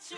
you.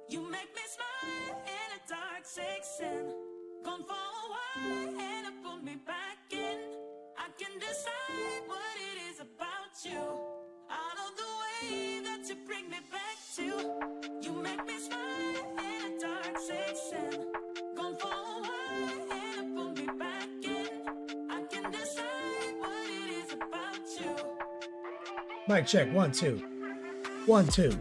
You make me smile in a dark section. Gone for a while and it put me back in. I can decide what it is about you. Out of the way that you bring me back to. You make me smile in a dark section. Gone for a while and it put me back in. I can decide what it is about you. Mic check, 1 2 1 2.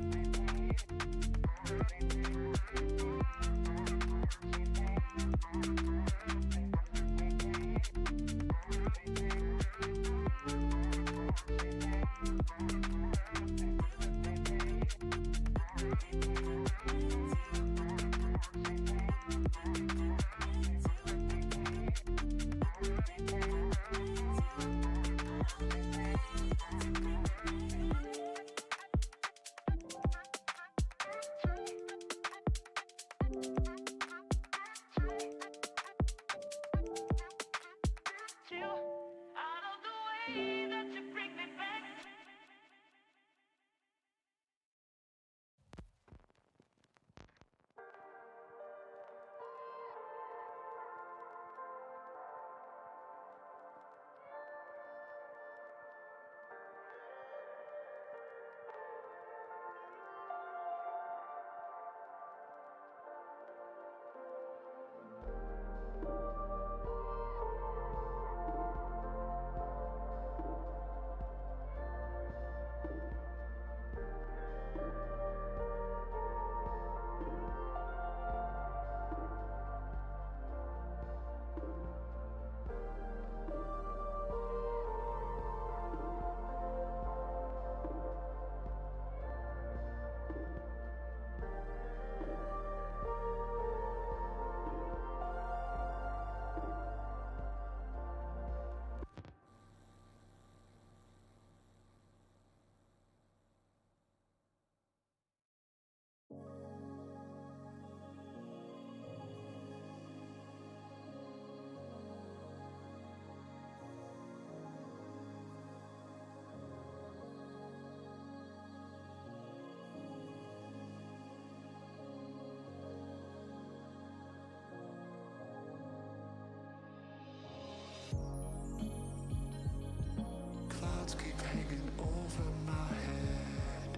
Keep hanging over my head.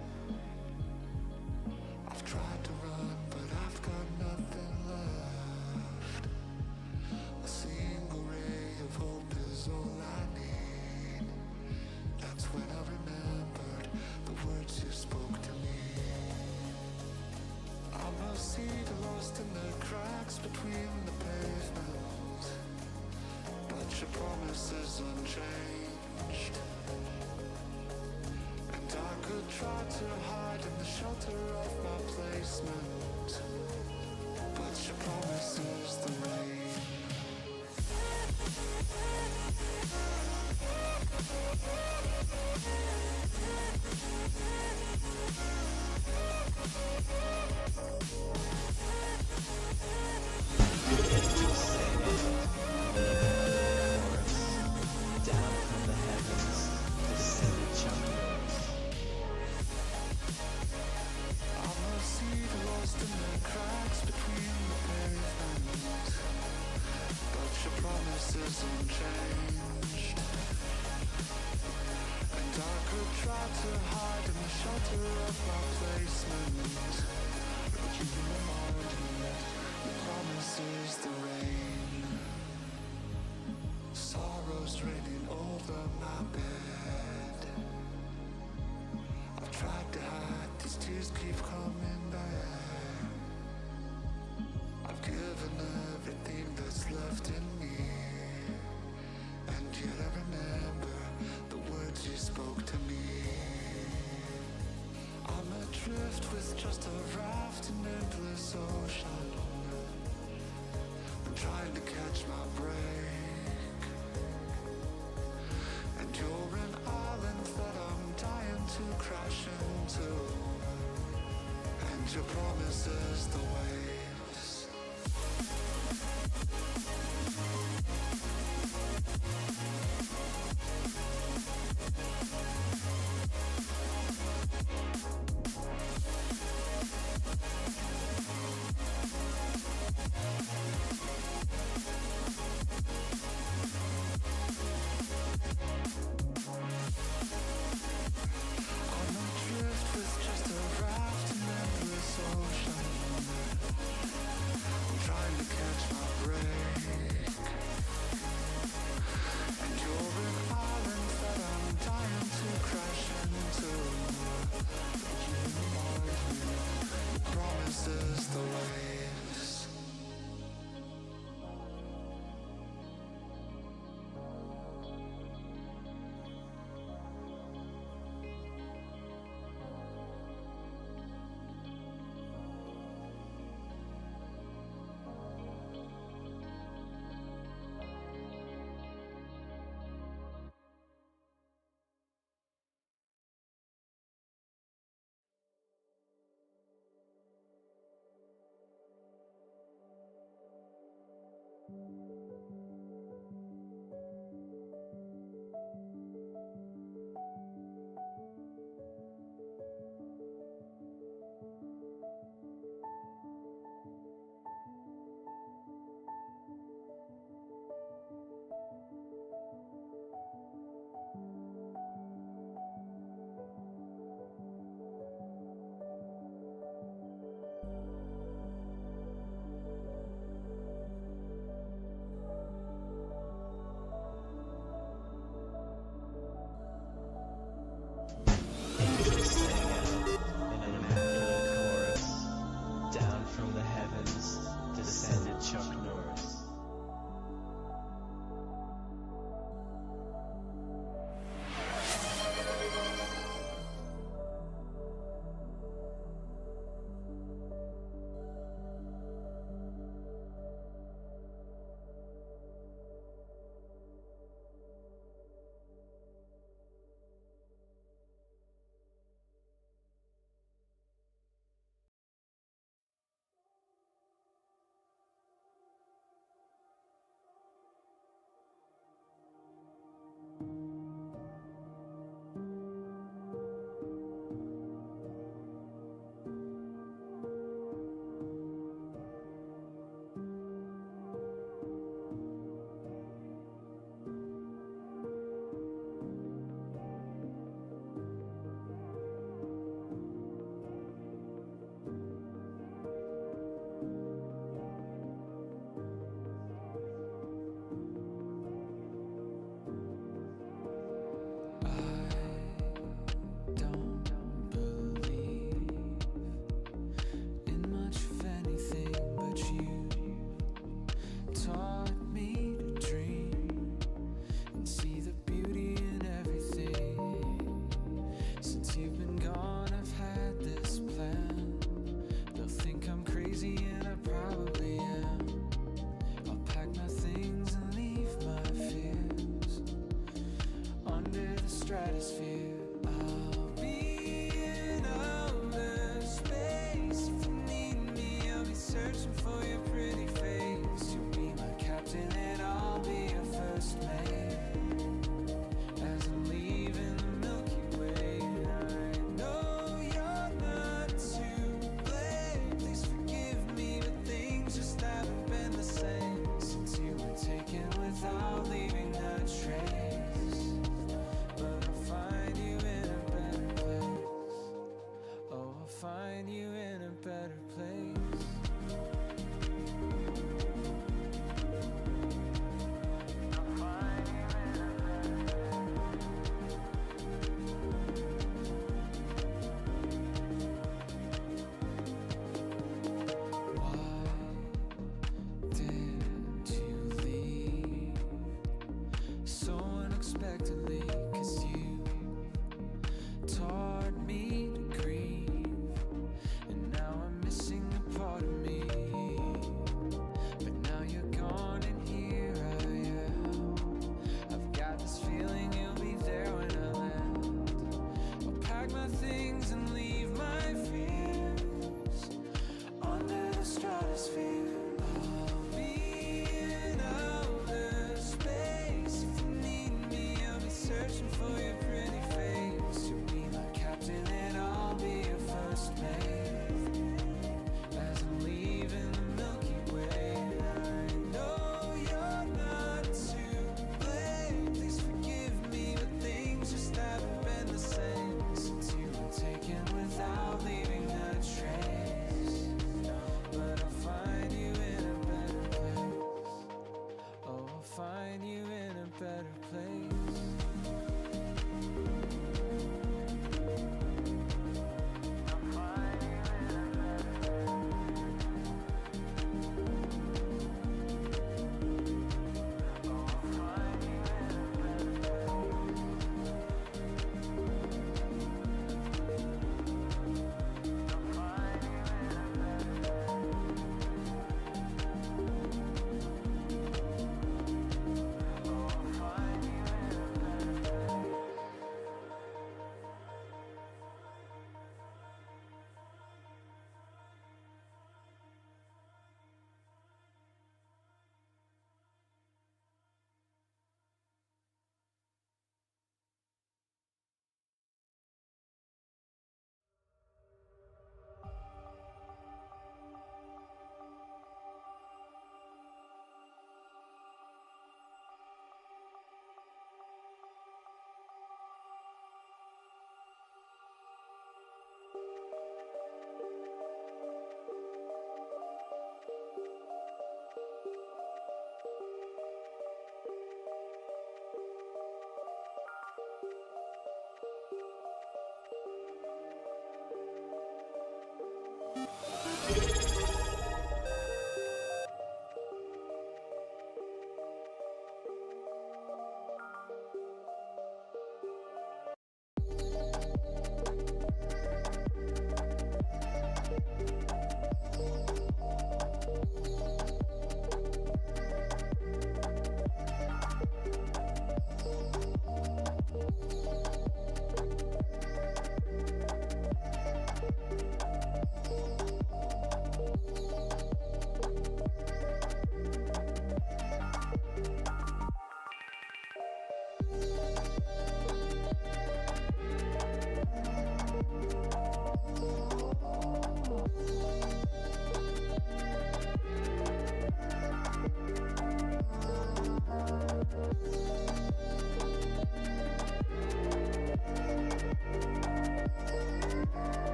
I've tried to run, but I've got nothing left. A single ray of hope is all I need. That's when I remembered the words you spoke to me. I'm a seed lost in the cracks between the pavement, but your promise is unchanged. I could try to hide in the shelter of my placement, but your promise is the rain. Down from the heavens, descended chunky. Lost in the cracks between the pavement, but your promise is unchanged. And I could try to hide in the shelter of my placement, but you remind me that your promise is the rain. Sorrow's raining over my bed. I've tried to hide, these tears keep adrift with just a raft in endless ocean. I'm trying to catch my break, and you're an island that I'm dying to crash into, and your promise is the waves. I'm adrift with just a raft in endless ocean. I'm trying to catch my break, and you're an island that I'm dying to crash into. But you remind me, your promise is the waves. In an immaculate chorus, down from the heavens, descended Chuck Norris. Don't believe in much of anything, but you taught me to dream and see the beauty in everything. Since you've been gone, I've had this plan. They'll think I'm crazy, and I probably am. I'll pack my things and leave my fears under the stratosphere. I'll be in outer space. If you need me, I'll be searching for your pretty face. You'll be my captain and I'll be your first mate. As I'm leaving the Milky Way, I know you're not to blame. Please forgive me, but things just haven't been the same since you were taken without leaving a trace. But I'll find you in a better place. Oh, I'll find you in a better place. I'll find you in a better place. Why did you leave so unexpectedly? 'Cause you taught me to grieve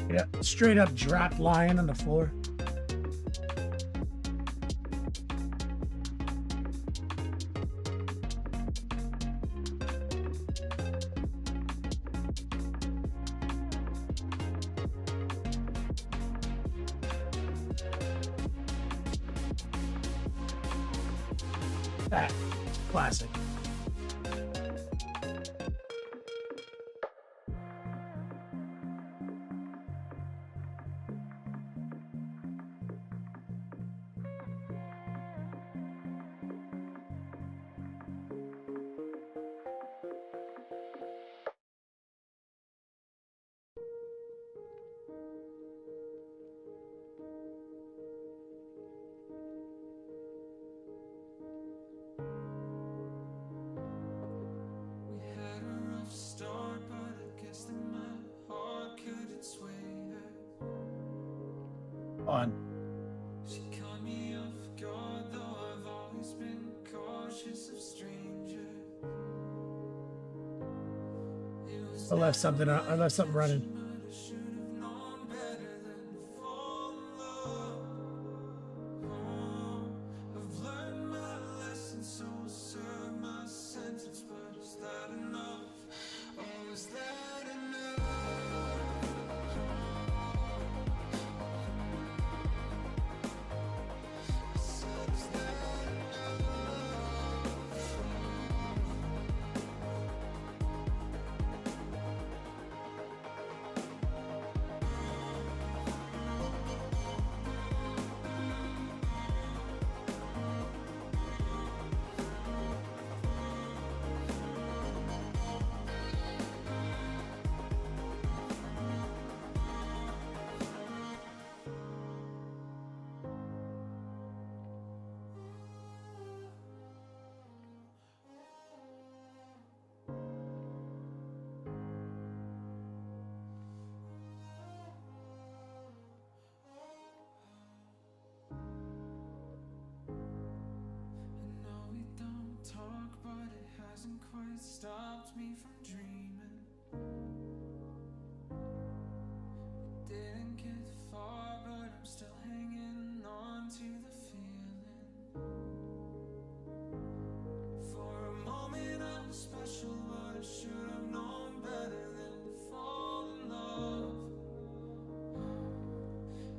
Yeah, straight up dropped lying on the floor. That classic. We had a rough start, but I guess that my heart couldn't sway her. On. She caught me off guard, though I've always been cautious of strangers. It was I left something running. but I should have known better than to fall in love. Oh, I've learned my lesson, so I'll serve my sentence, but is that enough? Oh, is that enough? I said, is that I know we don't talk, but it hasn't quite stopped me from dreaming. It didn't get far, but I'm still hanging on to the feeling. For a moment I was special, but I should have known better than to fall in love.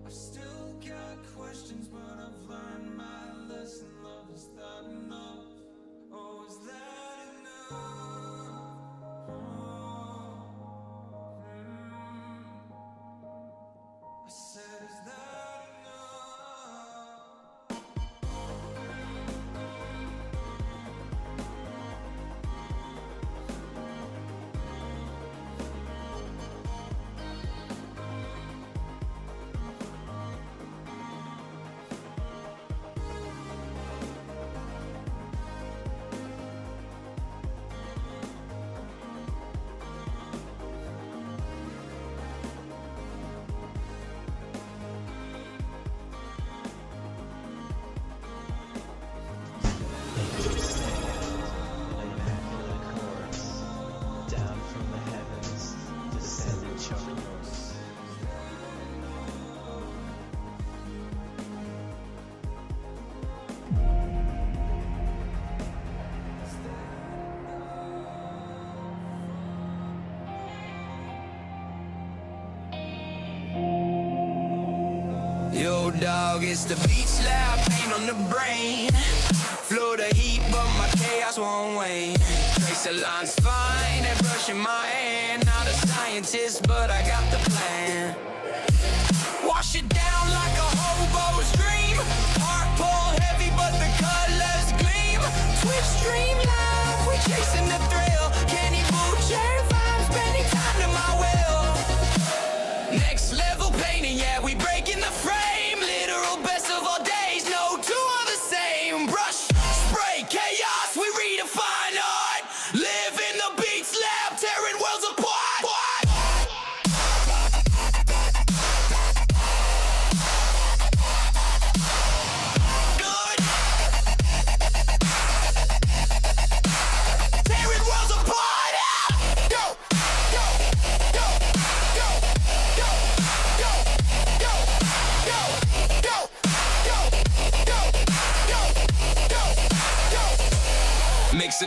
I've still got questions, but I've learned my lesson. Love, is that enough? Oh, is that enough? Oh, I said, is that enough? Down from the heavens, descended Charles. Yo, dog, it's the beat slap, pain on the brain. Flow the heat, but my chaos won't wane. Trace the lines fine and brushing my hand. Not a scientist, but I got the plan. Wash it down like a hobo's dream. Heart pull heavy, but the colors gleam. Twitch stream live, we chasing the thrill. Kenny Boo, chain vibes, spending time to my will. Next level painting, yeah, we breaking the frame. Literal best of all days, no two are the same. Brush, spray, chaos, we redefine art. Live in the beat slab, tearing worlds apart. Good. Tearing worlds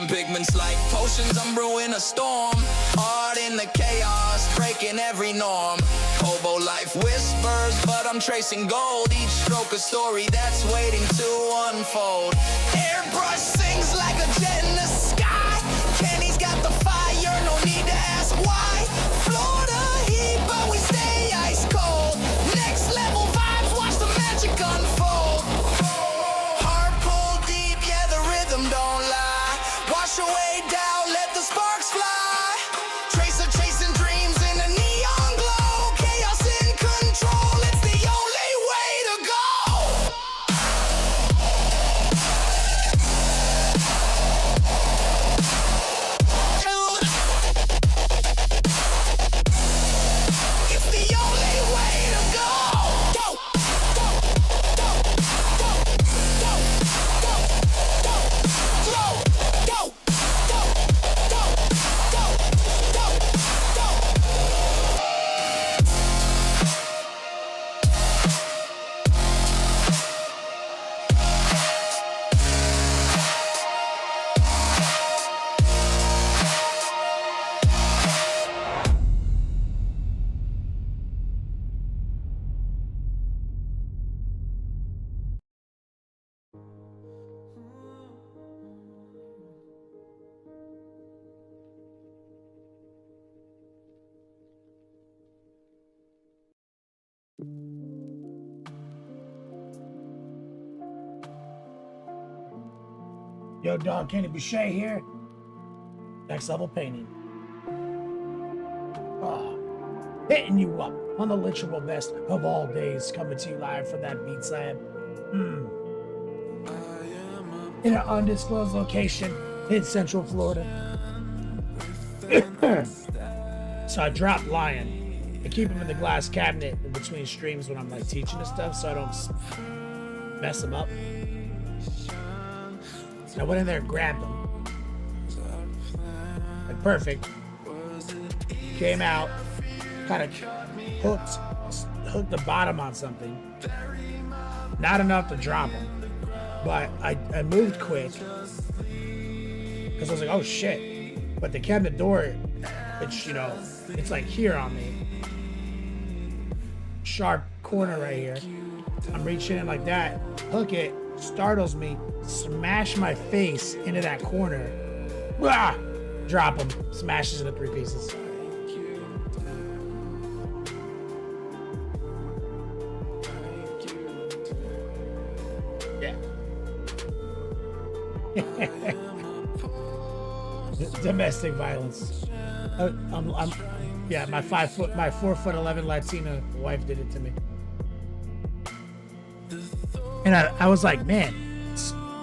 Mixing pigments like potions, I'm brewing a storm. Art in the chaos, breaking every norm. Hobo life whispers, but I'm tracing gold. Each stroke a story that's waiting to unfold. Airbrush sings like a jet in the sky. Kenny's got the fire, no need to ask why. Florida heat, but we stay ice cold. Next level vibes, watch the magic unfold. Heart pulled deep, yeah, the rhythm don't lie. Wash away doubt, let the sparks fly. Tracer chasing dreams in a neon glow. Chaos in control, it's the only way to go. It's the only way to go. Go, go, go, go, go, go, go, go, go, go, go, go, go, go. Yo, dog, Kenny Boucher here. Next level painting. Hitting you up on the literal best of all days, coming to you live from that beat slam. In an undisclosed location in Central Florida. So I dropped Lion. I keep him in the glass cabinet in between streams when I'm like teaching and stuff, so I don't mess him up. I went in there and grabbed him. Like perfect. Came out, kind of hooked the bottom on something. Not enough to drop him, but I moved quick because I was like, oh shit. But the cabinet door, it's, you know, it's like here on me. Sharp corner right here. I'm reaching in like that, hook it, startles me, smash my face into that corner. Ah! Drop him, smashes into 3 pieces. Yeah. Domestic violence. Yeah, my 4'11" Latina wife did it to me. And I was like, man,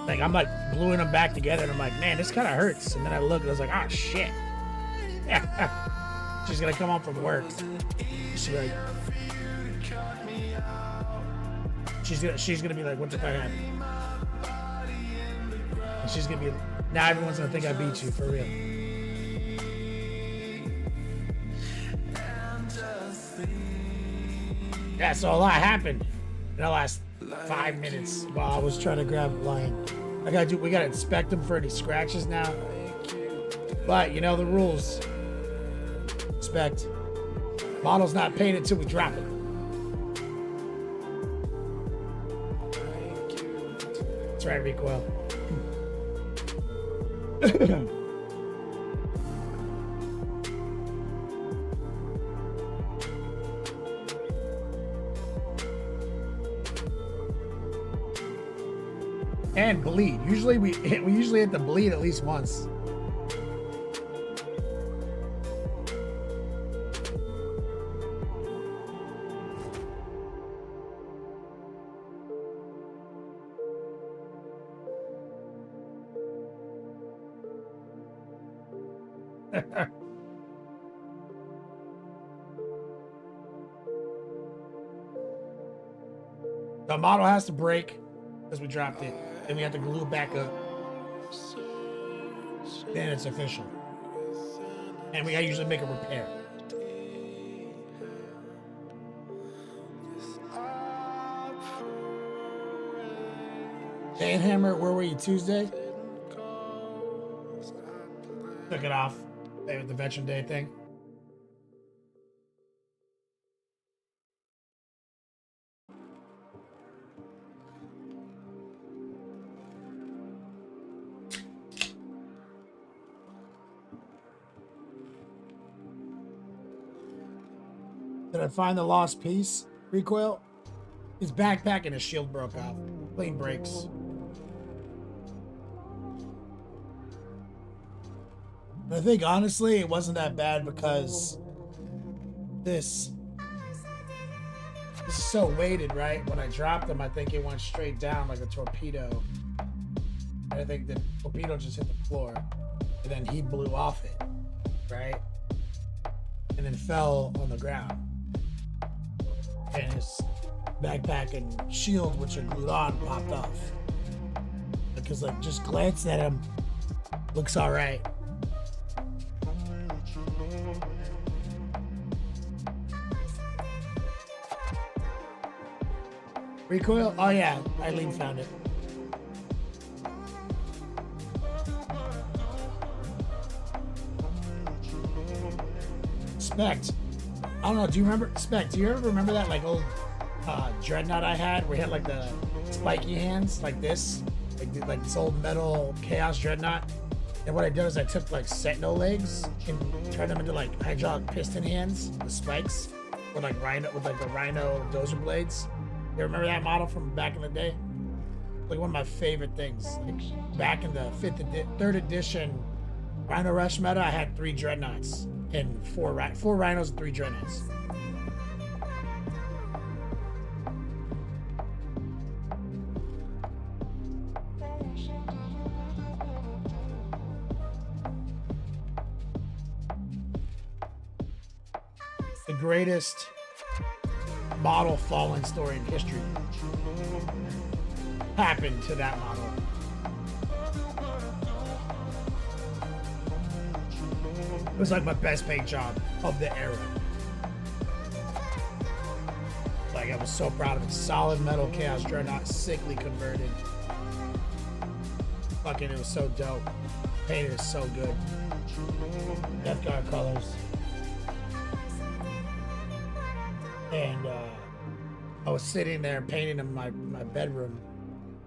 like I'm like gluing them back together, and I'm like, man, this kind of hurts. And then I looked, and I was like, oh shit. She's gonna come home from work. She's like, she's gonna be like, what the fuck happened? And she's gonna be, now everyone's gonna think I beat you for real. Yeah, so a lot happened in the last 5 minutes while I was trying to grab Lion. We gotta inspect him for any scratches now. But you know the rules. Inspect. Model's not painted until we drop it. That's right, Recoil. And bleed. Usually we usually hit the bleed at least once. The model has to break because we dropped it. Then we have to glue it back up. Then it's official. And we usually make a repair. Dan Hammer, where were you Tuesday? Took it off. With the Veteran Day thing. Did I find the lost piece? Recoil? His backpack and his shield broke off. Clean breaks. I think honestly it wasn't that bad because this is so weighted, right? When I dropped him, I think it went straight down like a torpedo. And I think the torpedo just hit the floor. And then he blew off it, right? And then fell on the ground. And his backpack and shield, which are glued on, popped off. Because like just glancing at him, looks alright. Recoil? Oh yeah, Eileen found it. Spect. I don't know, do you remember, Spect, do you ever remember that like old dreadnought I had where he had like the spiky hands like this? Like this old metal Chaos dreadnought? And what I did is I took like Sentinel legs and turned them into like hydraulic piston hands, the spikes, with like the Rhino dozer blades. You remember that model from back in the day? Like one of my favorite things. Like back in the 3rd edition Rhino Rush meta, I had 3 dreadnoughts and 4 rhinos and 3 dreadnoughts. The greatest model falling story in history happened to that model. It was like my best paid job of the era. Like I was so proud of it. Solid metal Chaos Dreadnought, sickly converted. Fucking, it was so dope. Painted is so good. Death Guard colors. And I was sitting there painting in my bedroom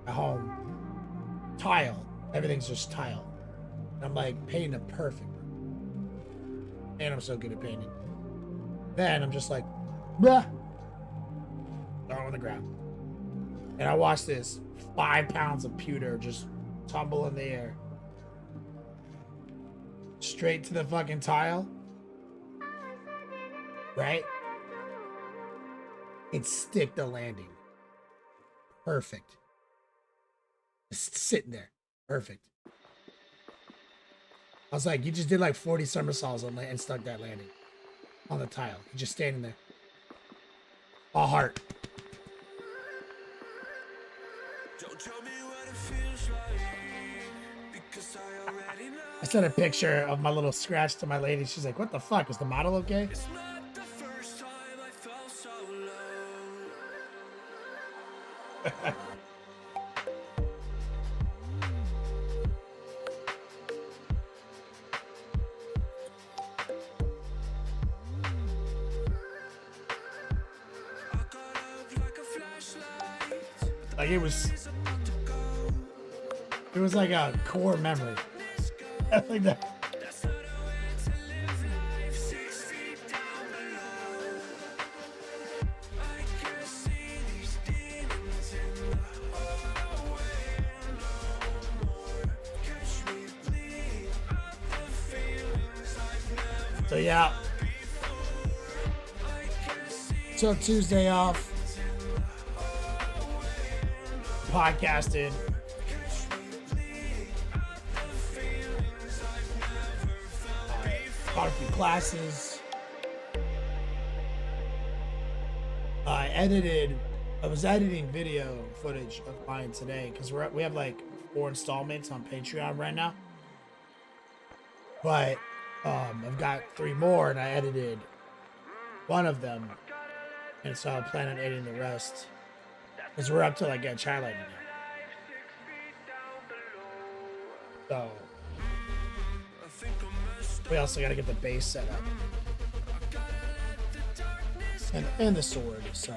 at home. Tile. Everything's just tile. And I'm like painting it perfect. And I'm so good at painting. Then I'm just like, blah. Throw it on the ground. And I watched this 5 pounds of pewter just tumble in the air. Straight to the fucking tile. Right? And stick the landing. Perfect. Just sitting there. Perfect. I was like, you just did like 40 somersaults and stuck that landing on the tile. You're just standing there. All heart. I sent a picture of my little scratch to my lady. She's like, what the fuck? Is the model okay? Like it was like a core memory. Like that. So yeah. Took Tuesday off. Podcasted. Taught a few classes. I was editing video footage of mine today because we have like 4 installments on Patreon right now. But I've got 3 more and I edited one of them. And so I plan on editing the rest. Because we're up to like a child lighting now. So We also got to get the base set up. And the sword, so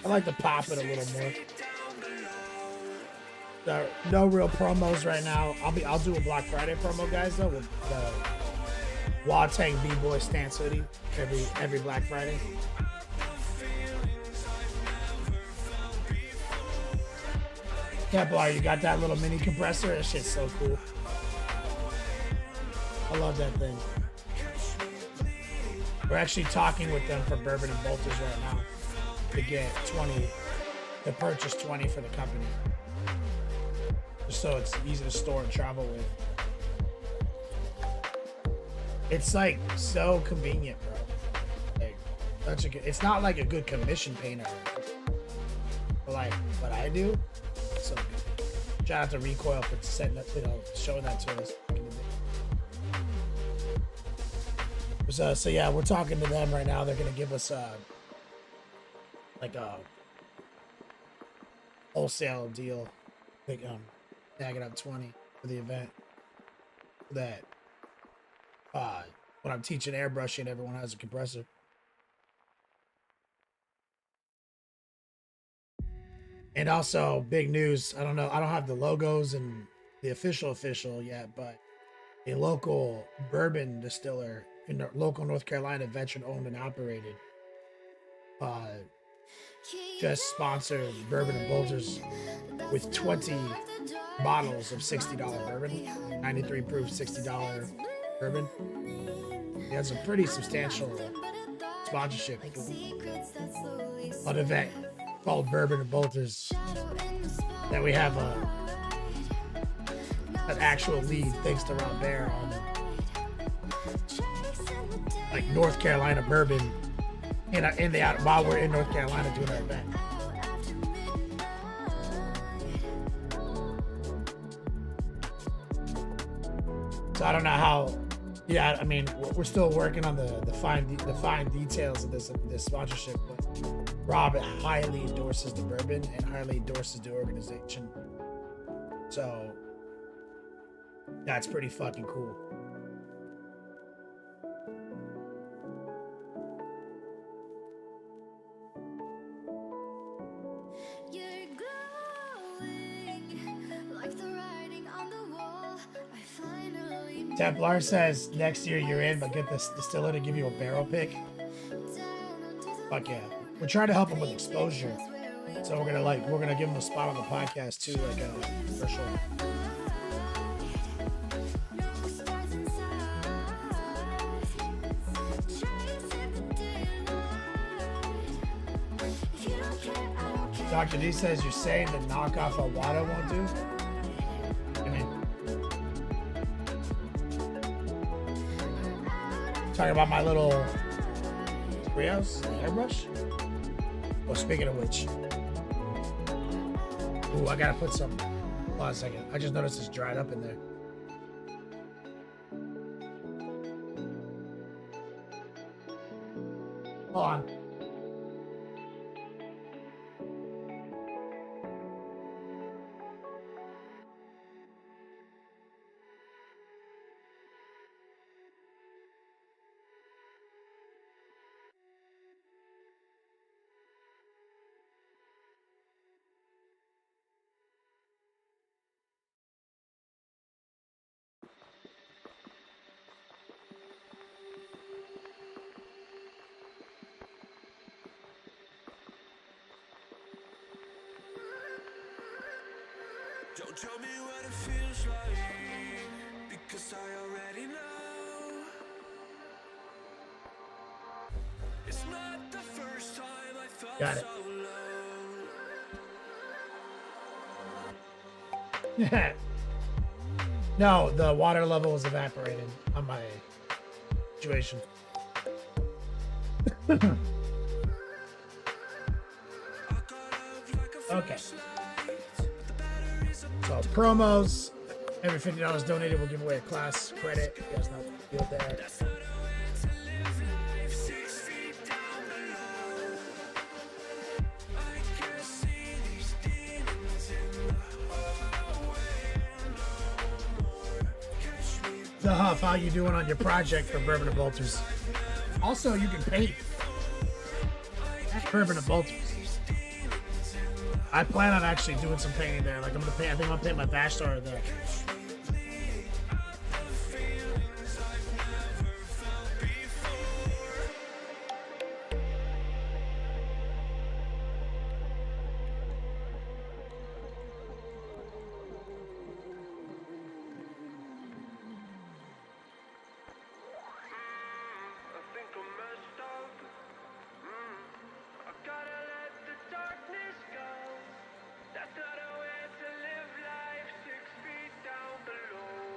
I like to pop it a little more. No real promos right now. I'll do a Black Friday promo, guys, though, with the Watang B-Boy Stance hoodie every Black Friday. Templar, you got that little mini compressor? That shit's so cool. I love that thing. We're actually talking with them for Bourbon and Bolters right now to get 20, to purchase 20 for the company. Just so it's easy to store and travel with. It's like so convenient, bro. Like, such a good, it's not like a good commission painter. But like what I do, it's so good. Shout out to Recoil for setting up, showing that to us. So yeah, we're talking to them right now. They're gonna give us like a wholesale deal. Like tag it up 20 for the event. That when I'm teaching airbrushing, everyone has a compressor. And also big news. I don't know. I don't have the logos and the official yet, but a local bourbon distiller in the local North Carolina, veteran owned and operated, just sponsored Bourbon and Bolters with 20 bottles of $60 bourbon, 93 proof $60 bourbon. He has a pretty substantial sponsorship on an event called Bourbon and Bolters that we have an actual lead thanks to Rob Bear on like North Carolina bourbon while we're in North Carolina doing our event. So I don't know how. Yeah, I mean we're still working on the fine details of this sponsorship, but Rob highly endorses the bourbon and highly endorses the organization. So that's pretty fucking cool. Templar says next year you're in, but get this distiller to give you a barrel pick. Fuck yeah. We're trying to help him with exposure. So we're gonna give him a spot on the podcast too, for sure. Dr. D says you're saying the knockoff Awada won't do? I mean, talking about my little Rios airbrush? Well, speaking of which, ooh, I gotta put some. Hold on a second. I just noticed it's dried up in there. Hold on. Don't tell me what it feels like, because I already know. It's not the first time I felt Got it. so low. No, the water level was evaporated on my situation. Okay. So promos, every $50 donated will give away a class credit. You guys know the deal there. So Huff, how you doing on your project for Bourbon and Bolters? Also, you can paint at Bourbon and Bolters. I plan on actually doing some painting there. Like I'm gonna paint. I think I'm gonna paint my Bash Star there.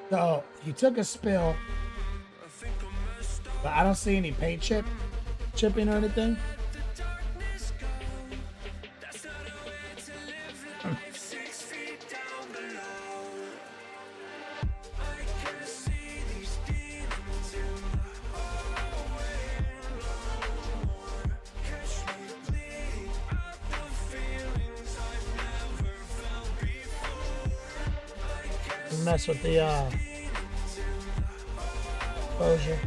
So you took a spill, but I don't see any paint chipping or anything. Mess with the exposure.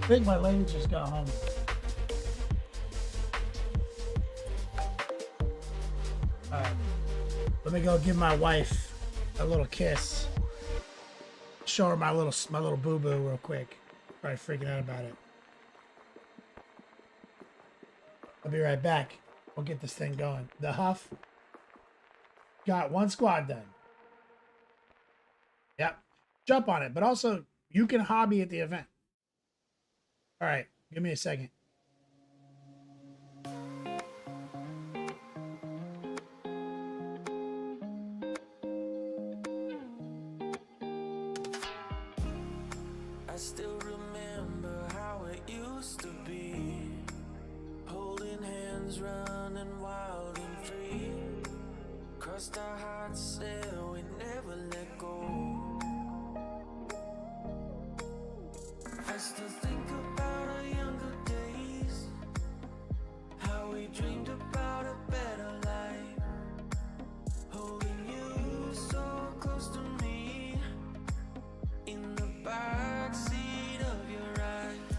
I think my lady just got home. Let me go give my wife a little kiss. Show her my little boo boo real quick. Probably freaking out about it. I'll be right back. We'll get this thing going. The Huff got one squad done. Yep. Jump on it, but also you can hobby at the event. All right, give me a second. I still remember how it used to be, holding hands, running wild and free. Crossed our hearts, said we never let go. I still think about our younger days, how we dreamed about a better life, holding you so close to me in the backseat of your ride.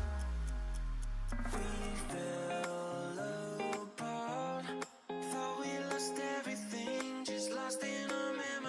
We fell apart, thought we lost everything, just lost in our memories.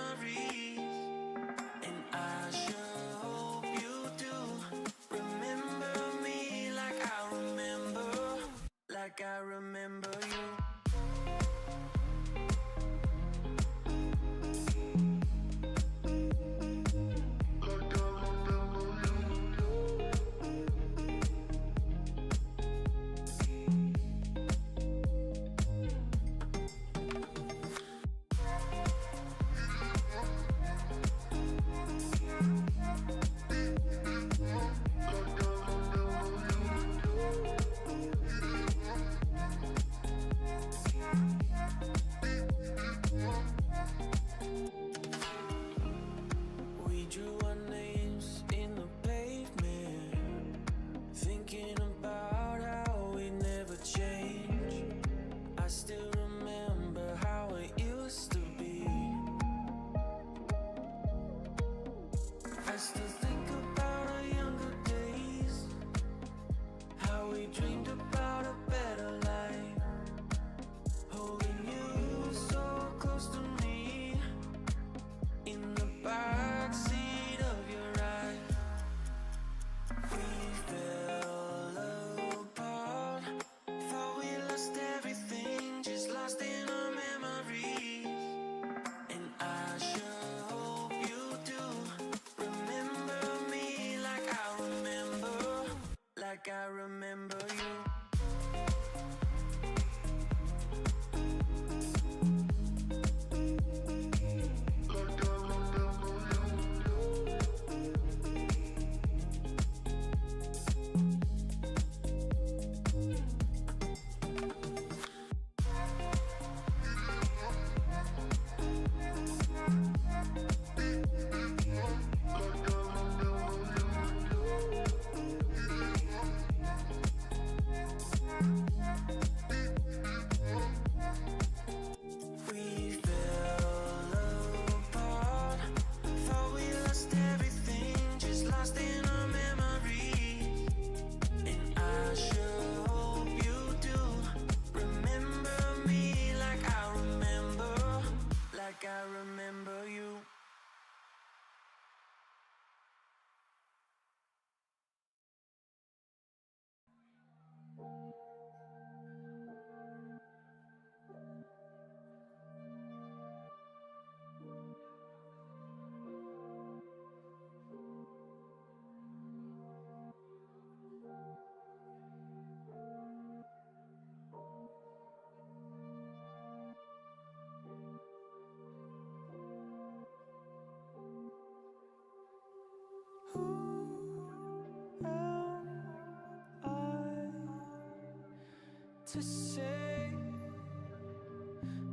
to say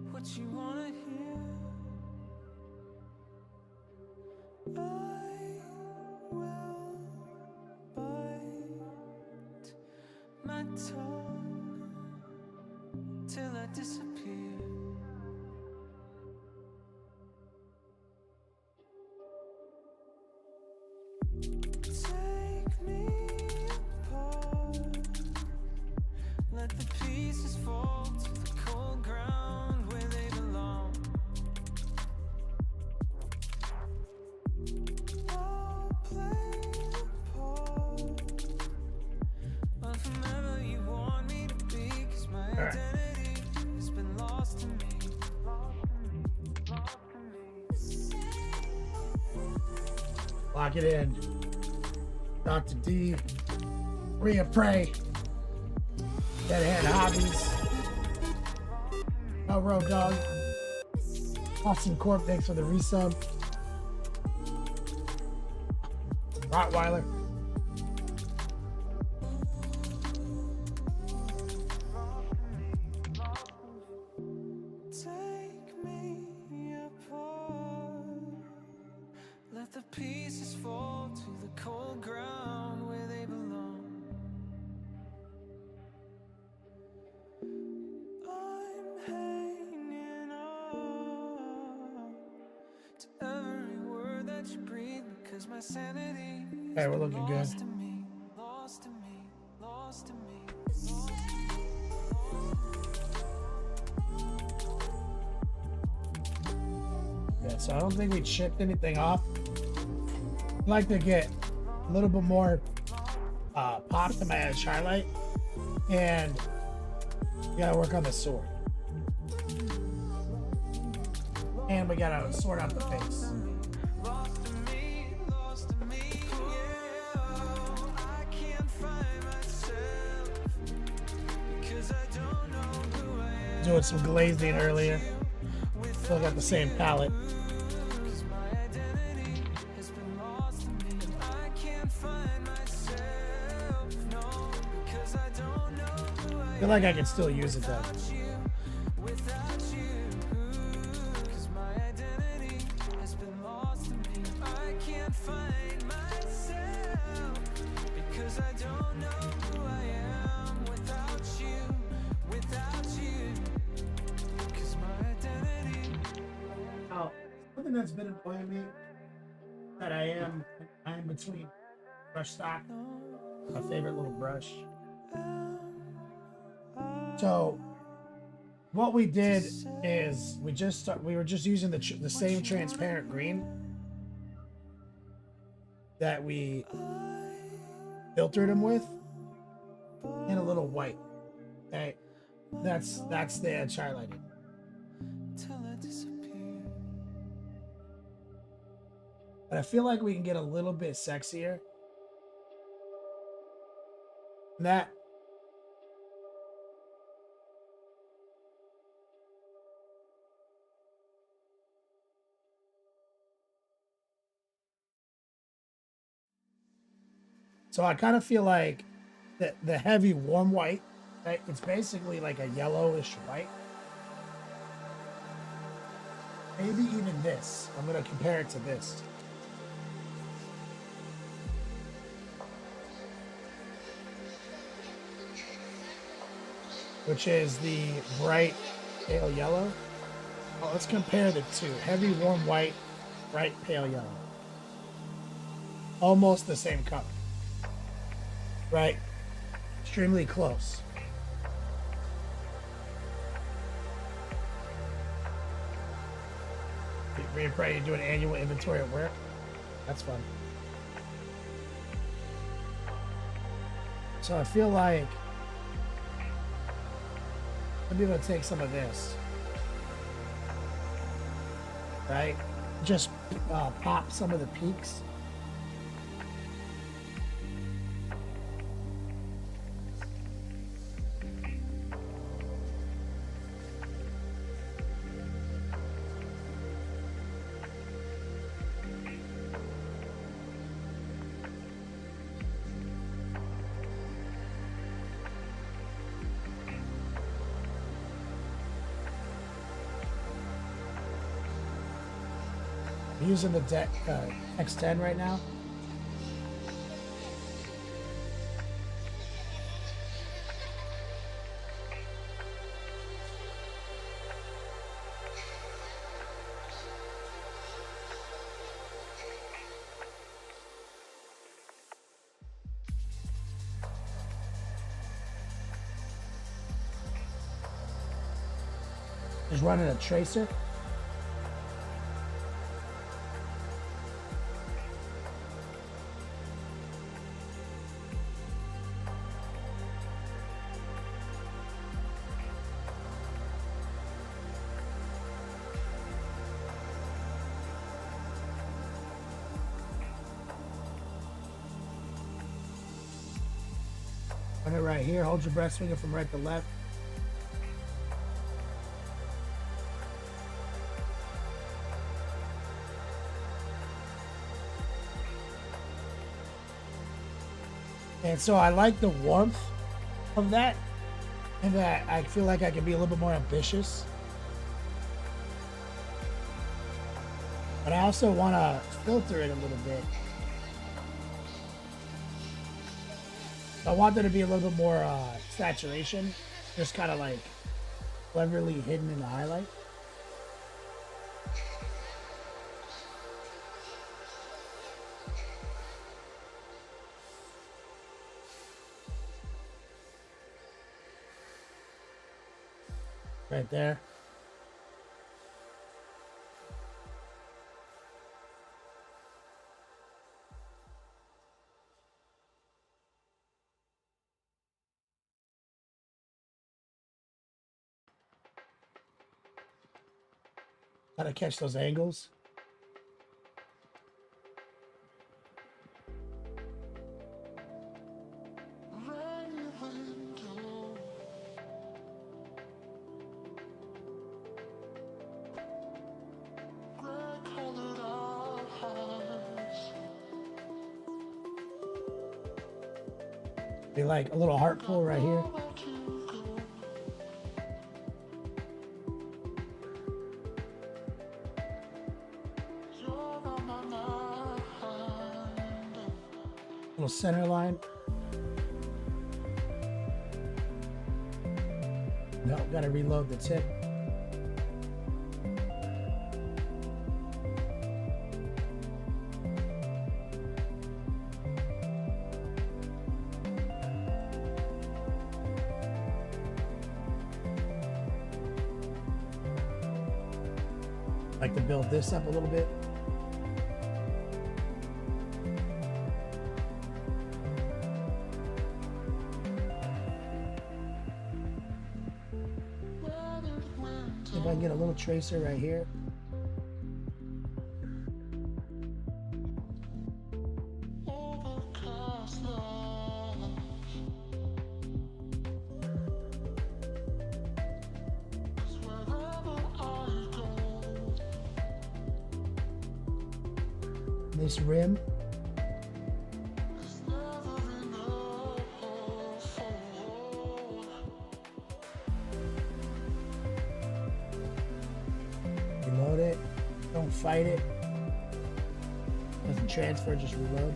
what you wanna hear. I will bite my tongue till I disappear. Take me apart, let the pieces fall to the cold ground where they belong. I'll play a part of whomever you want me to be, 'cause my identity has been lost to me. Lock it in. Dr. D. Rhea Prey. Deadhead Hobbies. No Road Dog. Austin Corp, thanks for the resub. Rottweiler. Take me apart, let the pieces fall to the cold ground where they belong. I'm hanging on to every word that you breathe, because my sanity Hey, we're looking good. lost to me, lost to me, lost to me. Yeah, so I don't think we chipped anything off. I'd like to get a little bit more pop to my edge highlight, and we gotta work on the sword. And we gotta sort out the face. Lost to me, yeah. I can't find myself, because I don't know who I am. Doing some glazing earlier. Still got the same palette. 'Cause my identity has been lost to me. I can't find myself, no, because I don't know who I I feel like I can still use it though. am without you. 'Cause my identity has been lost to me. I can't find myself, because I don't know who I am without you, without you. 'Cause my identity. Oh, something that's been annoying me that I am between brush stock, my favorite little brush. So what we did is we were just using the same transparent green that we filtered them with, and a little white. Okay, that's the edge highlighting. Till I disappear. But I feel like we can get a little bit sexier. That so I kind of feel like the heavy warm white, right? It's basically like a yellowish white. Maybe even this. I'm gonna compare it to this. Which is the bright pale yellow. Well, let's compare the two. Heavy warm white, bright pale yellow. Almost the same color. Right? Extremely close. Rhea Prey, you do an annual inventory at work? That's fun. So I feel like I'll be able to take some of this, right? Just pop some of the peaks. I'm using the X10 right now. Just running a tracer. Run it right here. Hold your breast finger from right to left. And so I like the warmth of that, and that I feel like I can be a little bit more ambitious. But I also want to filter it a little bit. I want there to be a little bit more saturation, just kind of like cleverly hidden in the highlight. Right there. Gotta catch those angles. Be like a little heart pull right here. Little center line. No, gotta reload the tip. Like to build this up a little bit. If I can get a little tracer right here. This rim. Reload it. Don't fight it. Doesn't transfer, just reload.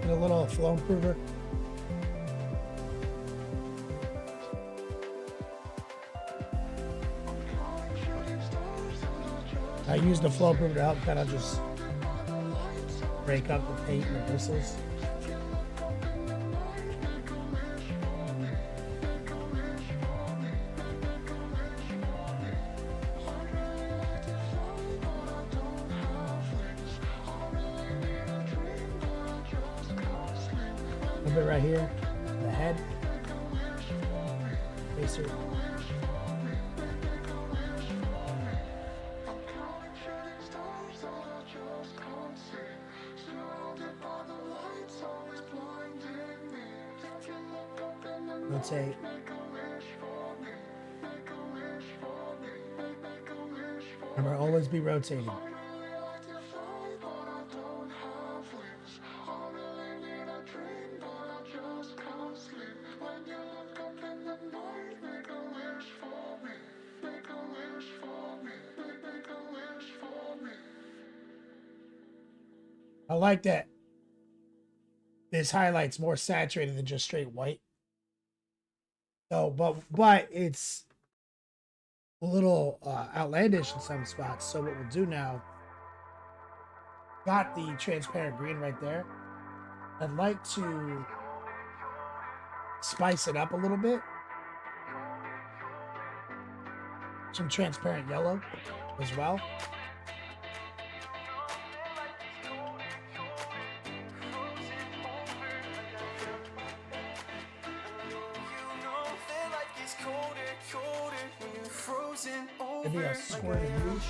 A little flow improver. I use the flow improver to help kind of just break up the paint and the bristles. A little bit right here, the head, tracer. Rotate. Remember, always be rotating. I like that this highlight's more saturated than just straight white. So, but it's a little outlandish in some spots. So what we'll do now, got the transparent green right there. I'd like to spice it up a little bit. Some transparent yellow as well. Maybe a squirt of rouge.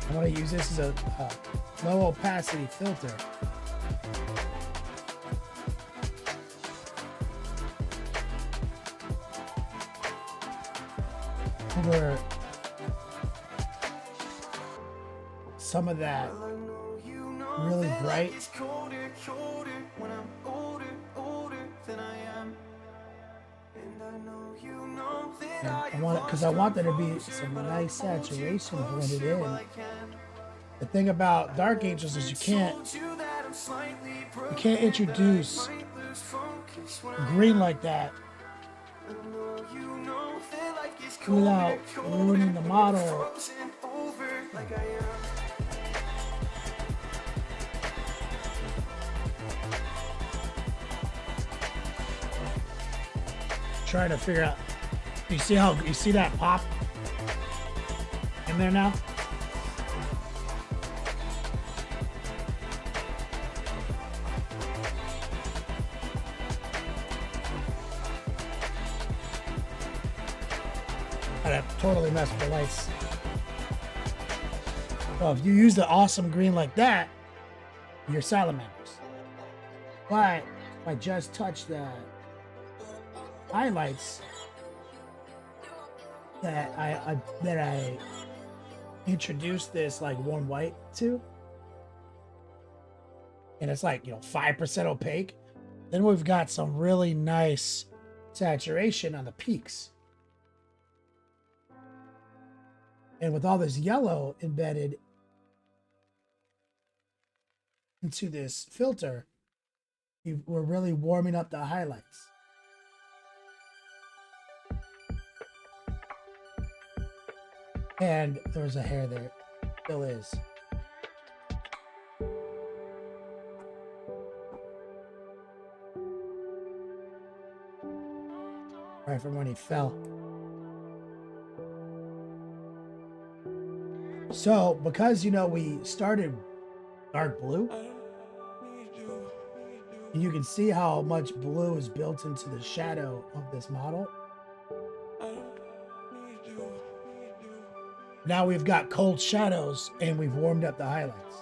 I'm going to use this as a low opacity filter. Over some of that really bright and I want it because I want there to be some nice saturation blended in. The thing about Dark Angels is you can't introduce green like that without ruining the model. Trying to figure out. You see that pop in there now? That totally messed with the lights. Well, if you use the awesome green like that, you're salamanders. But if I just touch the highlights that I introduced this like warm white to, and it's like 5% opaque, then we've got some really nice saturation on the peaks. And with all this yellow embedded into this filter, we're really warming up the highlights. And there was a hair there. Still is. Right from when he fell. So, because we started dark blue, you can see how much blue is built into the shadow of this model. Now we've got cold shadows and we've warmed up the highlights.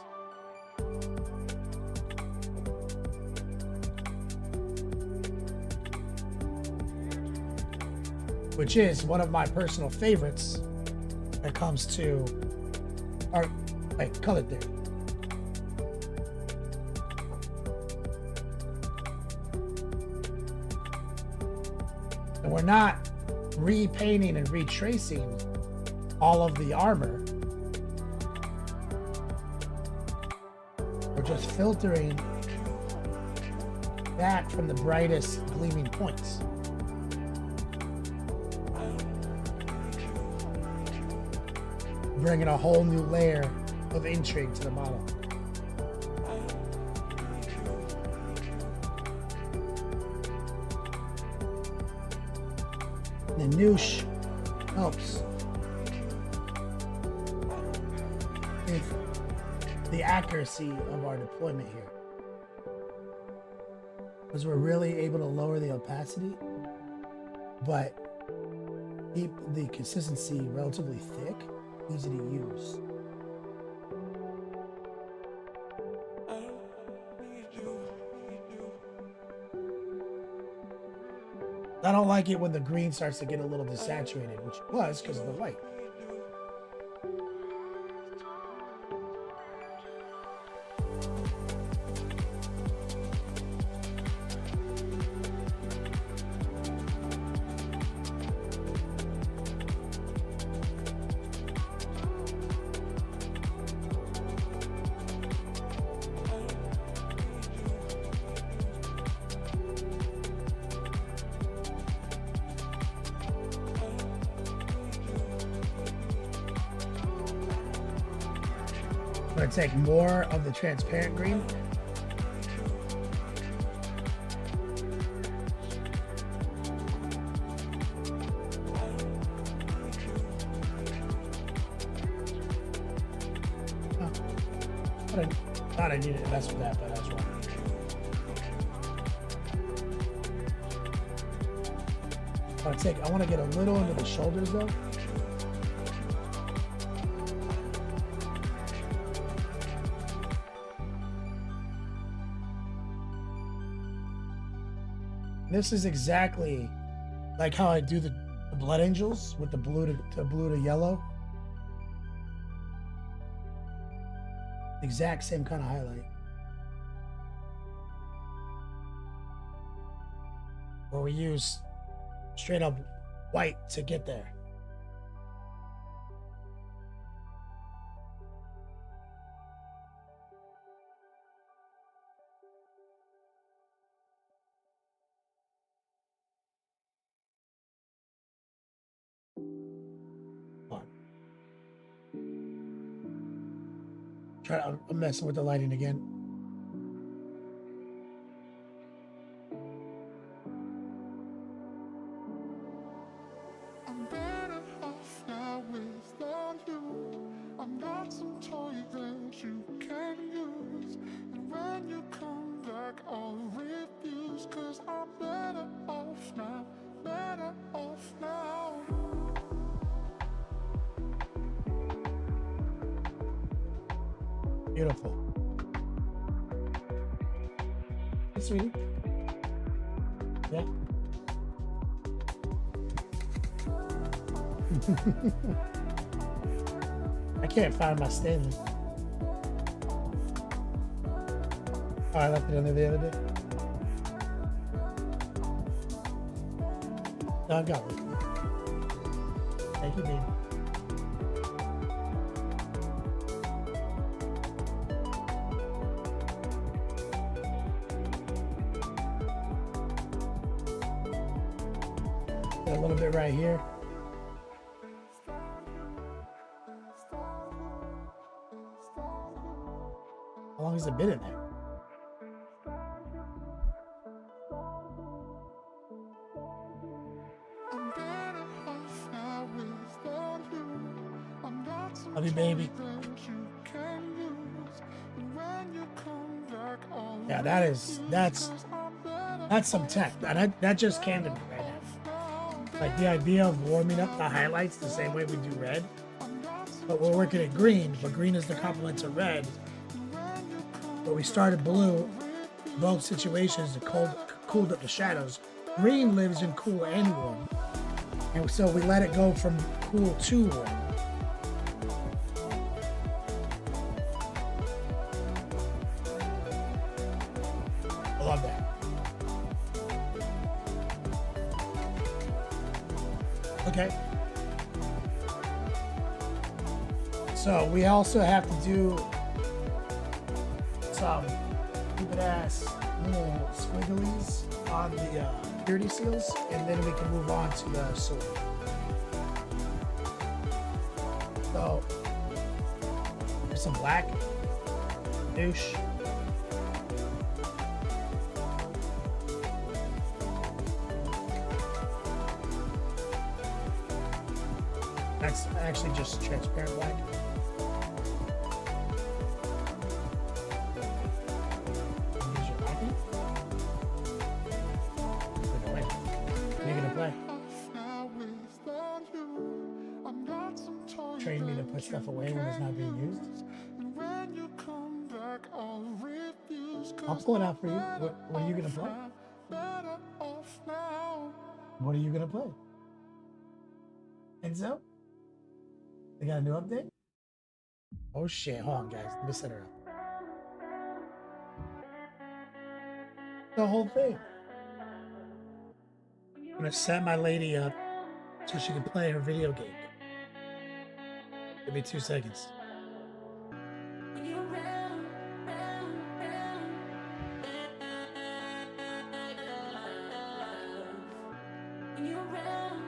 Which is one of my personal favorites when it comes to art, like color theory. And we're not repainting and retracing all of the armor. We're just filtering that from the brightest gleaming points. Bringing a whole new layer of intrigue to the model. The noosh helps with the accuracy of our deployment here, because we're really able to lower the opacity but keep the consistency relatively thick, easy to use. I don't like it when the green starts to get a little desaturated, which it was because of the white. I'm gonna take more of the transparent green. Oh. I thought I needed to mess with that, but that's wrong. I want to get a little into the shoulders though. This is exactly like how I do the blood angels with the blue to yellow. Exact same kind of highlight. Where we use straight up white to get there. I'm messing with the lighting again. I'm better off now without you. I'm not some toy that you can use. And when you come back, I'll refuse. 'Cause I'm better off now, better off now. Beautiful. Hey, sweetie. Yeah. I can't find my Stanley. Oh, I left it in there the other day. No, I've got one. Thank you, baby. A little bit right here. How long has it been in there? I'm better off now without you. I'm not some Love you, baby. toy that you can use. And when you come back, I'll Yeah, that's some tech. That just came to me right now. Like the idea of warming up the highlights the same way we do red, but we're working at green, but green is the complement to red. But we started blue, both situations, it cooled up the shadows. Green lives in cool and warm. And so we let it go from cool to warm. I love that. Okay. So we also have to do some stupid ass little squigglies on the purity seals, and then we can move on to the sword. So there's some black, douche. That's actually just transparent black. Use your Nappy. What are you gonna play? Train me to put stuff away when it's not being used. I'll pull it out for you. What are you gonna play? What are you gonna play? Enzo? They got a new update? Oh shit, hold on guys, let me set her up. The whole thing. I'm gonna set my lady up so she can play her video game. Give me 2 seconds. When you're around, when you're around, when you're around,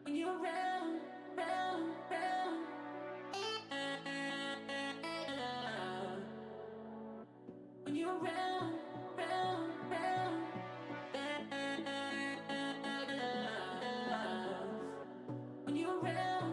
when you're around, when you're around, when you're around,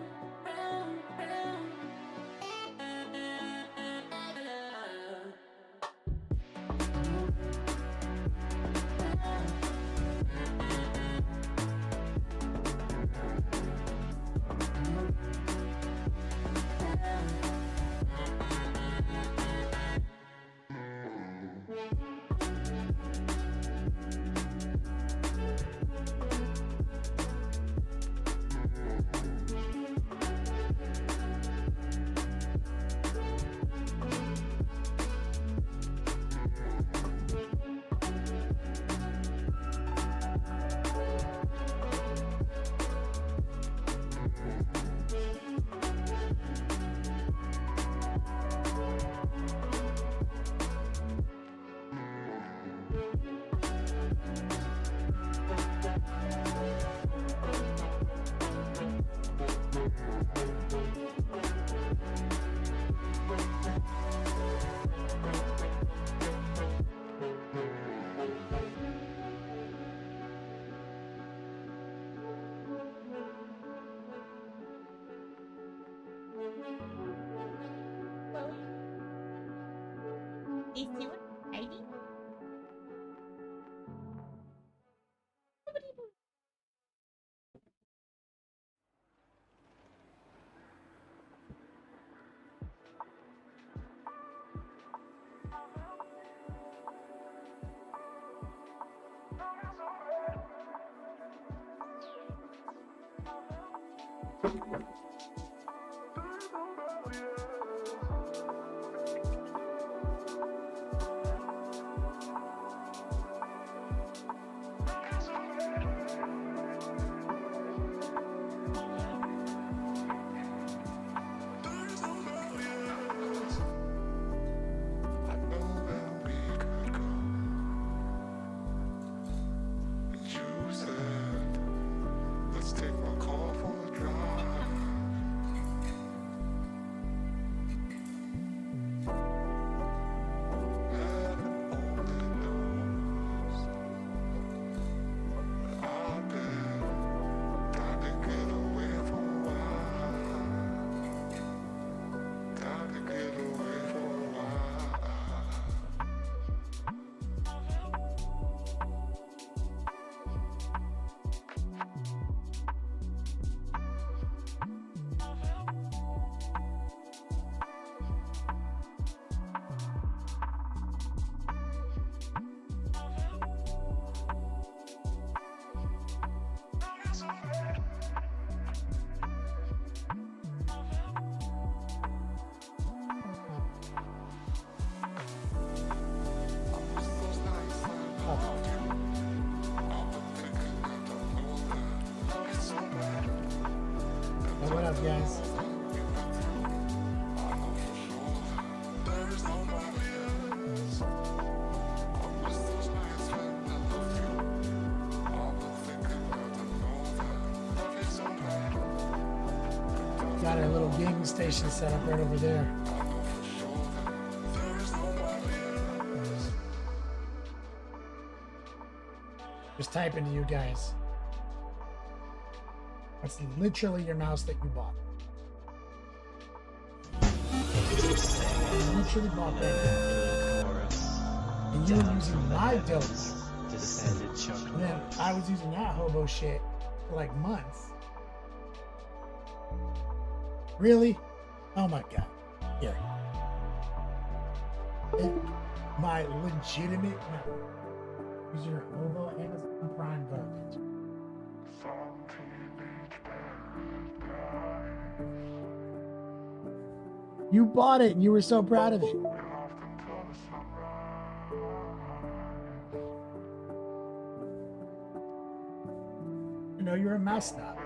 Is he hiding? I know where we could go. And you said, let's take my car for a drive. Got our little gaming station set up right over there. Just typing to you guys. That's literally your mouse that you bought. You literally bought that. And you were using my dope. And then I was using that hobo shit for like months. Really? Oh my god. Here. My legitimate use your Hobo Amazon Prime garbage. You bought it and you were so proud of it. You know, you're a mouse snob.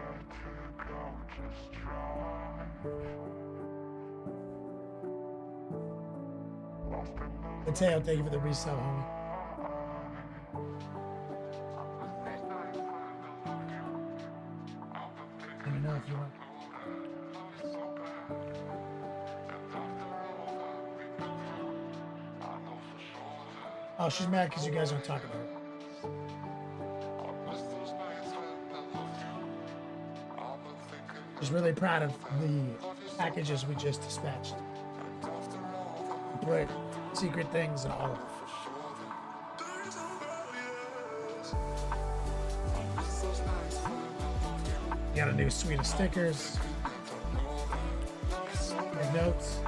Mateo, thank you for the resale, homie. Let me know if you want. Oh, she's mad because you guys don't talk about it. She's really proud of the packages we just dispatched. Put secret things and all of them. Got a new suite of stickers. Your notes.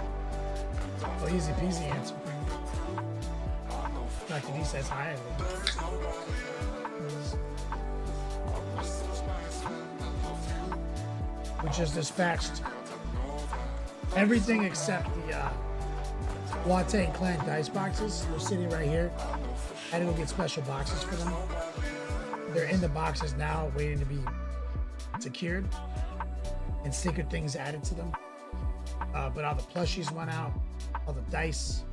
Oh, easy peasy answer. Dr. D says hi. We just dispatched everything except the Latte and Clan dice boxes. They're sitting right here. I had to go get special boxes for them. They're in the boxes now, waiting to be secured and secret things added to them. But all the plushies went out, all the dice,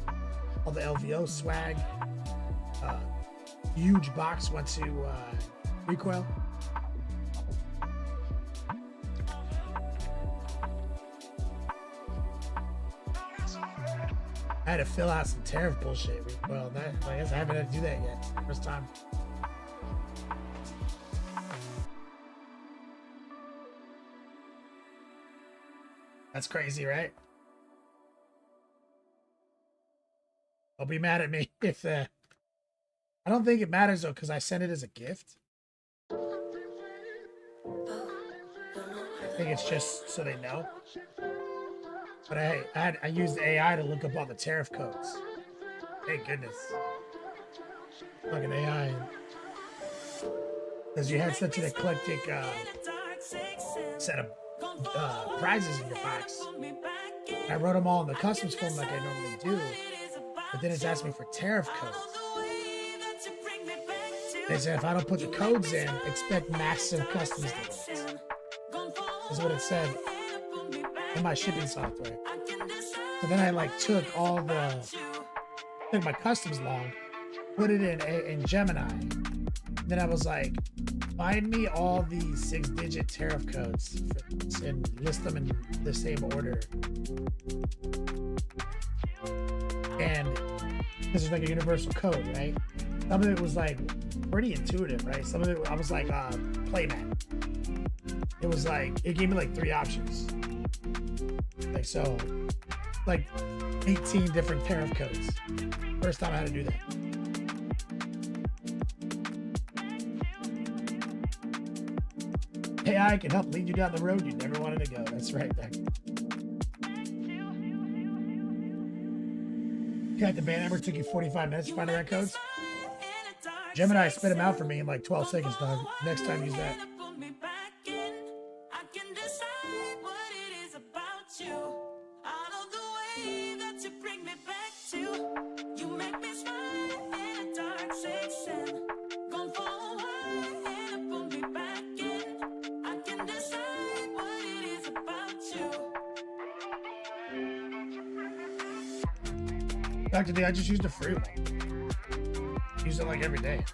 all the LVO swag. Huge box went to Recoil. I had to fill out some tariff bullshit. Well, I guess I haven't had to do that yet. First time. That's crazy, right? Don't be mad at me if I don't think it matters though, because I sent it as a gift. I think it's just so they know. But I used AI to look up all the tariff codes. Thank goodness. Fucking AI. Because you had such an eclectic set of prizes in your box. I wrote them all in the customs form like I normally do. But then it's asked me for tariff codes. They said if I don't put the codes in, expect massive customs delays. Is what it said in my shipping software. So then I took all took my customs log, put it in Gemini. Then I was like, find me all these 6-digit tariff codes and list them in the same order. And this is like a universal code, right? Some of it was pretty intuitive, right? Some of it I was like playmat. It was it gave me 3 options. 18 different tariff codes. First time I had to do that. AI can help lead you down the road you never wanted to go. That's right, Beck. The band number took you 45 minutes to find the right codes. Gemini spit them out for me in 12 seconds, dog. Next time, use that. Dr. D, I just used a free one. Use it every day.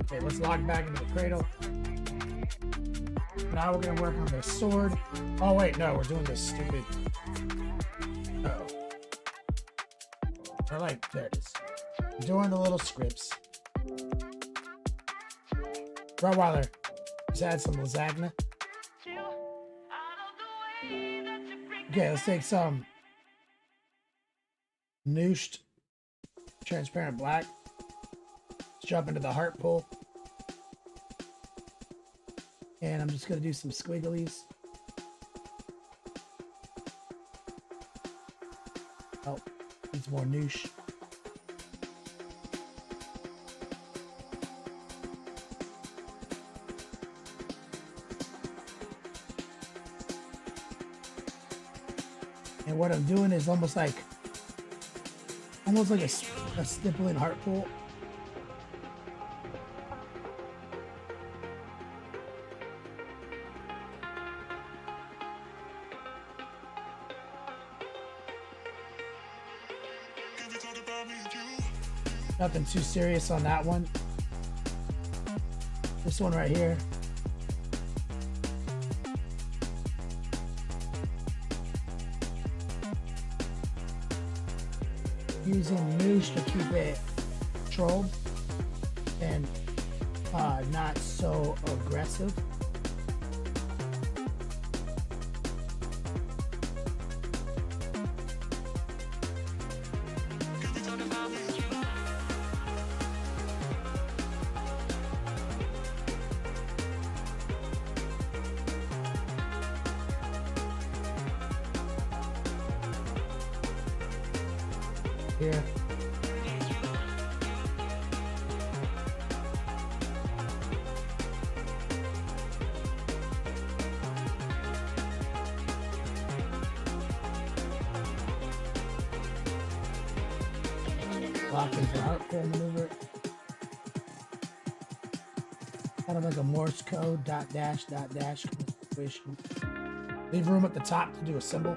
Okay, let's log back into the cradle. Now we're gonna work on the sword. Oh wait, no, we're doing this stupid. Uh-oh. Or like, there it is. Doing the little scripts. Rottweiler, just add some lasagna. Okay, let's take some nooshed transparent black. Let's jump into the heart pool. And I'm just gonna do some squigglies. Oh, needs more noosh. And what I'm doing is almost like a stippling heart pool. Nothing too serious on that one. This one right here. Using noosh to keep it controlled and not so aggressive. Here. Lock into heart pull maneuver. Kind of like a Morse code, dot dash, situation. Leave room at the top to do a symbol.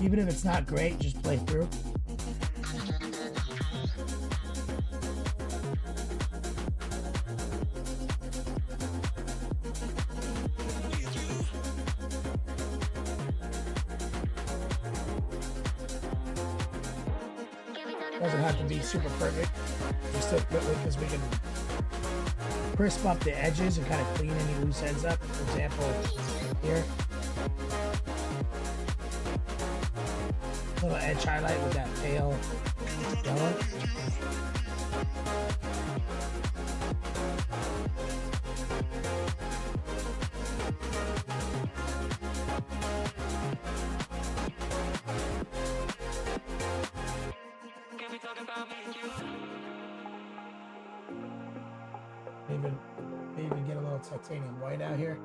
Even if it's not great, just play through. Doesn't have to be super perfect, just because we can crisp up the edges and kind of clean any loose ends up. For example, here. Little edge highlight with that pale yellow. Even get a little titanium white out here.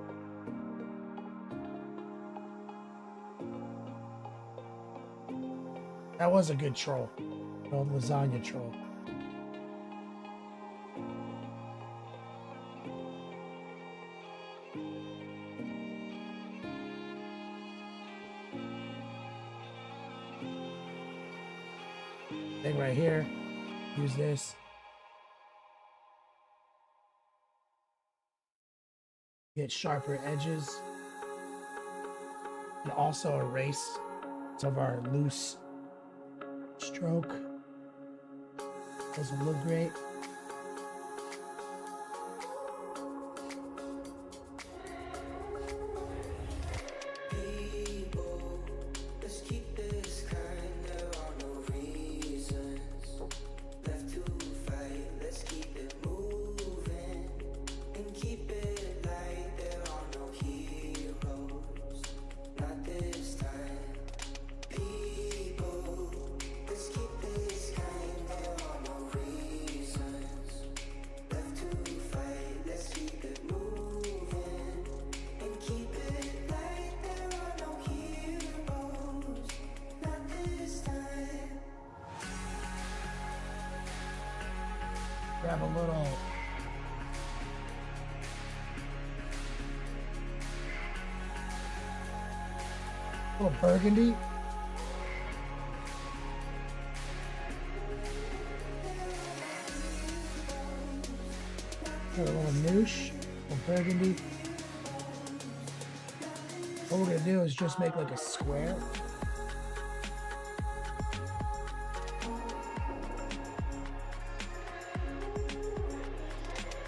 That was a good troll. An old lasagna troll. Thing right here. Use this. Get sharper edges. And also erase some of our loose stroke. Doesn't look great. Let's keep this kind, there are no reasons. little burgundy. Got a little noosh, a little burgundy. What we're gonna do is just make like a square.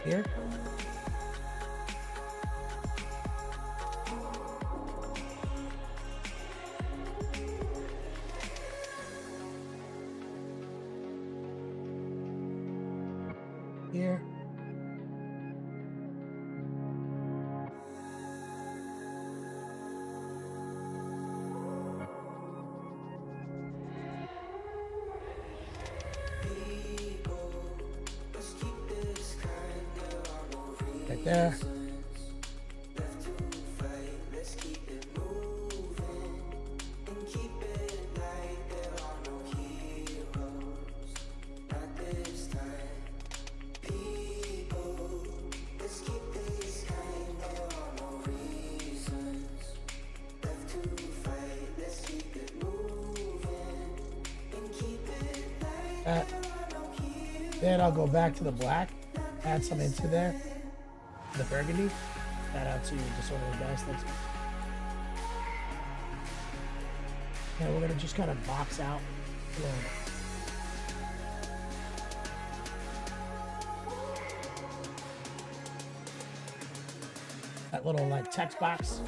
Here. Here. Right there. Then I'll go back to the black, add some into there, the burgundy, add out to Disorderly Bastards. And we're gonna just kind of box out a little bit. That little like text box.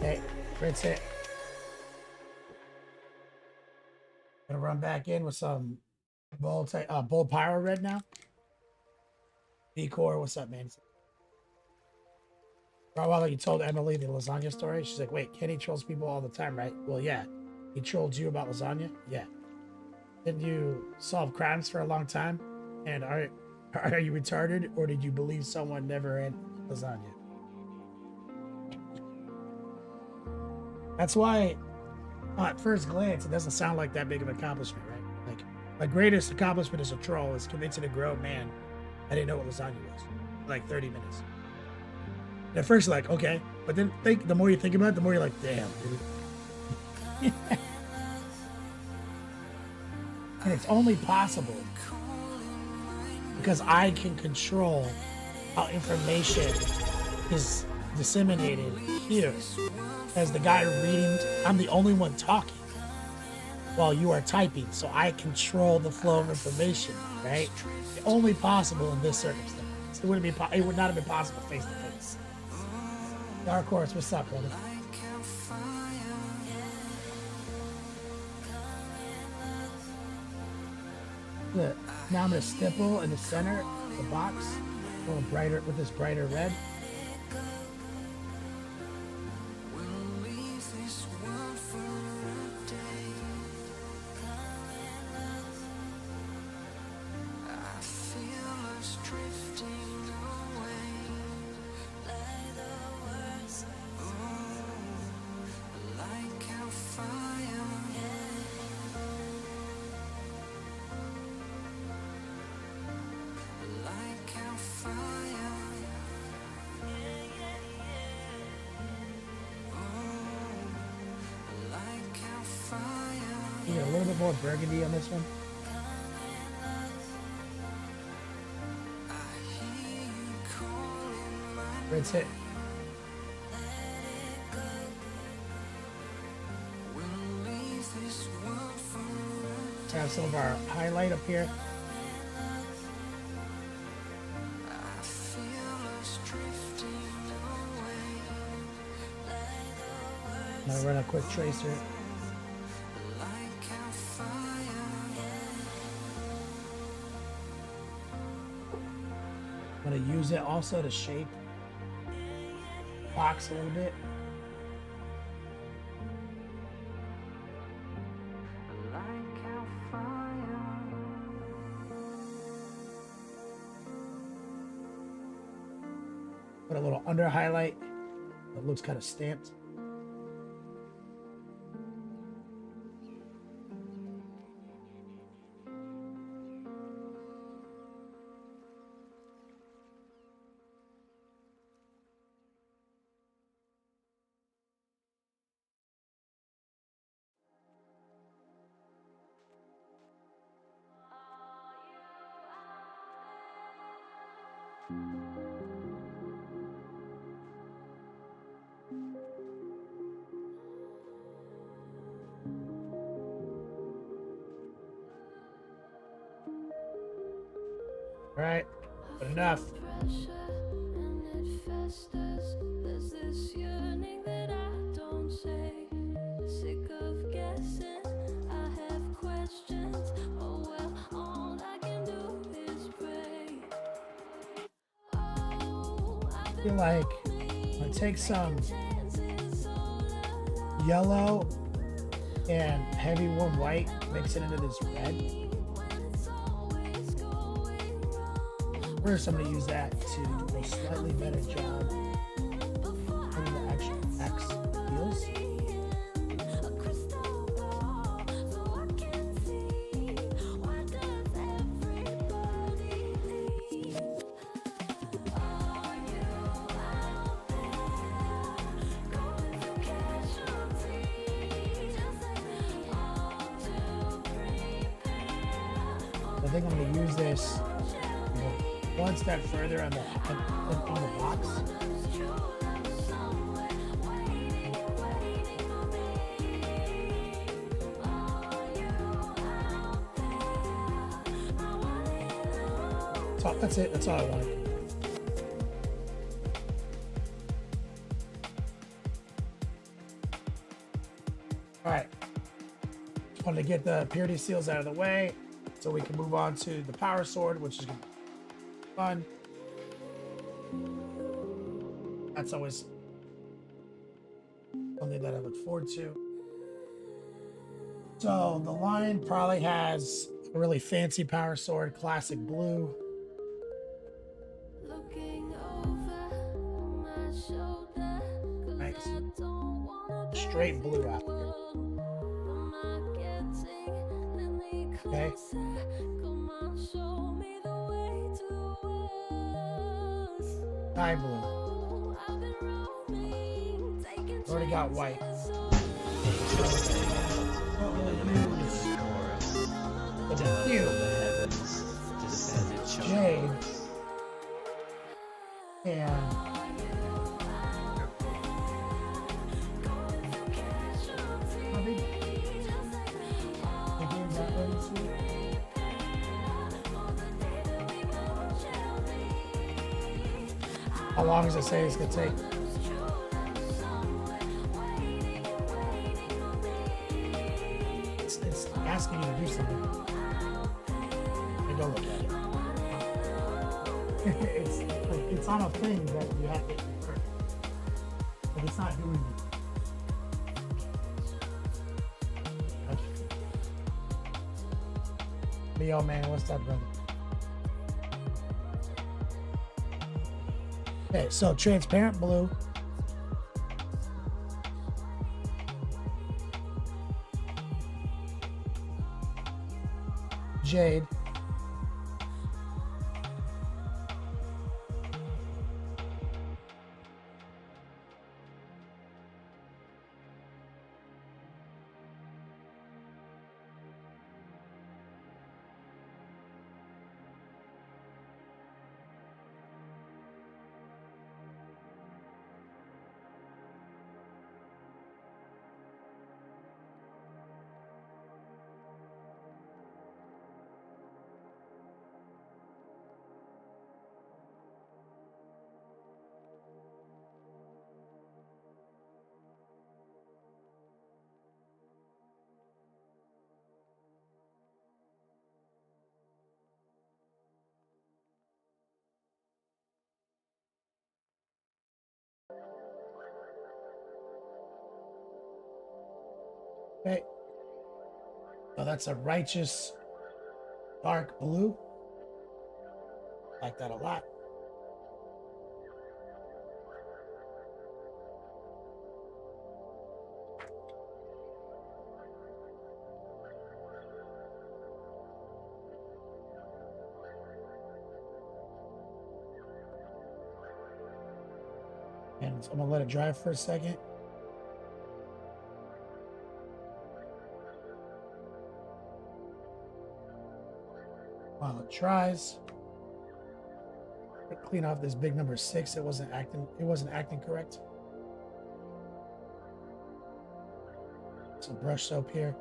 Okay, rinse it. Gonna run back in with some bold pyro red now. V-Core, what's up, man? For a while, you told Emily the lasagna story. She's like, wait, Kenny trolls people all the time, right? Well, yeah. He trolled you about lasagna? Yeah. Didn't you solve crimes for a long time? And are you retarded, or did you believe someone never had lasagna? That's why, at first glance, it doesn't sound like that big of an accomplishment, right? Like, my greatest accomplishment as a troll is convincing a grown man I didn't know what lasagna was. For like 30 minutes. And at first, like, okay, but then the more you think about it, the more you're like, damn, dude. And it's only possible because I can control how information is disseminated here. As the guy reading, I'm the only one talking while you are typing, so I control the flow of information, right? Only possible in this circumstance. It would not have been possible face to face. Dark Horse, what's up, brother? Look, now I'm gonna stipple in the center of the box, a little brighter with this brighter red. You get a little bit more burgundy on this one. Rinse it. Let's have some of our highlight up here. I'm gonna run a quick tracer. I'm gonna use it also to shape the box a little bit. Put a little under highlight that looks kind of stamped. All right, good enough. I feel like I'm gonna take some yellow and heavy warm white, mix it into this red. First, I'm gonna use that to do a slightly better job putting the actual X feels. I think I'm gonna use this one step further on the box. So that's it. That's all I wanted. All right. Just wanted to get the purity seals out of the way so we can move on to the power sword, which is gonna be fun. That's always something that I look forward to. So the line probably has a really fancy power sword, classic blue. Nice. Straight blue out here. Okay. Sky blue. Already got white. Don't really use the diffuse. Jade. And how long does it say it's gonna take? It's asking you to do something. And go look at it. it's on a thing that you have to convert. But it's not doing it. Yo, man, what's up, brother? Okay, so transparent blue. Jade. Okay. Oh, that's a righteous dark blue. Like that a lot. And so I'm gonna let it dry for a second. While it dries, Clean off this big number 6. It wasn't acting correct. Some brush soap here.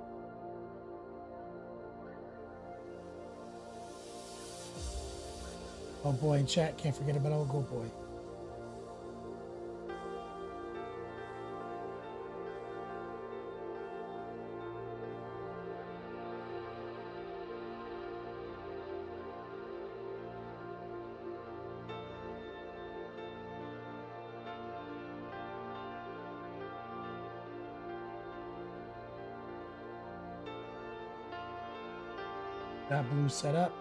Oh boy, in chat, can't forget about old Go Boy. That blue set up.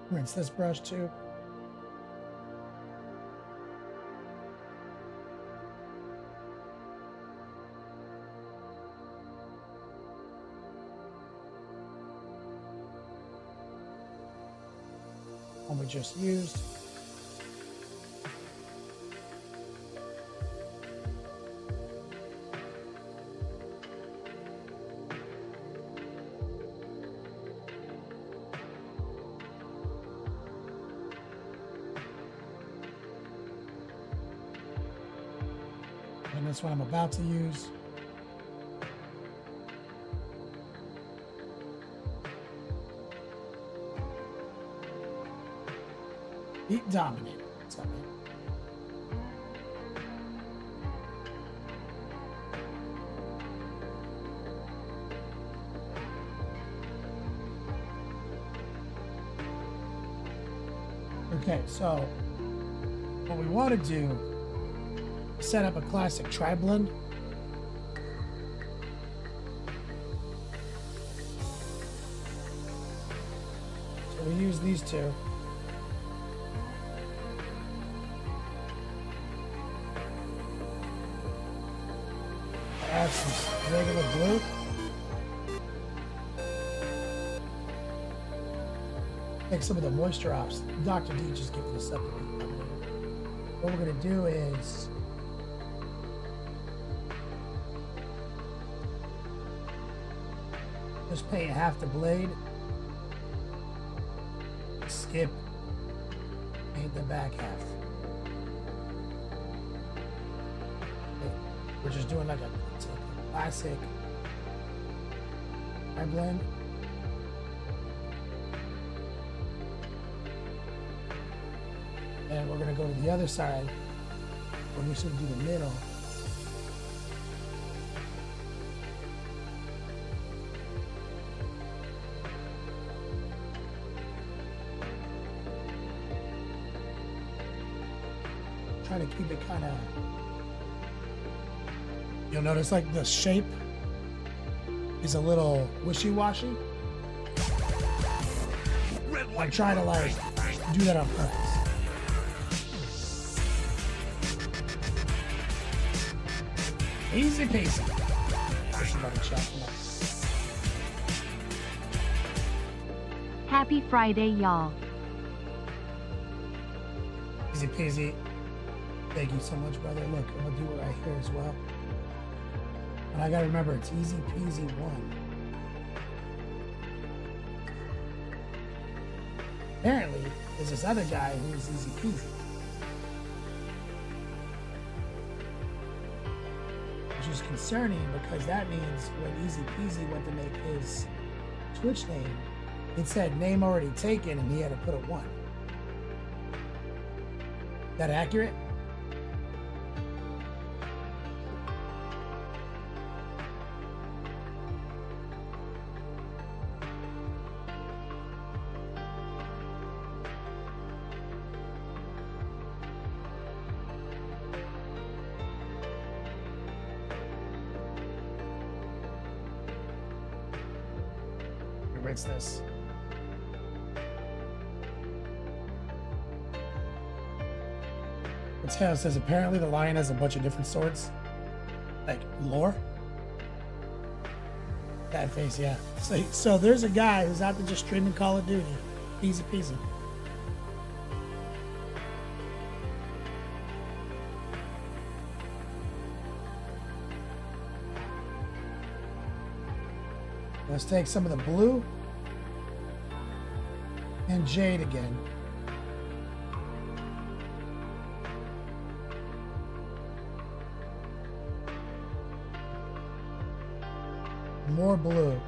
Rinse this brush too. One we just used. And that's what I'm about to use. Heat dominator. What's up, man? Okay, so what we want to do is set up a classic tri-blend. So we use these two. Add some regular glue. Take some of the moisture off. Dr. D just gave us something. What we're going to do is just paint half the blade, skip, paint the back half. We're just doing like a classic eye blend. And we're gonna go to the other side. We're just gonna do the middle. Try to keep it kind of. You'll notice like the shape is a little wishy-washy. I'm trying to like do that on purpose. Easy peasy. Happy Friday, y'all. Easy peasy. Thank you so much, brother. Look, I'm gonna do it right here as well. And I gotta remember, it's easy peasy 1. Apparently, there's this other guy who's easy peasy. Which is concerning because that means when Easy Peasy went to make his Twitch name, it said name already taken and he had to put a 1. That accurate? Rinse this. Mateo says apparently the lion has a bunch of different swords. Like lore? That face, yeah. So there's a guy who's out there just streaming Call of Duty. Easy peasy. Let's take some of the blue and jade again. More blue.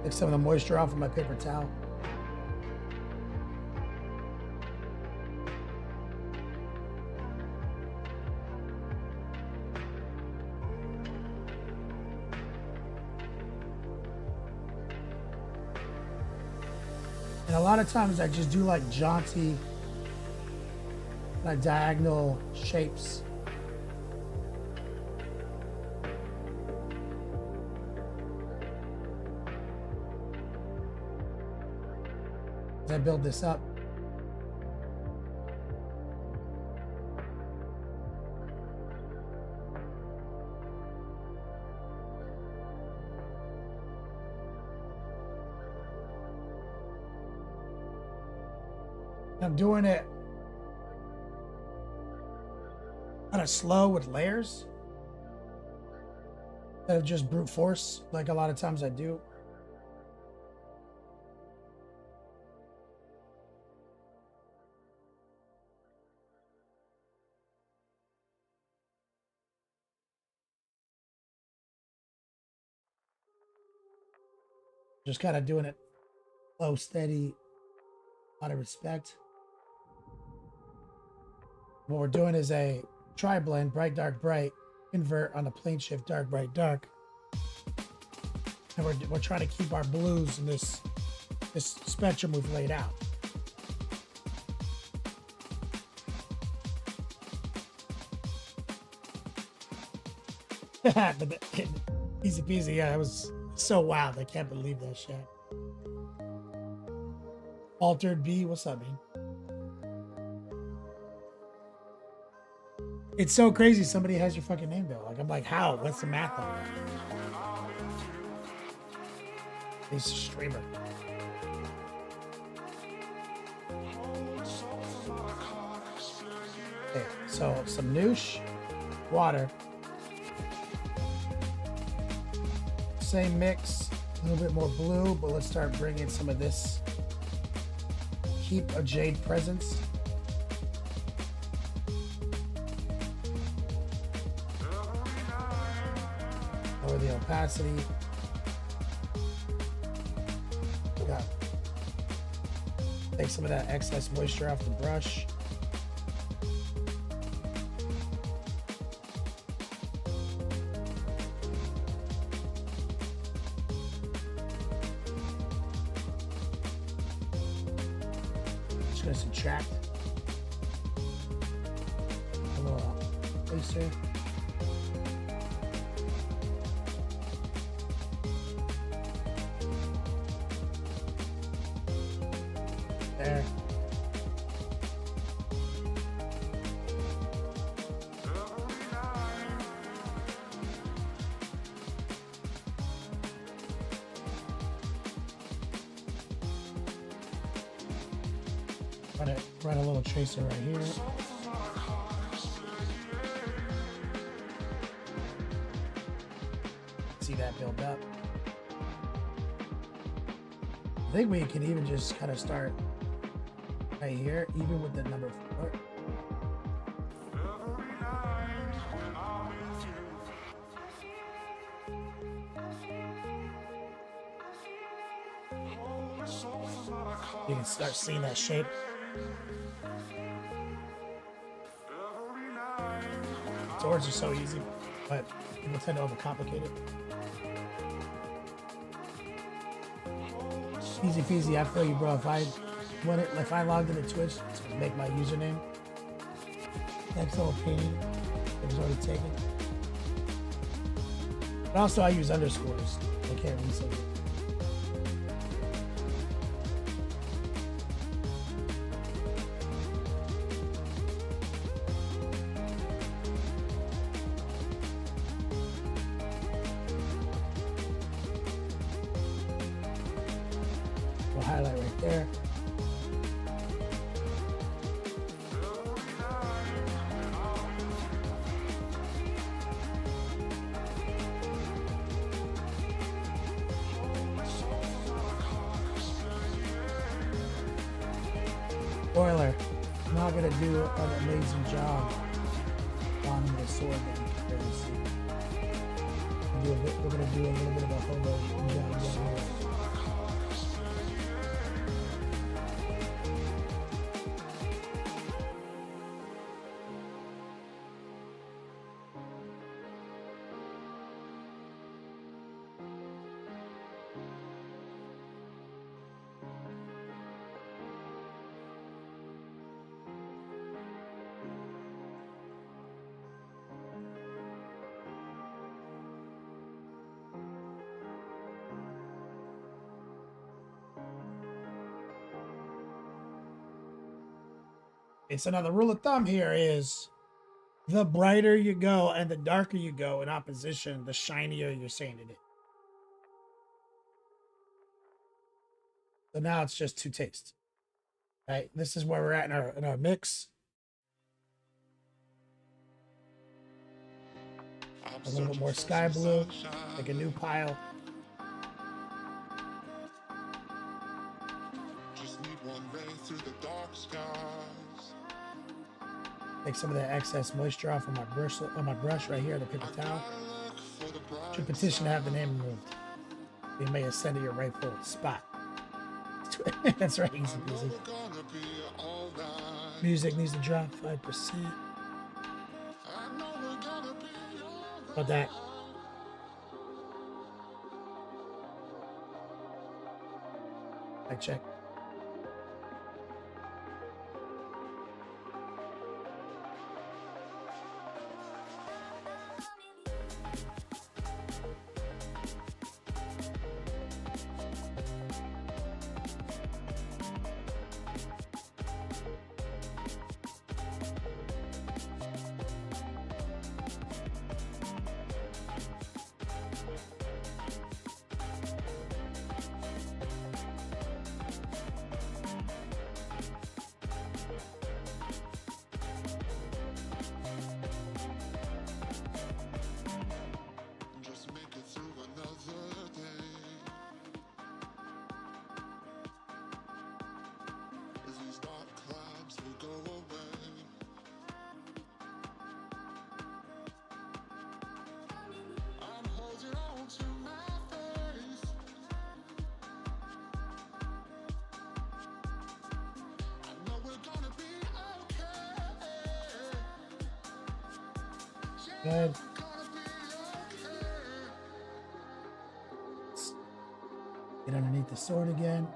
Take some of the moisture off of my paper towel. And a lot of times I just do like jaunty, like diagonal shapes. As I build this up. I'm doing it kind of slow with layers instead of just brute force like a lot of times I do. Just kind of doing it slow, steady, out of respect. What we're doing is a tri-blend, bright, dark, bright, invert on a plane shift, dark, bright, dark. And we're trying to keep our blues in this spectrum we've laid out. Easy peasy, yeah, it was so wild. I can't believe that shit. Altered B, what's up, man? It's so crazy somebody has your fucking name though. Like I'm like, how? What's the math on that? He's a streamer. Okay, so some noosh, water. Same mix, a little bit more blue, but let's start bringing some of this. Keep a jade presence. Lower the opacity. Got take some of that excess moisture off the brush. Just gonna subtract a little eraser. There. Run a little tracer right here. See that build up. I think we can even just kind of start right here, even with the number 4. You can start seeing that shape. Swords are so easy, but people tend to overcomplicate it. Easy peasy, I feel you, bro. If I logged into Twitch to make my username, next little painting, it was already taken. But also I use underscores. I can't reset it. Highlight right there. Spoiler, I'm not gonna do an amazing job on the sword that you can barely see. We're gonna do a little bit of a hobo job here. It's another rule of thumb here is the brighter you go and the darker you go in opposition, the shinier you're saying it is. So now it's just two tastes. Right? This is where we're at in our mix. A little bit more sky blue, like a new pile. Just need one ray through the dark skies. Take some of that excess moisture off of my brush right here, the paper towel. Should petition to have the name removed. You may ascend to your rightful spot. That's right, easy peasy. Music needs to drop 5%. About that. I check. Just make it through another day. As these dark clouds will go away. I'm holding on to my face. I know we're gonna be okay. Good. Get underneath the sword again.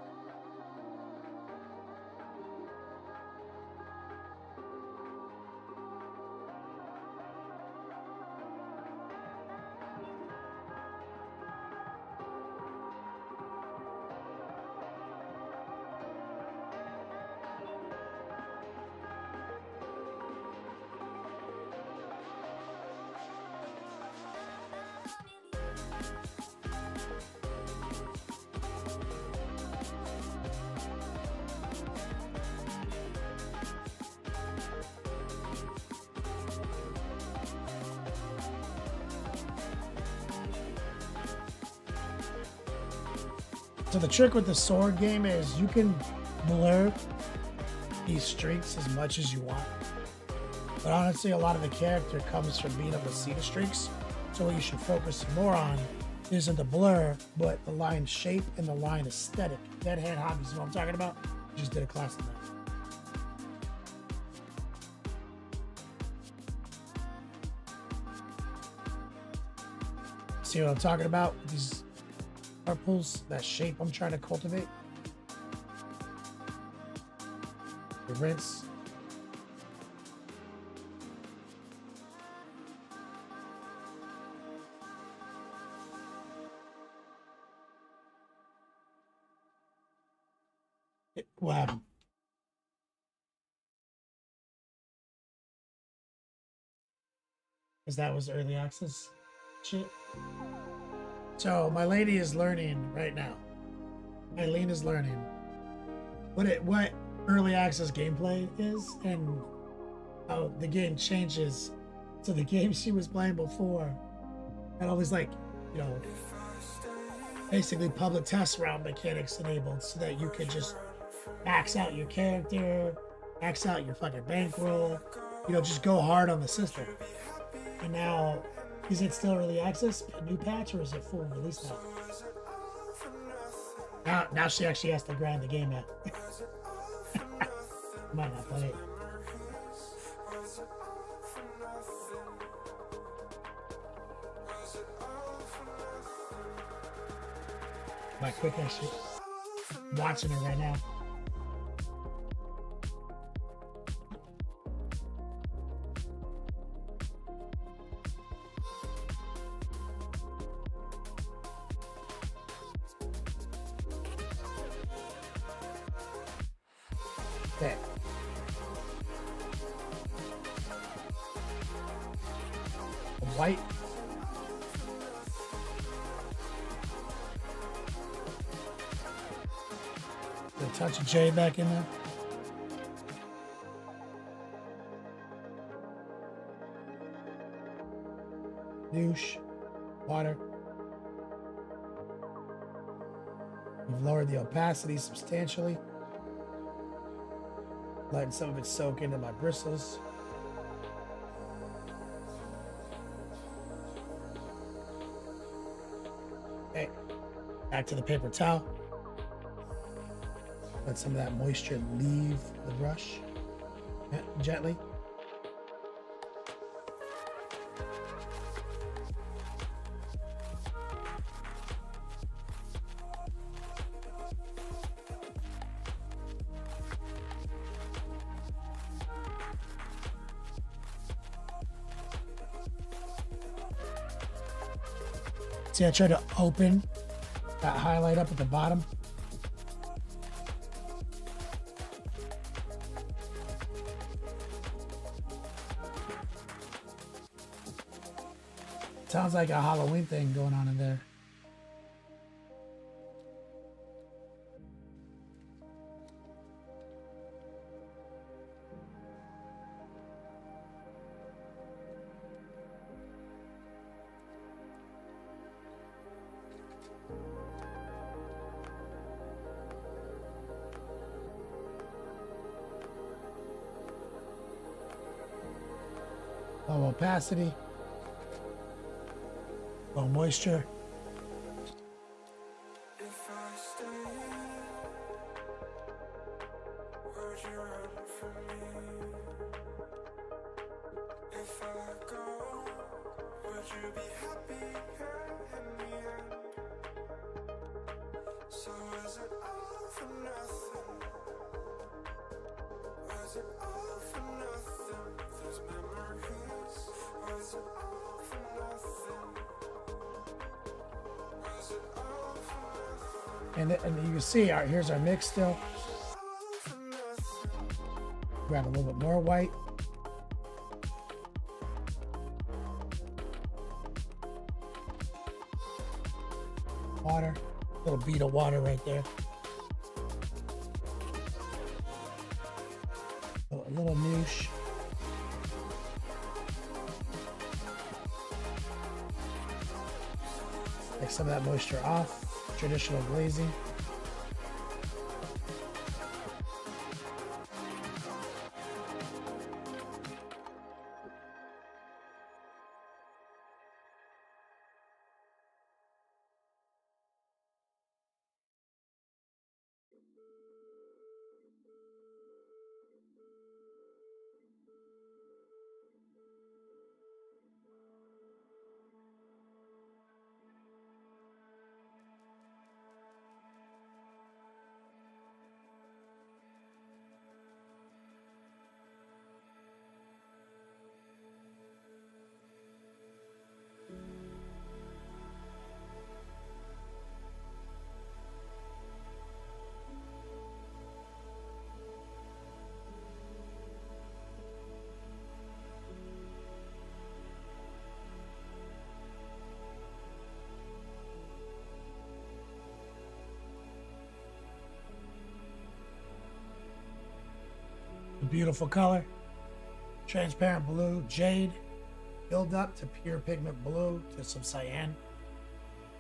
So the trick with the sword game is you can blur these streaks as much as you want. But honestly, a lot of the character comes from being able to see the streaks. So what you should focus more on isn't the blur, but the line shape and the line aesthetic. Dead Hand Hobbies is what I'm talking about. Just did a class on that. See what I'm talking about? These purples, that shape I'm trying to cultivate. The rinse. What happened? Because that was early access shit. So my lady is learning right now. Eileen is learning what early access gameplay is and how the game changes. So the game she was playing before had all these, like, you know, basically public test round mechanics enabled so that you could just max out your character, max out your fucking bankroll, you know, just go hard on the system. And now, is it still early access, a new patch, or is it full release now? Now she actually has to grind the game out. Might not play it. Might quit that shit. I'm watching it right now. Okay. White. A touch of J back in there. Douche. Water. We've lowered the opacity substantially. Letting some of it soak into my bristles. Okay, back to the paper towel. Let some of that moisture leave the brush gently. See, I tried to open that highlight up at the bottom. Sounds like a Halloween thing going on in there. Low opacity, low moisture. If I stay, would you run from me? If I go, would you be happy in the end? So is it all for nothing? Was it all for nothing? Those memories, was it all for nothing? Was it all for nothing? And you can see here's our mix still. All for nothing. Grab a little bit more white. Water, little bead of water right there. A little noosh. Take some of that moisture off. Traditional glazing. A beautiful color. Transparent blue, jade. Build up to pure pigment blue to some cyan.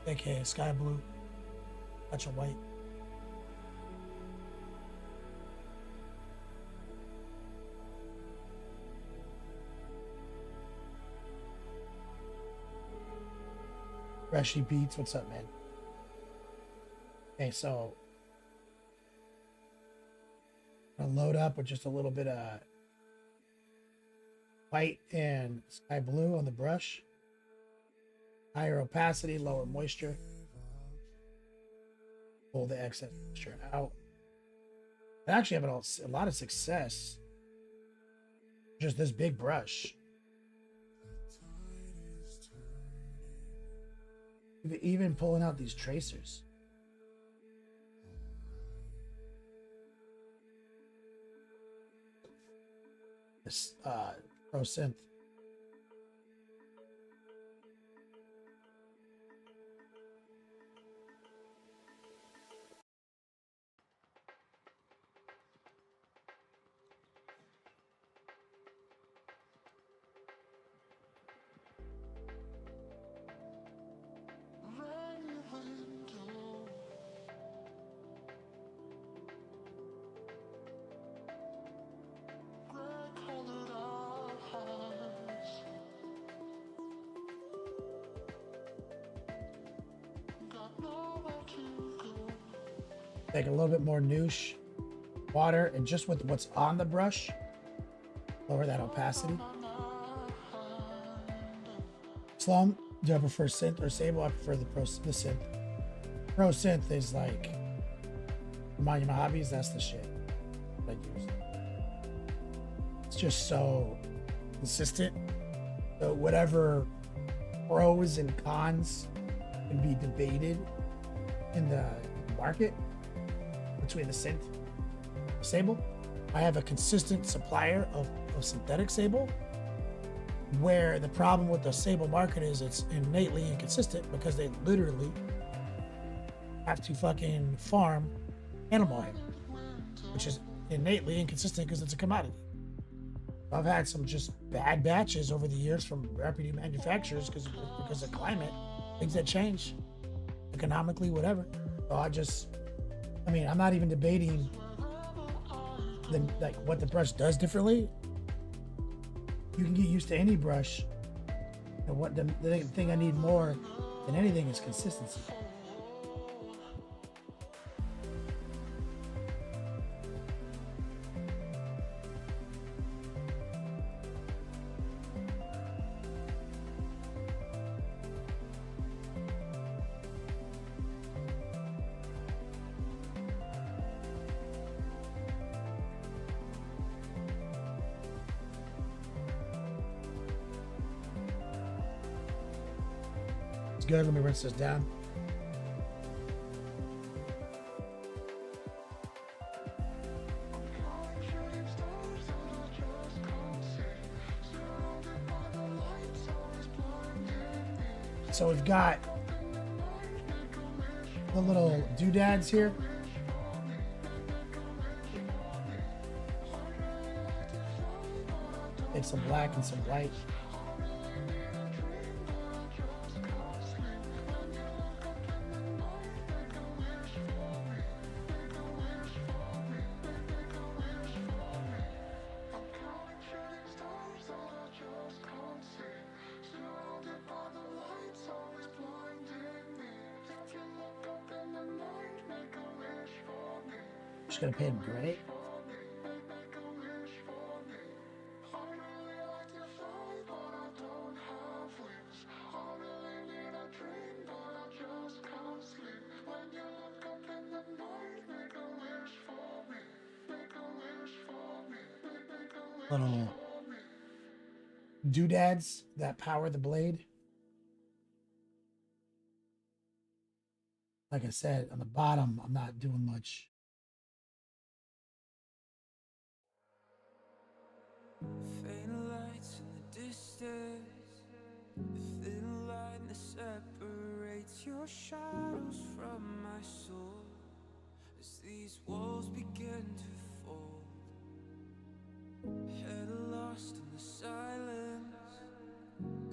AKA sky blue. Touch of white. Freshy Beats, what's up, man? Okay, so I'm gonna load up with just a little bit of white and sky blue on the brush. Higher opacity, lower moisture. Pull the excess moisture out. I actually have a lot of success. Just this big brush. Even pulling out these tracers. This Pro Synth. Take a little bit more noosh water, and just with what's on the brush, lower that opacity. Slum, do I prefer synth or sable? I prefer the synth. Pro synth is like Monument Hobbies. That's the shit I use. It's just so consistent. So whatever pros and cons can be debated in the market between the synth and the sable, I have a consistent supplier of synthetic sable, where the problem with the sable market is it's innately inconsistent because they literally have to fucking farm animal hair, which is innately inconsistent because it's a commodity. I've had some just bad batches over the years from reputable manufacturers because of climate, things that change economically, whatever. So I'm not even debating what the brush does differently. You can get used to any brush. And what the thing I need more than anything is consistency. It's good. Let me rinse this down. So we've got the little doodads here. Take some black and some white. Just gonna paint them gray. Little doodads that power the blade. Like I said, on the bottom, I'm not doing much. Faint lights in the distance, the thin line that separates your shadows from my soul. As these walls begin to fall, head lost in the silence,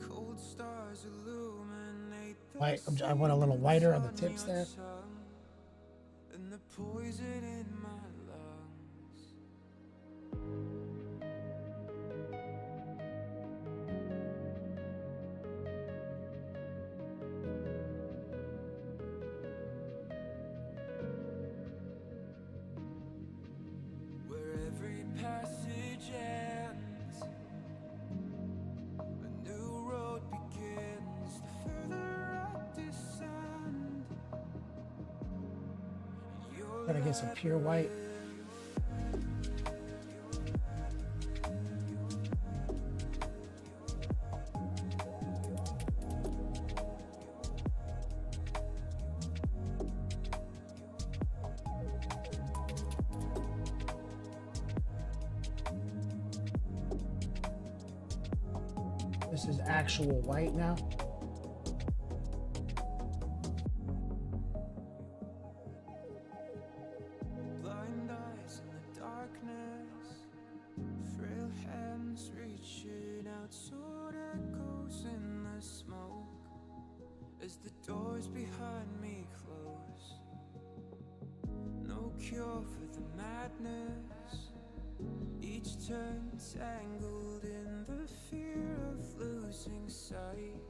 cold stars illuminate the White. I want a little whiter on the tips there. and the poison in my lungs. Gotta get some pure white. This is actual white now. Blind eyes in the darkness, frail hands reaching out, sword echoes in the smoke as the doors behind me close. No cure for the madness, each turn tangled in the fear of losing sight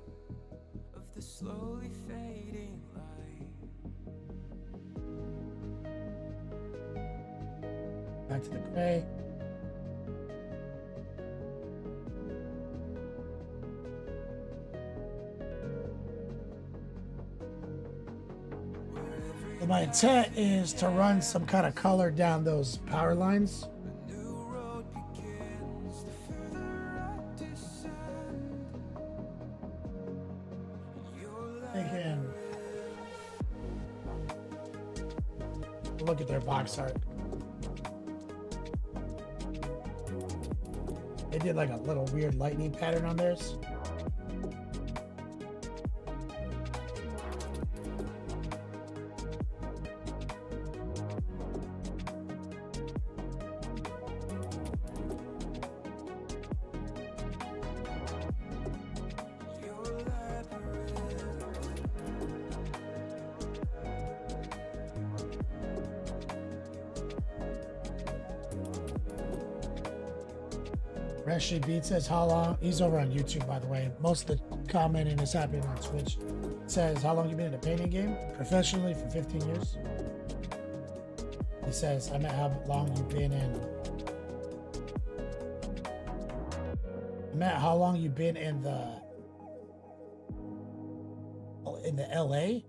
of the slowly fading light. Back to the gray. So my intent is to run some kind of color down those power lines. A new road begins, the further I descend. Your light Thinking. Look at their box art. They did like a little weird lightning pattern on theirs. your labyrinth. Reshi Beat says, how long? He's over on YouTube, by the way. Most of the commenting is happening on Twitch. Says, how long you been in the painting game? Professionally for 15 years. He says, I meant how long you've been in. I meant how long you've been in the LA?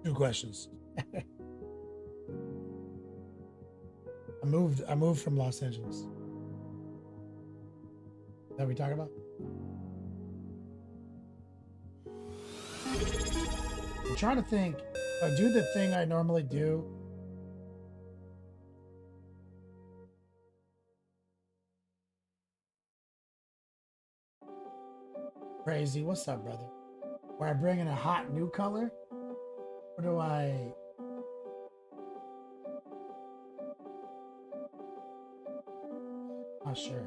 Two questions. I moved from Los Angeles. Is that what we talking about? I'm trying to think. If I do the thing I normally do. Crazy, what's up, brother? Where I bring in a hot new color? Or do I? Not sure.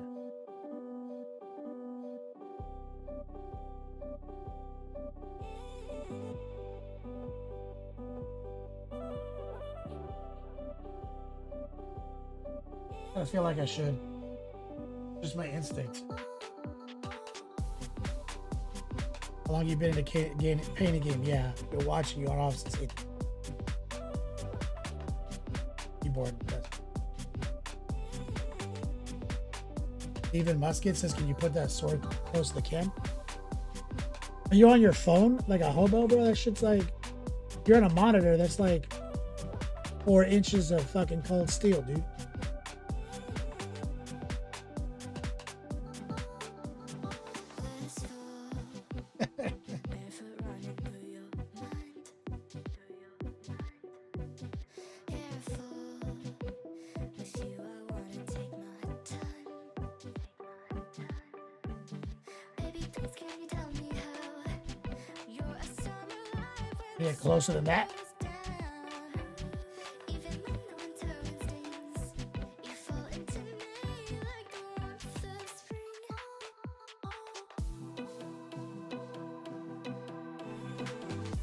I feel like I should. Just my instinct. How long you been in the painting game? Yeah, been watching you on off since 8. Keyboard. Steven Musket says, can you put that sword close to the cam? Are you on your phone like a hobo, bro? That shit's like, you're on a monitor. That's like 4 inches of fucking cold steel, dude. Get closer than that.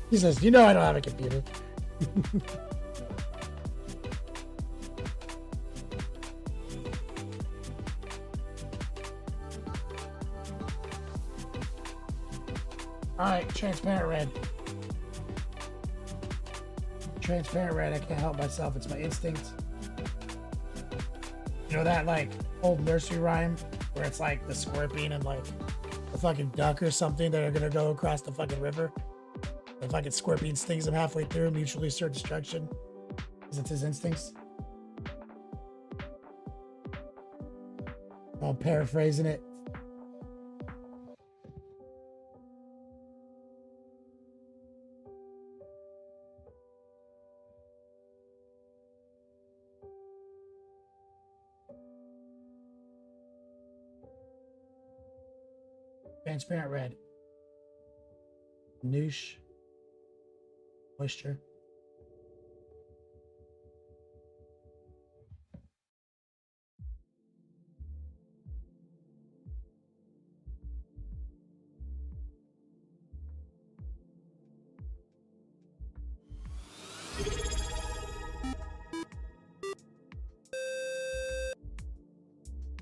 He says, you know I don't have a computer. All right, transparent red. Transparent red, I can't help myself. It's my instinct. You know that like old nursery rhyme where it's like the scorpion and like a fucking duck or something that are gonna go across the fucking river. The fucking scorpion stings him halfway through, mutually assured destruction. Because it's his instincts. I'm paraphrasing it. Transparent red. Noosh. Moisture.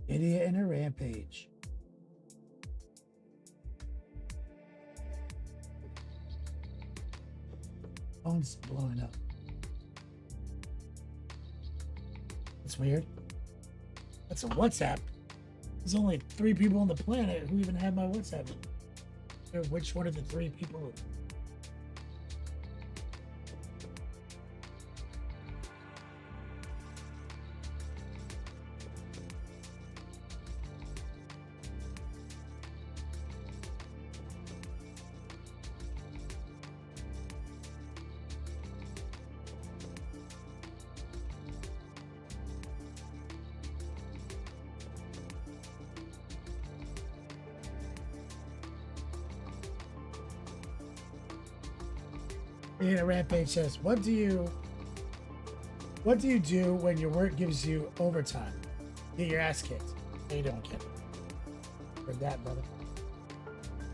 Idiot in a rampage. Phone's blowing up. That's weird. That's a WhatsApp. There's only 3 people on the planet who even have my WhatsApp. Which one of the 3 people? Yeah, Rampage says, what do you do when your work gives you overtime? Get your ass kicked. No, you don't, kid. Heard that, brother.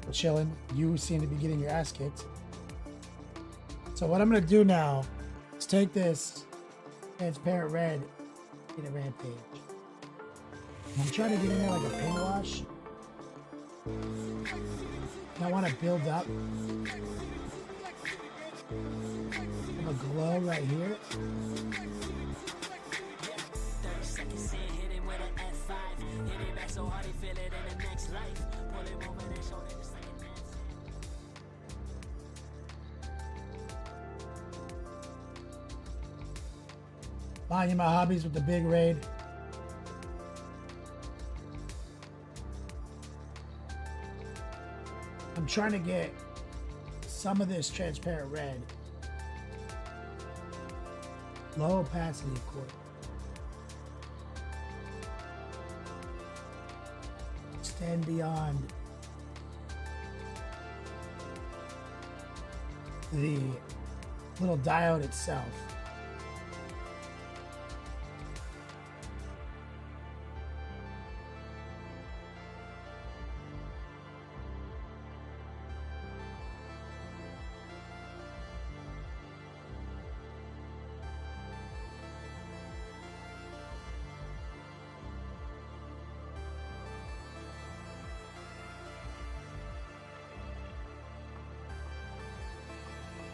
We're chilling. You seem to be getting your ass kicked. So what I'm gonna do now is take this transparent red in a Rampage. I'm trying to get in there like a paint wash. And I want to build up a glow right here. 30 seconds in, hit him with an F5. Hit it back so hard he feel it in the next life. Pull him over their shoulder just like a dance. Buying my hobbies with the big raid. I'm trying to get some of this transparent red. Low opacity, of course. Extend beyond the little diode itself.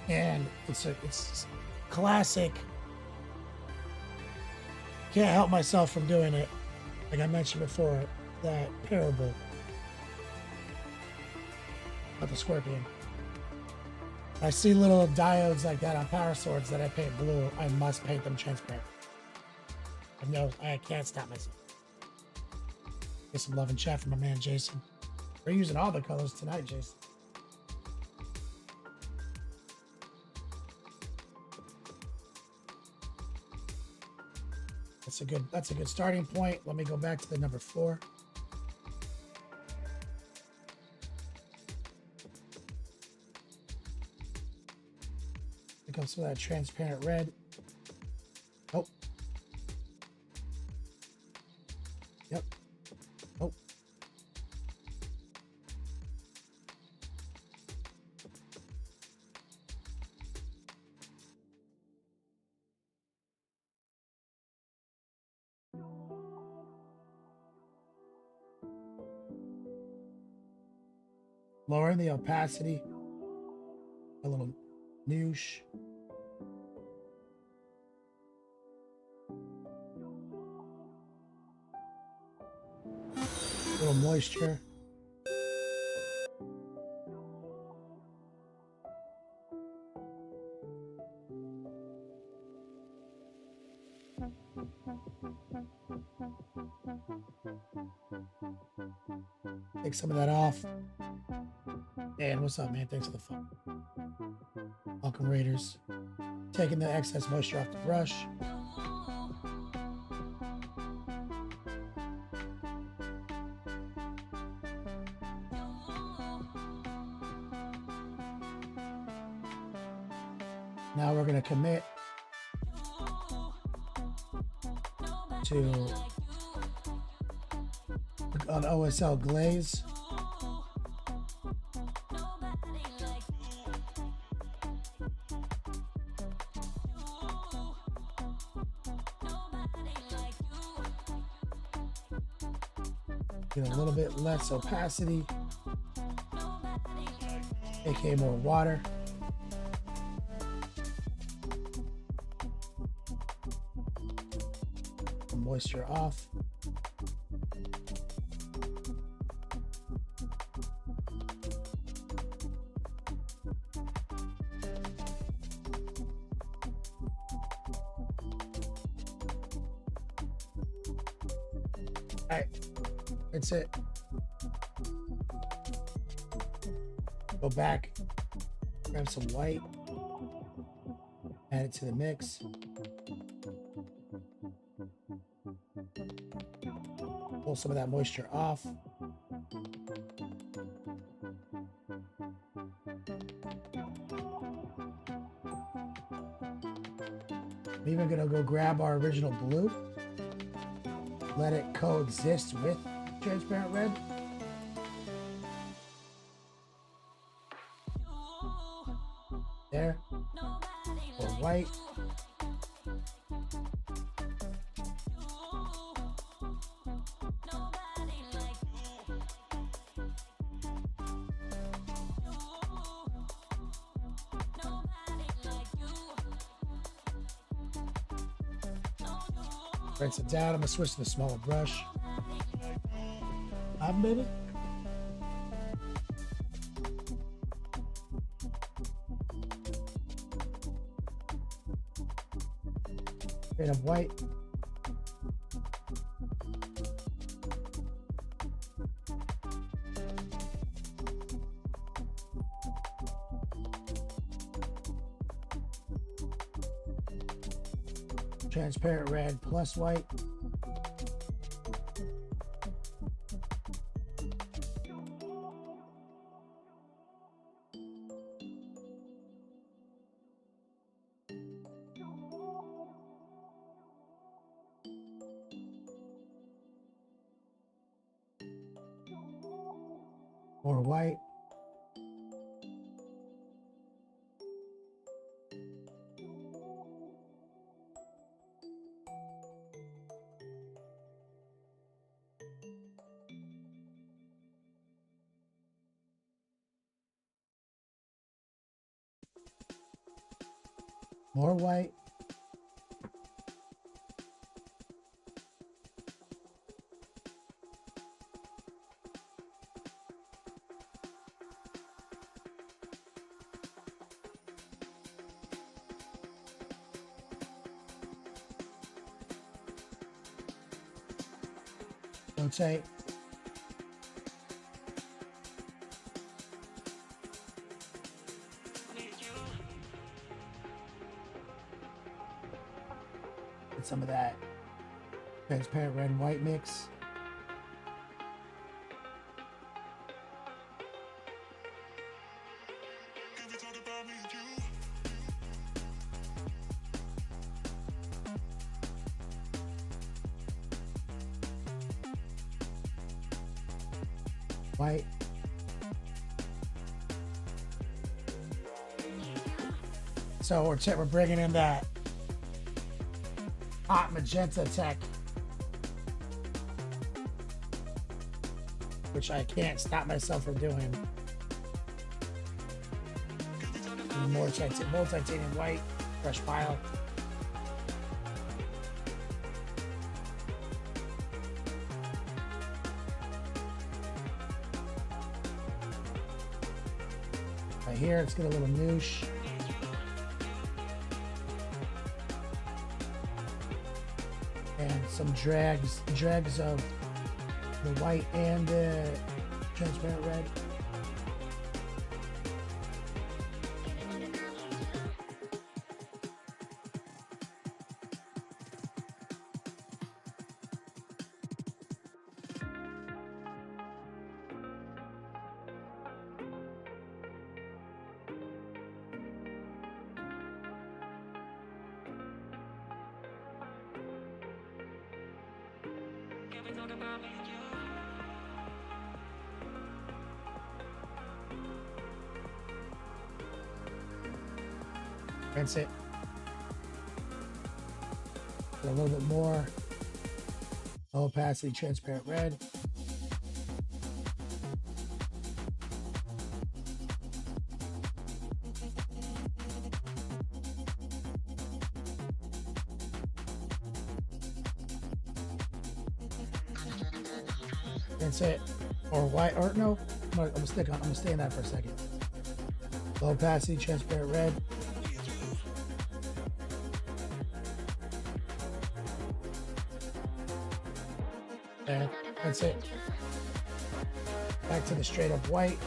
And it's classic. Can't help myself from doing it. Like I mentioned before, that parable about the scorpion. I see little diodes like that on power swords that I paint blue. I must paint them transparent. I know I can't stop myself. Get some love and chat from my man Jason. We're using all the colors tonight, Jason. That's a good starting point. Let me go back to the number 4. Pick up some of that transparent red. Oh. Yep. Oh. Lowering the opacity. A little noosh. A little moisture. Take some of that off. And what's up, man? Thanks for the fun. Welcome, Raiders. Taking the excess moisture off the brush. Now we're going to commit to an OSL glaze. Get a little bit less opacity, aka more water. Moisture off. All right, that's it. Go back, grab some white, add it to the mix. Pull some of that moisture off. I'm even gonna go grab our original blue. Let it coexist with transparent red. There. Or white. Rinse it down. I'm gonna switch to the smaller brush. 5 minutes. Shade of white. Transparent red plus white. More white. More white. Rotate. Get some of that transparent red and white mix. White. So we're bringing in that hot magenta tech, which I can't stop myself from doing. More titanium white, fresh pile. Right here, let's get a little noosh. And some dregs of the white and the transparent red. Rinse it. A little bit more. Low opacity, transparent red. Rinse it. Or white, or no, I'm gonna stay in that for a second. Low opacity, transparent red. There, that's it. Back to the straight up white.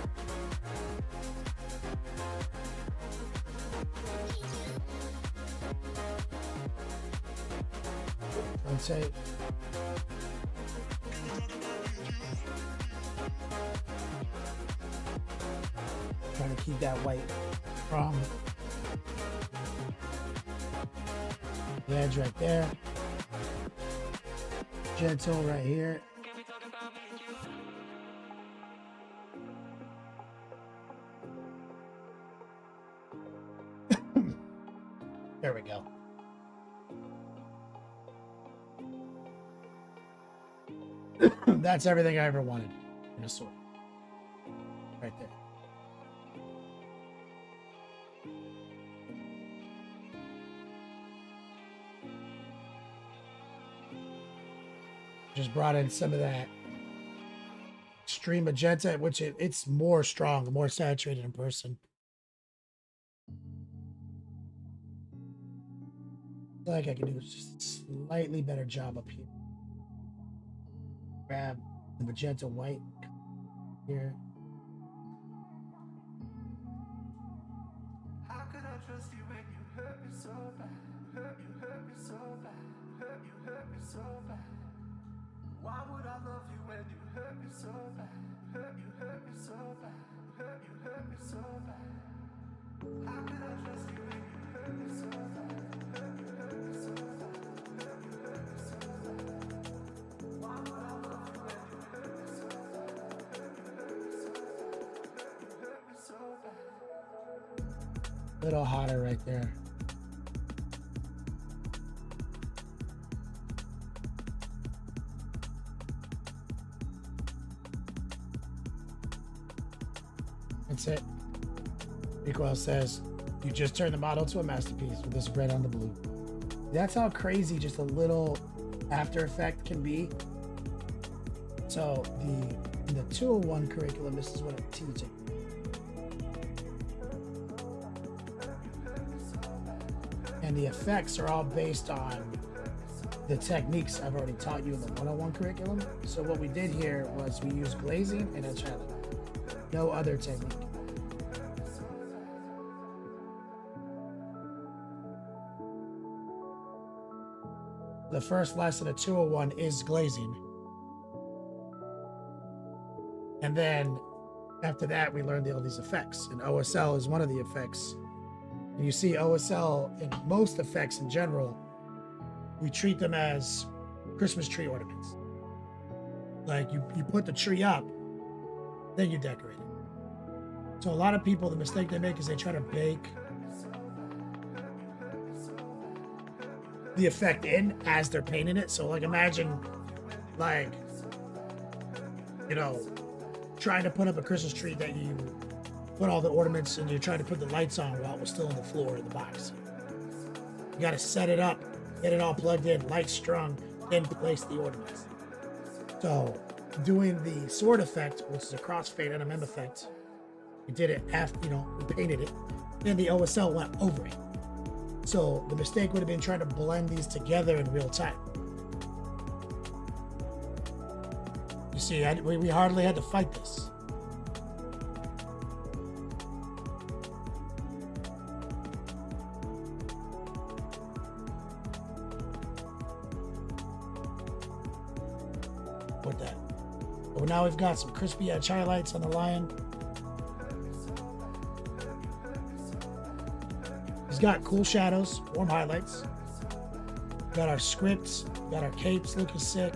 That's it. Trying to keep that white from the edge right there. Gentle right here. There we go. That's everything I ever wanted in a sword. Right there. Just brought in some of that extreme magenta, which it's more strong, more saturated in person. I feel like I can do just a slightly better job up here. Grab the magenta white here. How could I trust you when you hurt me so bad? Hurt me so bad. Hurt me so bad. Why would I love you when you hurt me so bad? Hurt me so bad. Hurt me so bad. How could I trust you when you hurt me so bad? Hurt me so bad. Hurt me so bad. Why would I love you when you hurt me so bad? Hurt me so bad. Little hotter right there. That's it. Recoil says, you just turned the model to a masterpiece with this red on the blue. That's how crazy just a little after effect can be. So in the 201 curriculum, this is what I'm teaching. And the effects are all based on the techniques I've already taught you in the 101 curriculum. So what we did here was we used glazing and enchanting. No other technique. The first lesson of 201 is glazing. And then after that, we learned all these effects. And OSL is one of the effects. And you see OSL in most effects in general, we treat them as Christmas tree ornaments. Like you put the tree up, then you decorate it. So a lot of people, the mistake they make is they try to bake the effect in as they're painting it. So like imagine like, you know, trying to put up a Christmas tree that you put all the ornaments and you're trying to put the lights on while it was still on the floor in the box. You got to set it up, get it all plugged in, lights strung, then place the ornaments. So doing the sword effect, which is a crossfade and a mem effect, we did it after, you know, we painted it, then the OSL went over it. So the mistake would have been trying to blend these together in real time. You see, we hardly had to fight this. now we've got some crispy edge highlights on the lion. He's got cool shadows, warm highlights. Got our scripts, got our capes looking sick.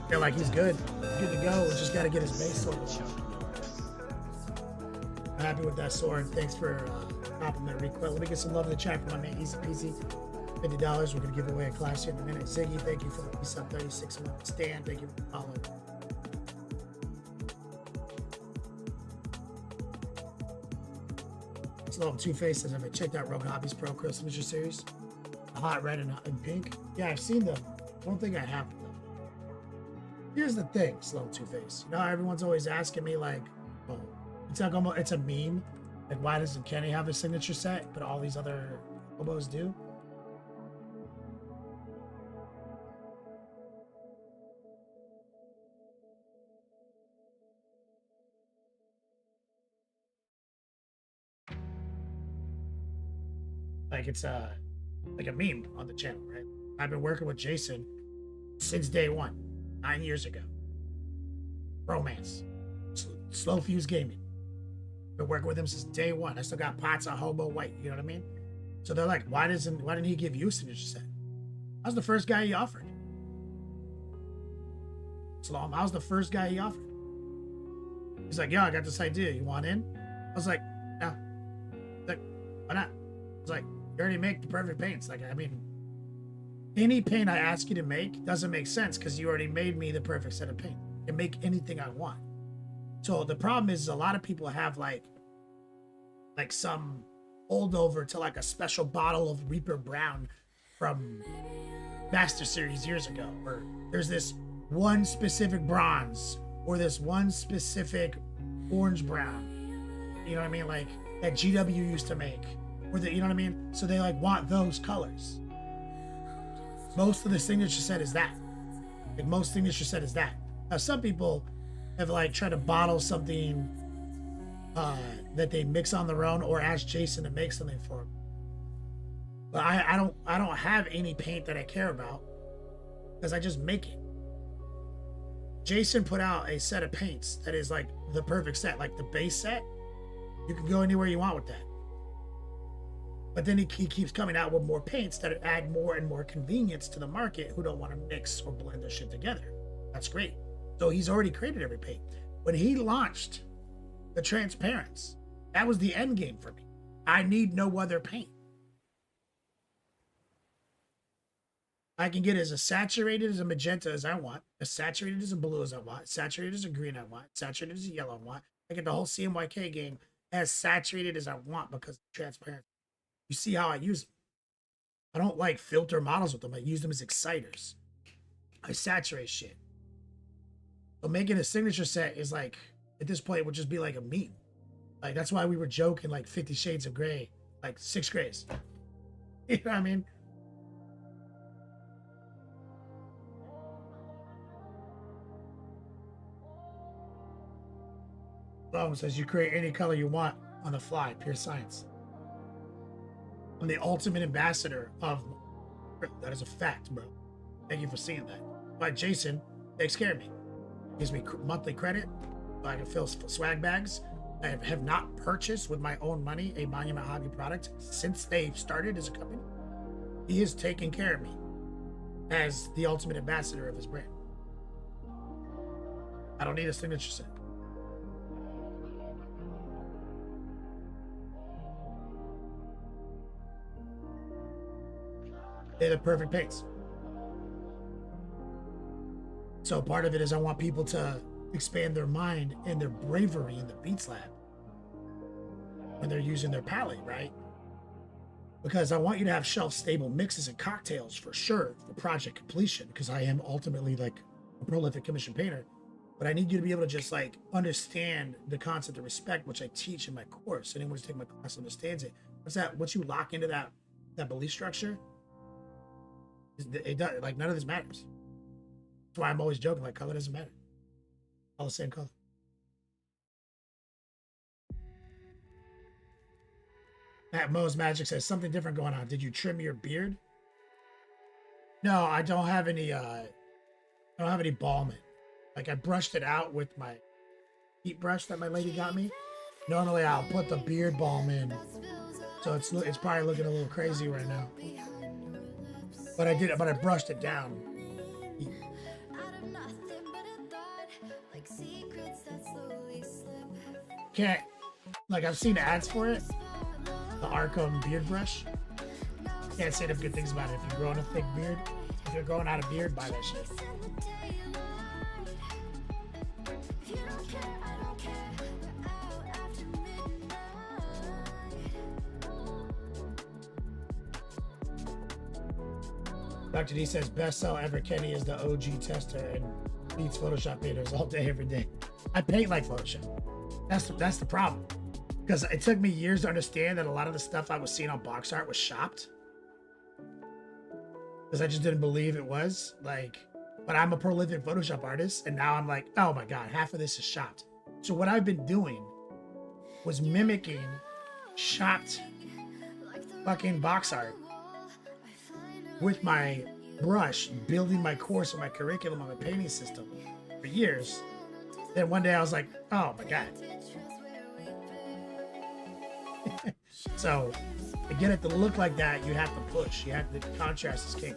Feel like he's good. Good to go. We just got to get his base sorted. I'm happy with that sword. Thanks for compliment request. Let me get some love in the chat for my man Easy Peasy. $50. We're gonna give away a class here in a minute. Ziggy, thank you for the sub 36 month. Stan, thank you for the follow. Slow Two-Face says, have I checked out Rogue Hobbies Pro Christmas series? Hot red and pink. Yeah, I've seen them. I don't think I have them. Here's the thing, Slow Two-Face. You know, everyone's always asking me like, oh, it's like almost it's a meme. Like, why doesn't Kenny have a signature set, but all these other hobos do? Like it's like a meme on the channel, right? I've been working with Jason since day one, 9 years ago. Romance, Slow Fuse Gaming. Been working with him since day one. I still got pots on Hobo White. You know what I mean? So they're like, why didn't he give you a signature set? I was the first guy he offered. Slow, I was the first guy he offered. He's like, yo, I got this idea. You want in? I was like, no. Like, why not? I was like, you already make the perfect paints. Like, I mean, any paint I ask you to make doesn't make sense because you already made me the perfect set of paint. I can make anything I want. So the problem is a lot of people have like some holdover to like a special bottle of Reaper Brown from Master Series years ago, or there's this one specific bronze or this one specific orange brown. You know what I mean? Like that GW used to make. Or the, you know what I mean? So they like want those colors. Most of the signature set is that. Like most signature set is that. Now some people have like tried to bottle something that they mix on their own or ask Jason to make something for them. But I don't have any paint that I care about because I just make it. Jason put out a set of paints that is like the perfect set, like the base set. You can go anywhere you want with that. But then he keeps coming out with more paints that add more and more convenience to the market who don't want to mix or blend their shit together. That's great. So he's already created every paint. When he launched the transparents, that was the end game for me. I need no other paint. I can get as saturated as a magenta as I want, as saturated as a blue as I want, saturated as a green I want, saturated as a yellow I want. I get the whole CMYK game as saturated as I want because it's transparent. You see how I use them. I don't like filter models with them. I use them as exciters. I saturate shit. So making a signature set is like, at this point, it would just be like a meme. Like, that's why we were joking like 50 Shades of Grey, like 6 grays. You know what I mean? It says you create any color you want on the fly, pure science. I'm the ultimate ambassador of, that is a fact, bro. Thank you for seeing that. But Jason takes care of me. Gives me monthly credit so I can fill swag bags. I have not purchased with my own money a Monument Hobby product since they started as a company. He is taking care of me as the ultimate ambassador of his brand. I don't need a signature set. They're the perfect paints. So part of it is I want people to expand their mind and their bravery in the Beats Lab when they're using their palette, right? Because I want you to have shelf-stable mixes and cocktails for sure for project completion, because I am ultimately like a prolific commission painter. But I need you to be able to just like understand the concept of respect, which I teach in my course. Anyone who's taking my class understands it. What's that? Once you lock into that belief structure, it does, like none of this matters. That's why I'm always joking, like color doesn't matter. All the same color. Matt Mo's Magic says something different going on. Did you trim your beard? No, I don't have any. I don't have any balming. Like I brushed it out with my heat brush that my lady got me. Normally, I'll put the beard balm in, so it's probably looking a little crazy right now. But I did it. But I brushed it down. Can't, like, I've seen ads for it, the Arkham beard brush. Can't say enough good things about it. If you're growing a thick beard, if you're growing out a beard, buy that shit. Dr. D says best sell ever. Kenny is the OG tester and beats Photoshop painters all day, every day. I paint like Photoshop. That's the problem. Because it took me years to understand that a lot of the stuff I was seeing on box art was shopped. Because I just didn't believe it was. Like, but I'm a prolific Photoshop artist, and now I'm like, oh my God, half of this is shopped. So what I've been doing was mimicking shopped fucking box art with my brush, building my course and my curriculum on my painting system for years. Then one day I was like, oh my God. So to get it to look like that, you have to push. You have the contrast is king.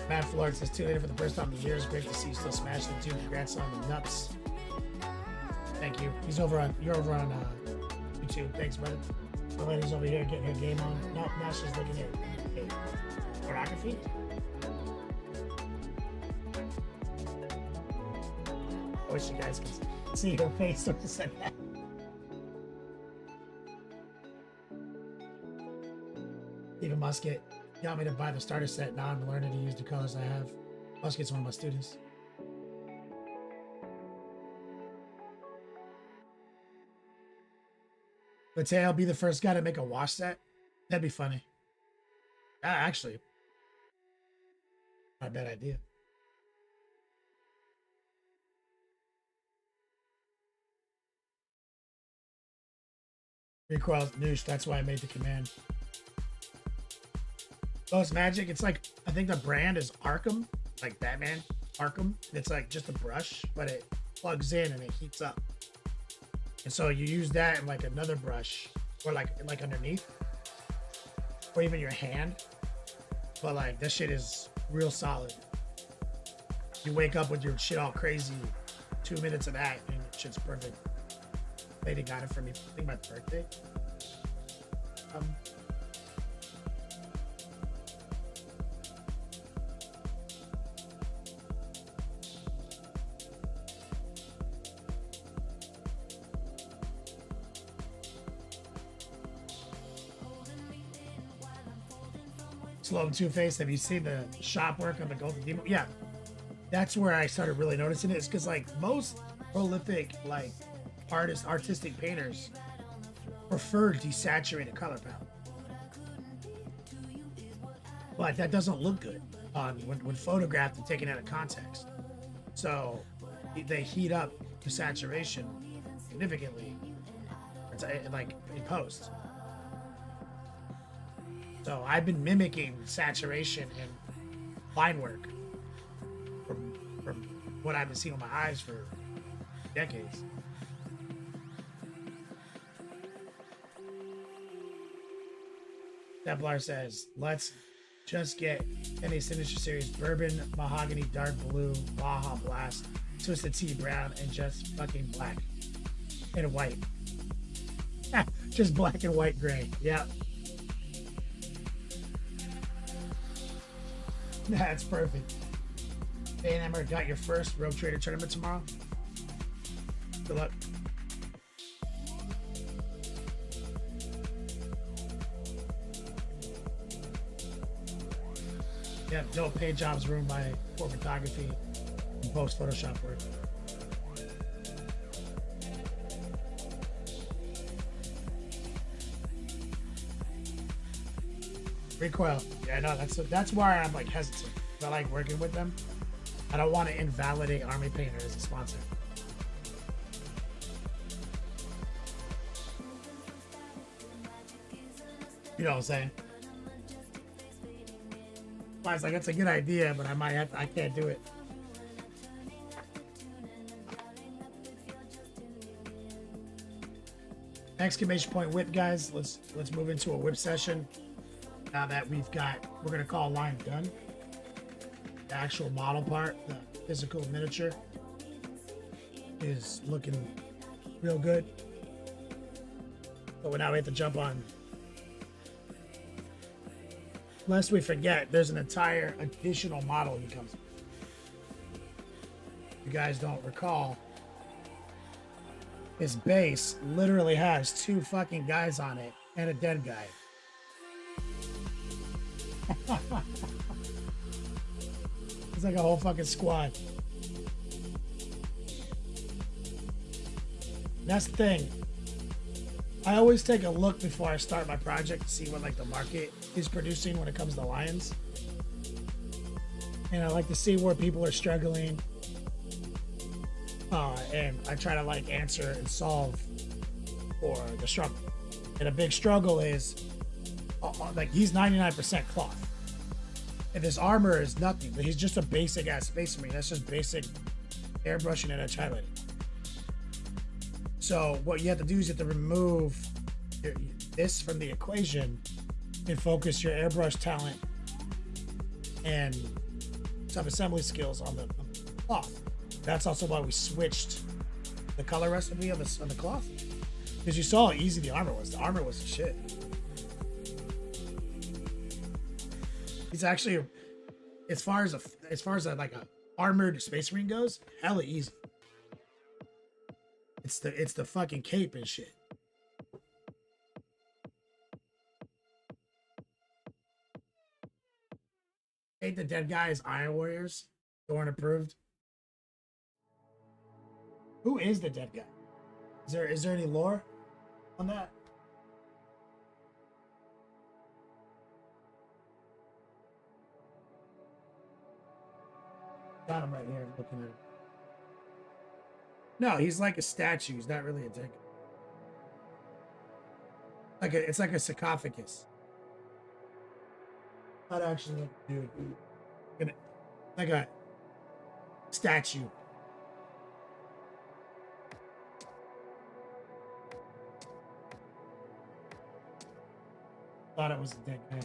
Matt Florence says tuned in for the first time in years. Great to see you still smashing the tune. Congrats on the nuts. Thank you. You're over on YouTube. Thanks, brother. The lady's over here getting her game on. No, now she's looking at pornography. I wish you guys could see her face when I said that. Even Musket got me to buy the starter set. Now I'm learning to use the colors I have. Musket's one of my students. But say I'll be the first guy to make a wash set. That'd be funny. Actually, not a bad idea. Recoil Noosh, that's why I made the command. Ghost Magic, it's like, I think the brand is Arkham, like Batman Arkham. It's like just a brush, but it plugs in and it heats up. And so you use that in like another brush, or like underneath, or even your hand. But like that shit is real solid. You wake up with your shit all crazy, 2 minutes of that, and shit's perfect. Lady got it for me, I think my birthday. Slow Two-Face, have you seen the shop work on the Golden Demon? Yeah, that's where I started really noticing it. It's because like most prolific like artistic painters prefer desaturated color palette, but that doesn't look good on when photographed and taken out of context. So they heat up the saturation significantly, like in post. So I've been mimicking saturation and line work from what I've been seeing with my eyes for decades. Templar says, let's just get any Signature Series Bourbon, Mahogany, Dark Blue, Baja Blast, Twisted Tea Brown, and just fucking black and white. Just black and white gray. Yep. That's perfect. Hey, Emmer, got your first Rogue Trader tournament tomorrow. Good luck. Yeah, no paid jobs ruined by poor photography and post Photoshop work. Recoil. Yeah, no, that's why I'm like hesitant. I like working with them. I don't want to invalidate Army Painter as a sponsor. You know what I'm saying? I was like, that's a good idea, but I can't do it. Exclamation point whip, guys. Let's move into a whip session. Now that we're gonna call line done. The actual model part, the physical miniature, is looking real good. But now we have to jump on. Lest we forget, there's an entire additional model he comes with. If you guys don't recall, his base literally has 2 fucking guys on it and a dead guy. It's like a whole fucking squad. That's the thing. I always take a look before I start my project to see what like the market is producing when it comes to lions. And I like to see where people are struggling. And I try to like answer and solve for the struggle. And a big struggle is like he's 99% cloth. And this armor is nothing. He's just a basic ass Space Marine. That's just basic airbrushing and edge highlighting. So what you have to do is you have to remove this from the equation and focus your airbrush talent and sub-assembly skills on the cloth. That's also why we switched the color recipe on the cloth, because you saw how easy the armor was. The armor was shit. He's actually, as far as like a armored Space Marine goes, hella easy. It's the fucking cape and shit. Hate the dead guys, Iron Warriors. Thorn approved. Who is the dead guy? Is there any lore on that? Got him right here, looking at it. No, he's like a statue. He's not really a dead guy. It's like a sarcophagus. Not actually like a dude. Like a statue. Thought it was a dead guy.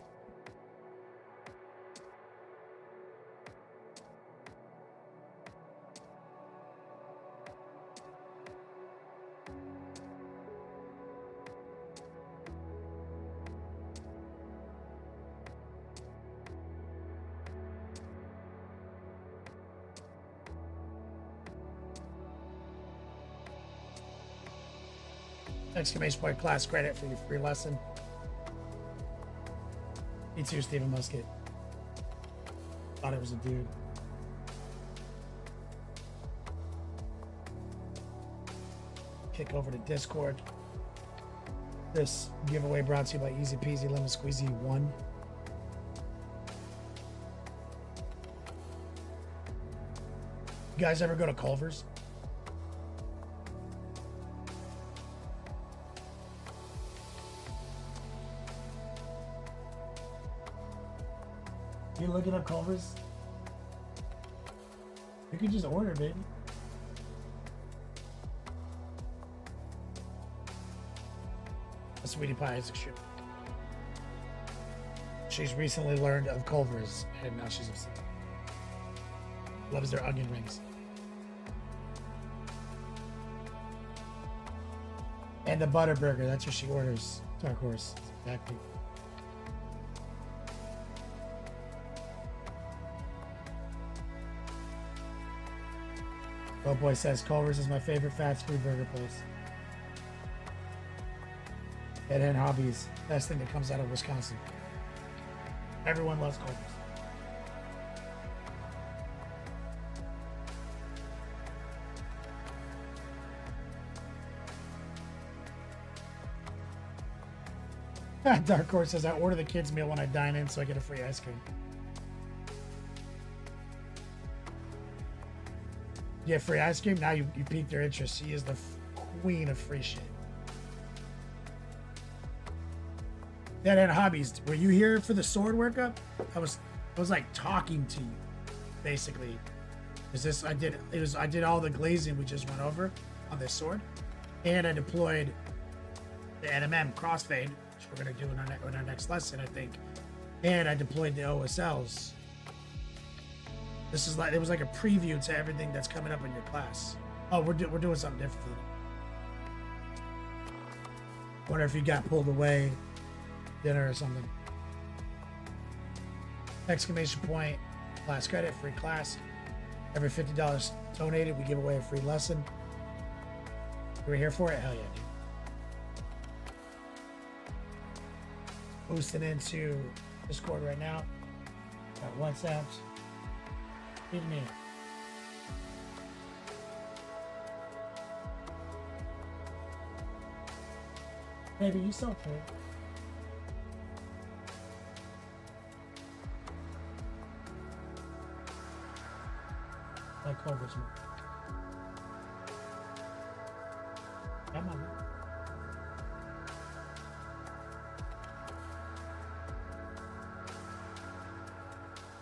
Exclamation point class credit for your free lesson. Eats your Stephen Musket. Thought it was a dude. Kick over to Discord. This giveaway brought to you by Easy Peasy Lemon Squeezy 1. You guys ever go to Culver's? You looking up Culver's? You could just order, baby. A sweetie pie is extreme. She's recently learned of Culver's and now she's upset. Loves their onion rings. And the butter burger, that's what she orders. Dark Horse. Exactly. Oh boy says Culver's is my favorite fast food burger place. Head Hen Hobbies, best thing that comes out of Wisconsin. Everyone loves Culver's. Dark Horse says I order the kids meal when I dine in so I get a free ice cream. You get free ice cream, now you piqued their interest. She is the queen of free shit. Dead End Hobbies. Were you here for the sword workup? I was like talking to you, basically. Is this I did all the glazing we just went over on this sword, and I deployed the NMM crossfade, which we're gonna do in our next lesson, I think. And I deployed the OSLs. This is like it was like a preview to everything that's coming up in your class. Oh, we're doing something different. Wonder if you got pulled away, dinner or something. Exclamation point, class credit, free class. Every $50 donated, we give away a free lesson. We're here for it? Hell yeah, dude. Boosting into Discord right now. Got WhatsApps. Feed me. Baby, you so pretty. Like Hobo's movie. Come on.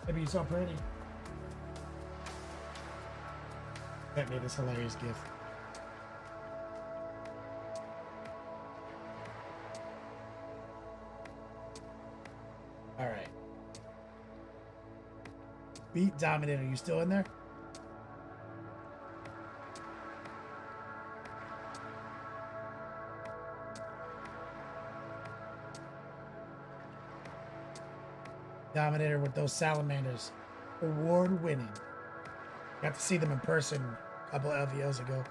Baby, you so pretty. That made this hilarious gift. All right. Beat Dominator, you still in there? Dominator with those salamanders. Award winning. Got to see them in person a couple of LVOs ago.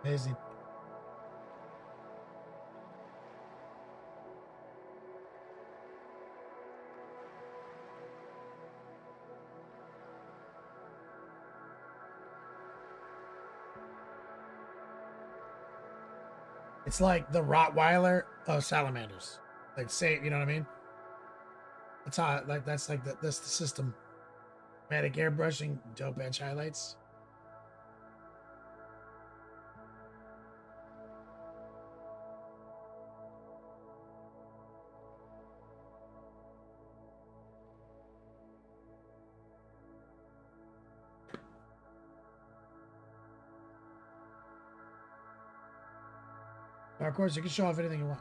Amazing. It's like the Rottweiler of salamanders. Like, say, you know what I mean? That's how, like, that's the system. Matic airbrushing, dope edge highlights. Of course, you can show off anything you want.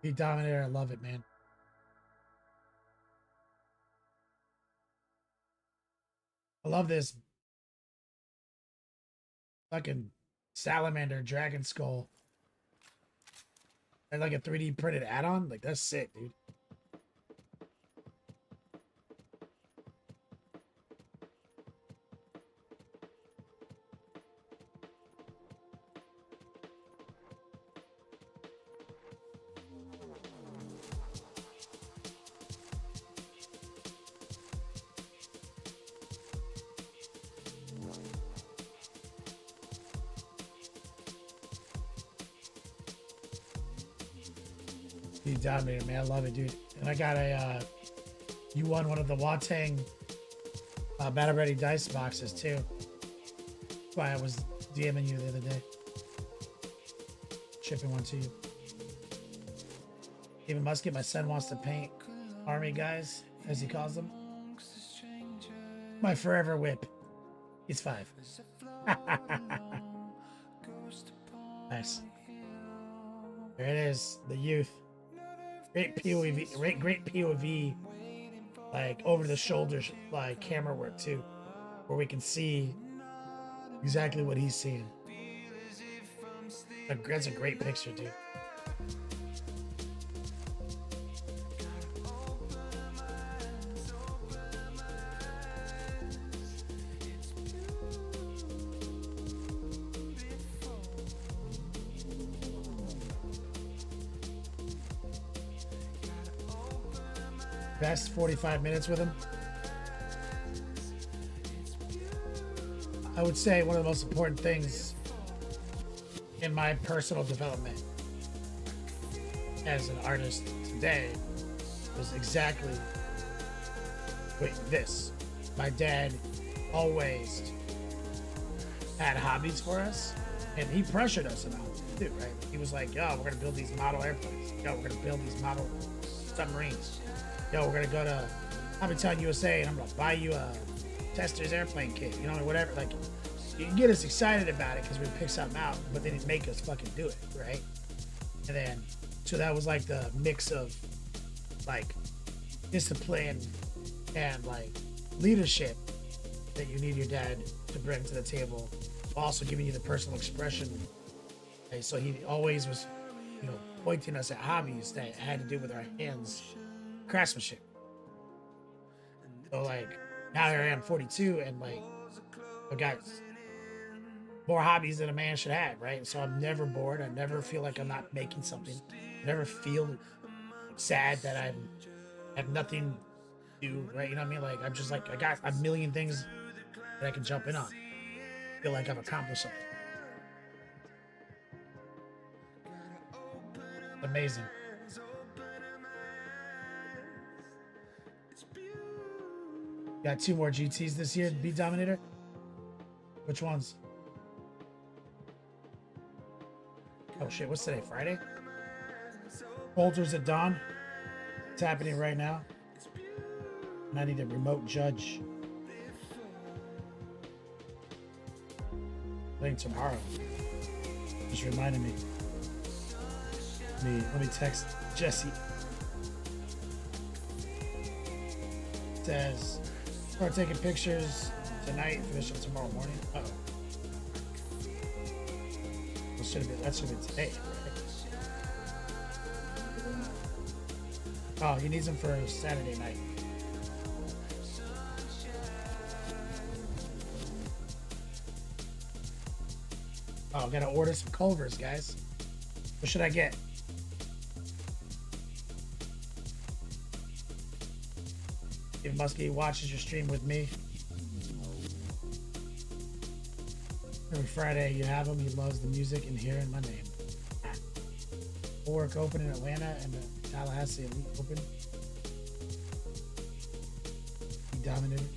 Be Dominator, I love it, man. I love this fucking salamander dragon skull. And like a 3D printed add-on. Like, that's sick, dude. Dominator, man, I love it, dude. And I got a you won one of the Watang Battle Ready dice boxes too. That's why I was DMing you the other day, shipping one to you. Even Musket, my son wants to paint army guys, as he calls them. My forever whip. He's 5. Nice. There it is, the youth. Great POV, great POV, like over the shoulder, like camera work too, where we can see exactly what he's seeing. That's a great picture, dude. Best 45 minutes with him. I would say one of the most important things in my personal development as an artist today was exactly this. my dad always had hobbies for us, and he pressured us about it too, right? He was like, yo, we're gonna build these model airplanes. Yo, we're gonna build these model submarines. Yo, we're gonna go to Hobbytown USA and I'm gonna buy you a Tester's airplane kit, you know, whatever. Like, you can get us excited about it because we pick something out, but they didn't make us fucking do it, right? And then, so that was like the mix of like discipline and like leadership that you need your dad to bring to the table, also giving you the personal expression. Okay, so he always was, you know, pointing us at hobbies that had to do with our hands, craftsmanship. So like now here I am 42 and like I've got more hobbies than a man should have, right? So I'm never bored. I never feel like I'm not making something. I never feel sad that I have nothing to do, right? You know what I mean? Like I'm just like I got a million things that I can jump in on. Feel like I've accomplished something. Amazing. Got 2 more GTs this year, Beat Dominator. Which ones? Oh shit, what's today? Friday? Bolters at dawn. It's happening right now. And I need a remote judge. I think tomorrow. Just reminded me. Let me text Jesse. Says, start taking pictures tonight, finish up tomorrow morning. Uh-oh. That should have been today, right? Oh, he needs them for Saturday night. Oh, gotta order some Culvers, guys. What should I get? If Muskie watches your stream with me. Every Friday you have him. He loves the music and hearing my name. Work Open in Atlanta and the Tallahassee Elite Open. He dominated.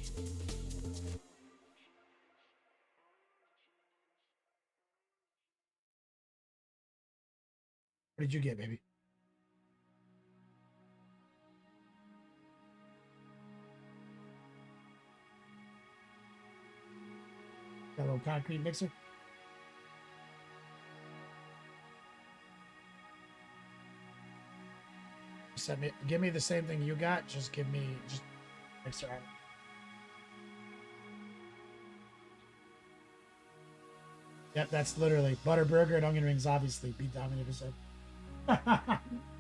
What did you get, baby? Got a little concrete mixer. Give me the same thing you got. Just give me mixer. Yep, that's literally butter burger and onion rings. Obviously, Beat Dominator said.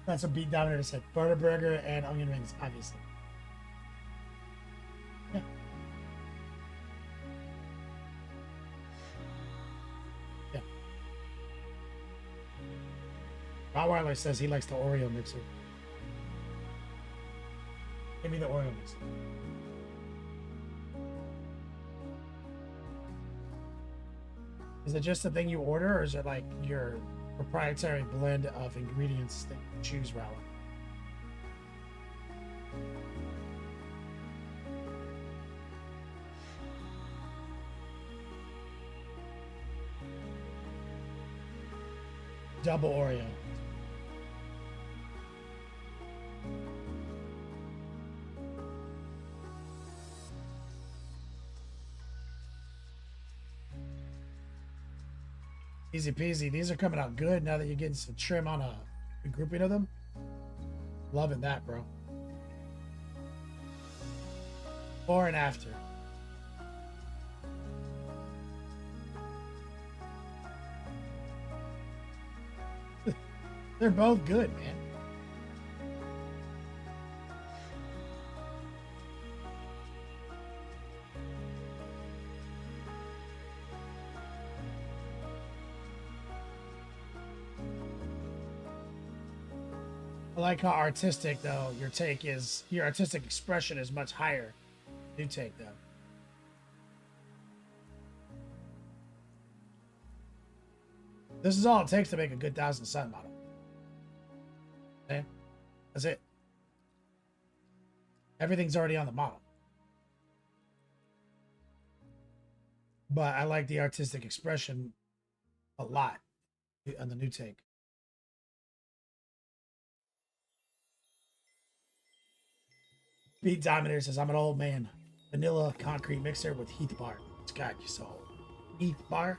That's what Beat Dominator said. Butter burger and onion rings. Obviously. Yeah. Yeah. Rottweiler says he likes the Oreo mixer. Give me the Oreo mixer. Is it just the thing you order, or is it like your proprietary blend of ingredients that you choose, Raul? Double Oreo. Easy peasy. These are coming out good now that you're getting some trim on a grouping of them. Loving that, bro. Before and after. They're both good, man. I like how artistic, though, your artistic expression is much higher. New take, though. This is all it takes to make a good 1,000 Sun model. Okay? That's it. Everything's already on the model. but I like the artistic expression a lot on the new take. Beat Dominator says, I'm an old man. Vanilla concrete mixer with Heath bar. God, you so old. Heath bar?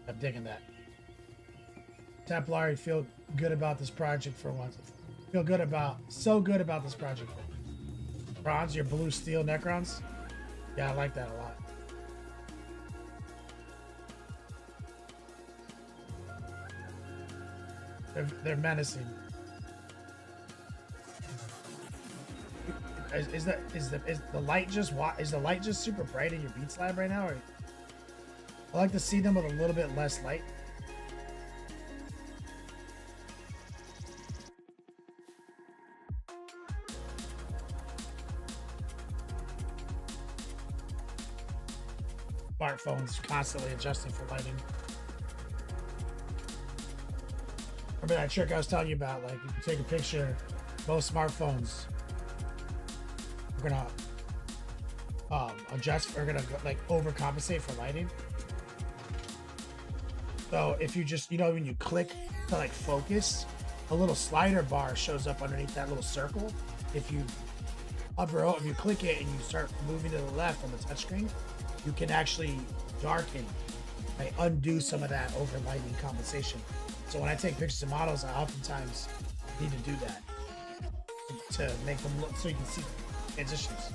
I'm digging that. Templar, feel good about this project for once. Feel good about, so good about this project. Bronze, your blue steel Necrons? Yeah, I like that a lot. They're menacing. Is the light just super bright in your Beats Lab right now? Or I like to see them with a little bit less light. Smartphones constantly adjusting for lighting. Remember that trick I was telling you about? Like, you can take a picture. Most smartphones are gonna adjust. Are gonna like overcompensate for lighting. So if you just, when you click to like focus, a little slider bar shows up underneath that little circle. If you click it and you start moving to the left on the touchscreen, you can actually darken, like undo some of that overlighting compensation. So when I take pictures of models, I oftentimes need to do that to make them look so you can see transitions.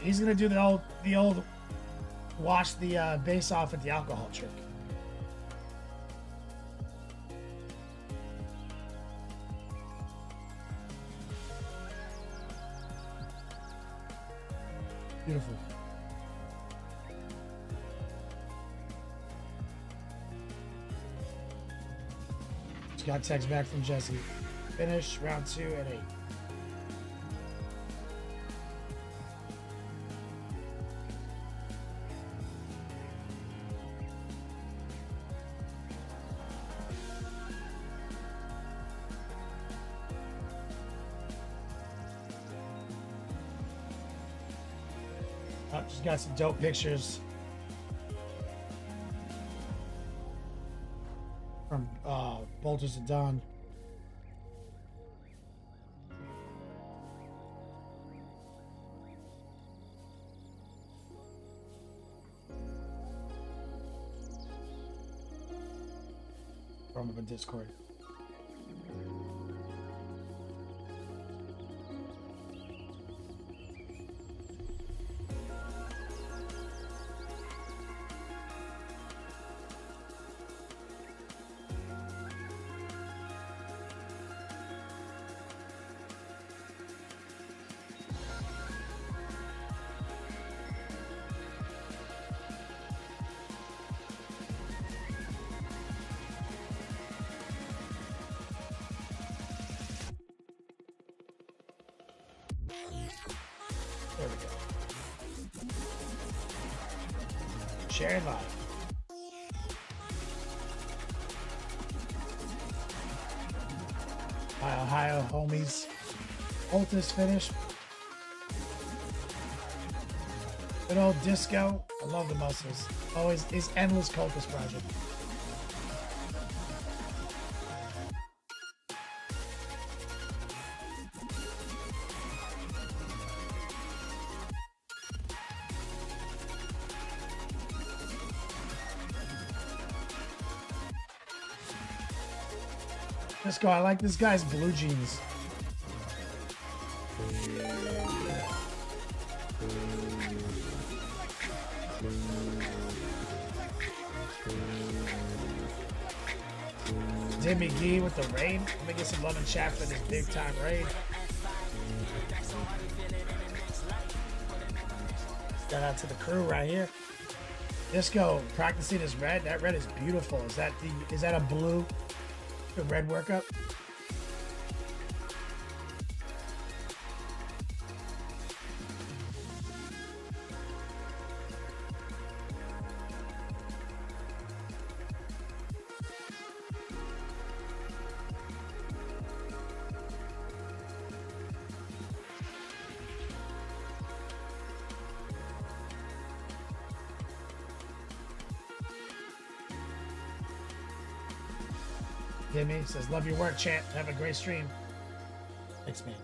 He's gonna do the old wash the base off with the alcohol trick. Beautiful. Just got text back from Jesse. Finish round 2 at 8. Just got some dope pictures from Bolters of Dawn. From a Discord. There we go. Share live. My Ohio homies. Ultis finished. Good old disco. I love the muscles. Always is endless cultist project. Let's go. I like this guy's blue jeans. Tim McGee with the raid. Let me get some love and chat for this big time raid. Shout out to the crew right here. Disco practicing his red. That red is beautiful. Is that a blue? The red workup? Jimmy says, love your work, champ. Have a great stream. Thanks, man.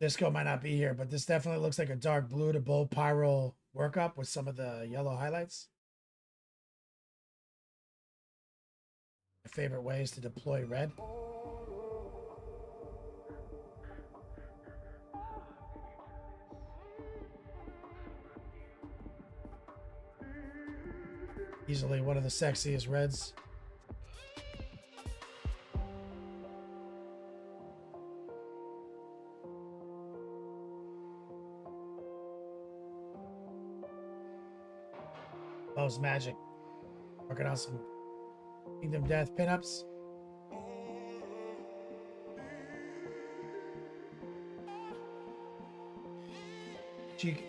Disco might not be here, but this definitely looks like a dark blue to bold pyro workup with some of the yellow highlights. My favorite way is to deploy red. Easily one of the sexiest reds. Loves magic. Working on some Kingdom Death pinups.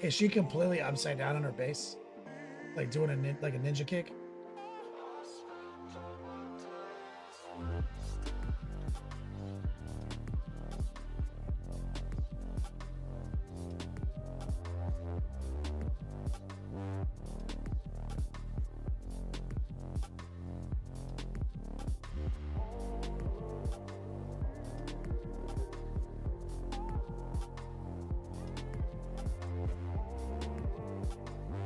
Is she completely upside down on her base? Like doing like a ninja kick?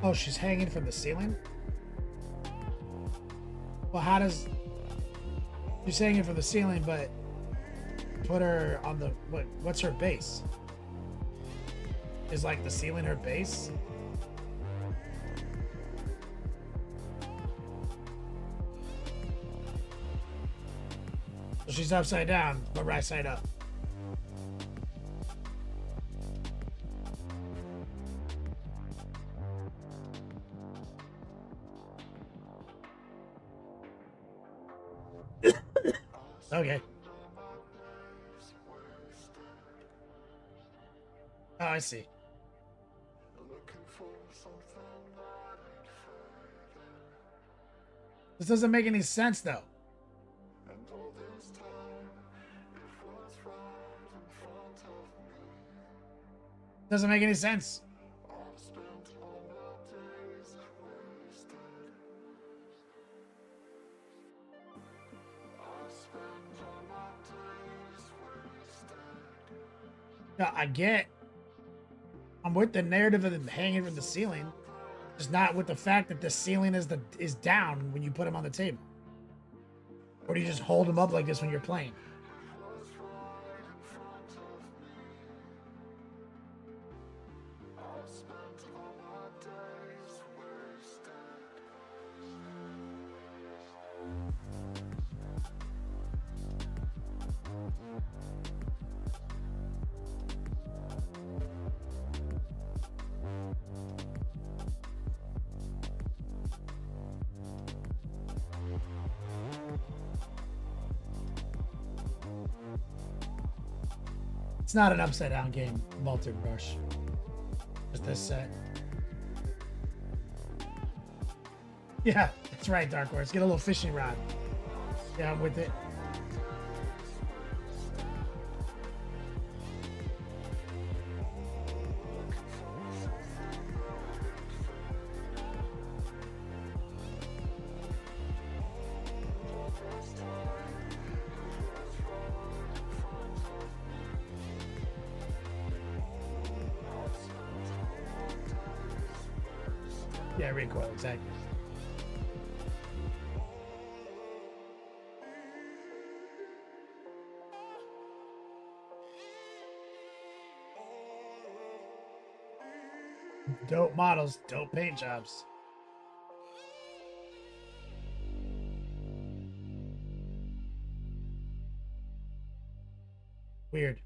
Oh, she's hanging from the ceiling? Well, how does... She's hanging from the ceiling, but put her on the... What's her base? Is like the ceiling her base? So she's upside down, but right side up. Okay. Oh, I see. This doesn't make any sense, though. Doesn't make any sense. Yeah, I'm with the narrative of them hanging from the ceiling, just not with the fact that the ceiling is down when you put them on the table. Or do you just hold them up like this when you're playing? It's not an upside down game, Malted Rush. Just this set. Yeah, that's right, Dark Horse. Get a little fishing rod. Yeah, I'm with it. Yeah, recoil, exactly. Dope models, dope paint jobs. Weird.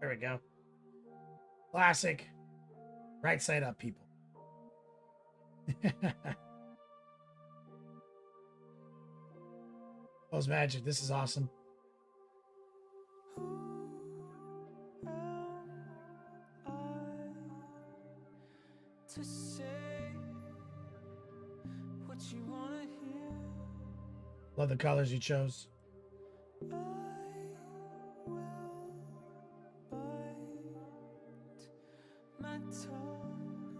There we go. Classic. Right side up, people. Post magic. This is awesome. To say what you wanna hear. Love the colors you chose. I will bite my tongue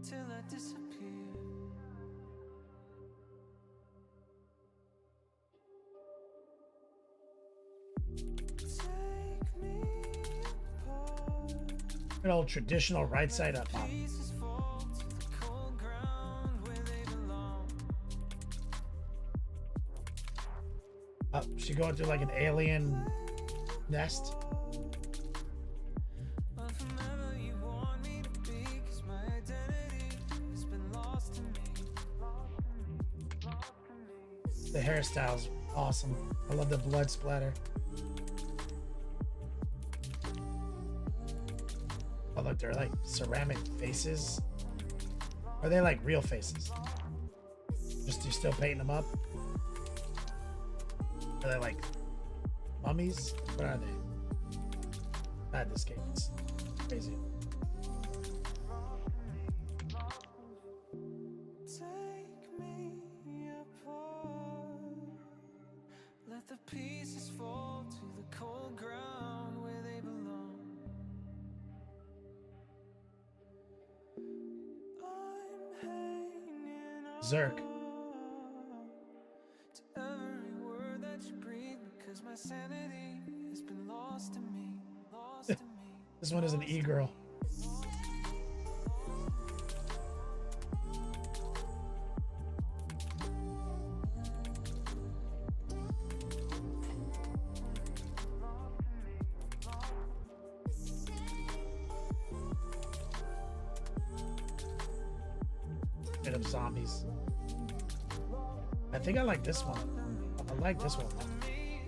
till I disappear. Take me apart. Good old traditional right side up model. Pieces fall to the cold ground where they belong. Oh, she going through like an alien nest. But forever you want me to be, 'cause my identity has been lost to me. The hairstyle's awesome. I love the blood splatter. Oh look, they're like ceramic faces. Are they like real faces? Just you still painting them up? Are they like mummies? What are they? God, this game is crazy. Take me apart. Let the pieces fall to the cold ground where they belong. I'm hanging on Zerk. to every word that you breathe, because my sanity has been lost to me, lost to me. This one is an e-girl. Bit of zombies. I think I like this one. I like this one.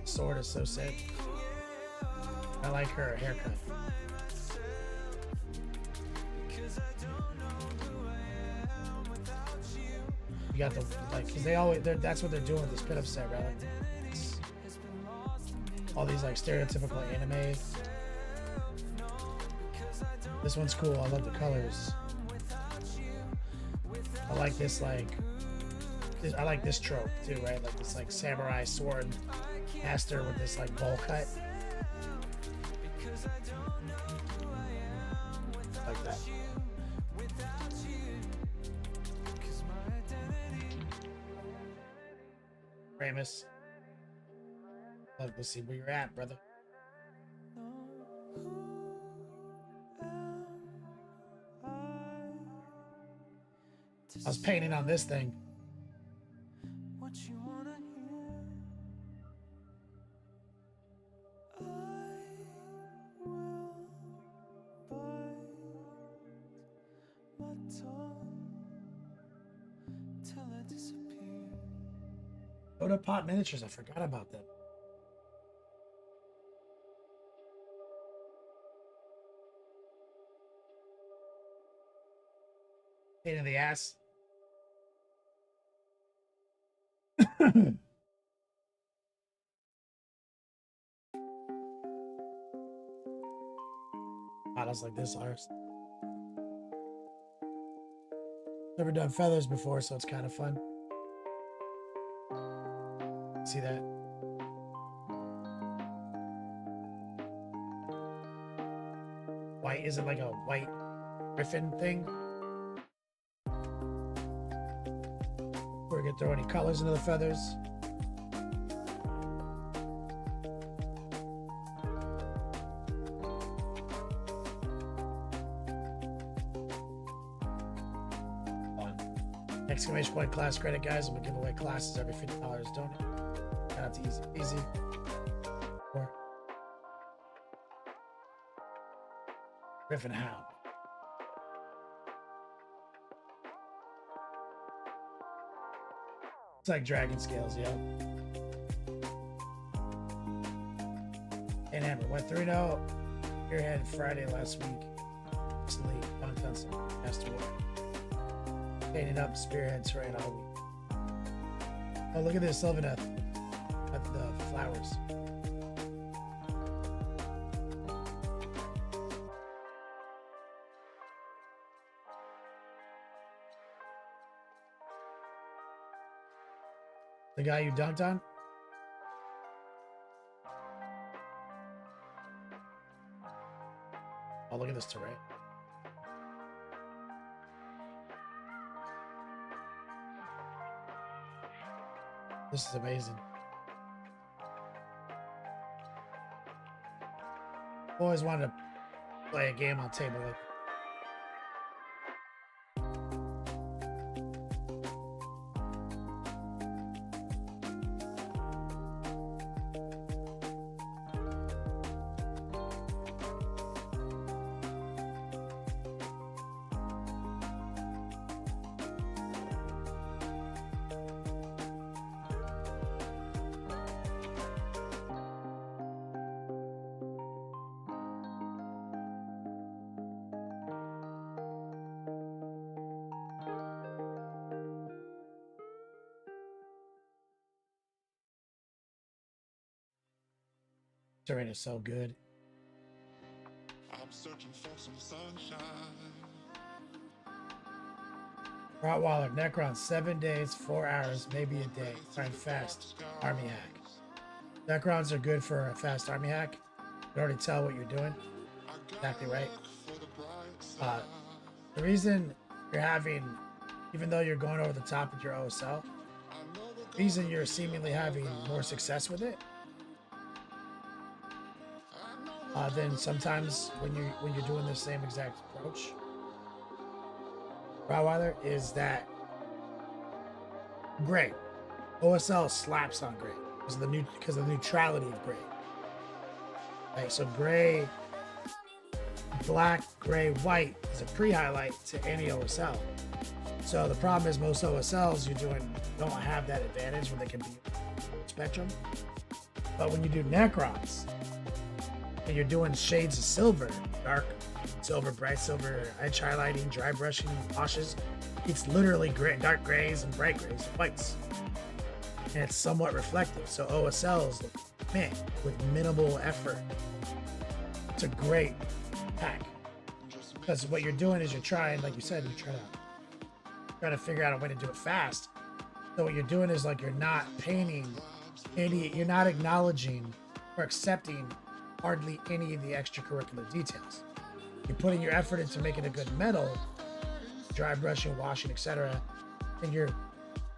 Sword is so sick. I like her haircut. You got the like, cause they always that's what they're doing with this pit-up set, right? It's all these like stereotypical anime. This one's cool. I love the colors. I like this I like this trope too, right? Like this like samurai sword master with this like bowl cut. Like that. Ramus. Love to see where you're at, brother. I was painting on this thing. What you wanna hear? I will bite my tongue till I disappear. Go to Pot Miniatures. I forgot about them. Pain in the ass. Models like this are. Never done feathers before, so it's kind of fun. See that? White, is it like a white griffin thing? We're gonna throw any colors into the feathers. Exclamation point class credit, guys. I'm gonna give away classes every $50. Donate. Shout out to Easy. Or Griffin Hound. It's like dragon scales, yeah. And Amber went 3-0. Spearhead Friday last week. Sleep. Downtown passed away. Painting up Spearhead's right all week. Oh, look at this, Sylvaneth. At the flowers. The guy you dunked on? Oh, look at this terrain. This is amazing. Always wanted to play a game on table like terrain is so good. I'm searching for some sunshine. Rottweiler, Necron, 7 days, 4 hours, maybe a day. Find fast army hack. Necrons are good for a fast army hack. You already tell what you're doing. Exactly right. The reason you're having, even though you're going over the top with your OSL, the reason you're seemingly having more success with it than sometimes when you're doing the same exact approach, Rottweiler, is that gray. OSL slaps on gray because of the neutrality of gray. Right, so gray, black, gray, white is a pre-highlight to any OSL. So the problem is most OSLs don't have that advantage when they can be spectrum. But when you do Necrons and you're doing shades of silver, dark silver, bright silver, edge highlighting, dry brushing, washes, it's literally gray, dark grays and bright grays and whites. And it's somewhat reflective. So OSLs, man, with minimal effort, it's a great hack. Because what you're doing is you're trying, like you said, you're trying to figure out a way to do it fast. So what you're doing is like you're not painting you're not acknowledging or accepting hardly any of the extracurricular details. You're putting your effort into making a good metal, dry brushing, washing, etc., and you're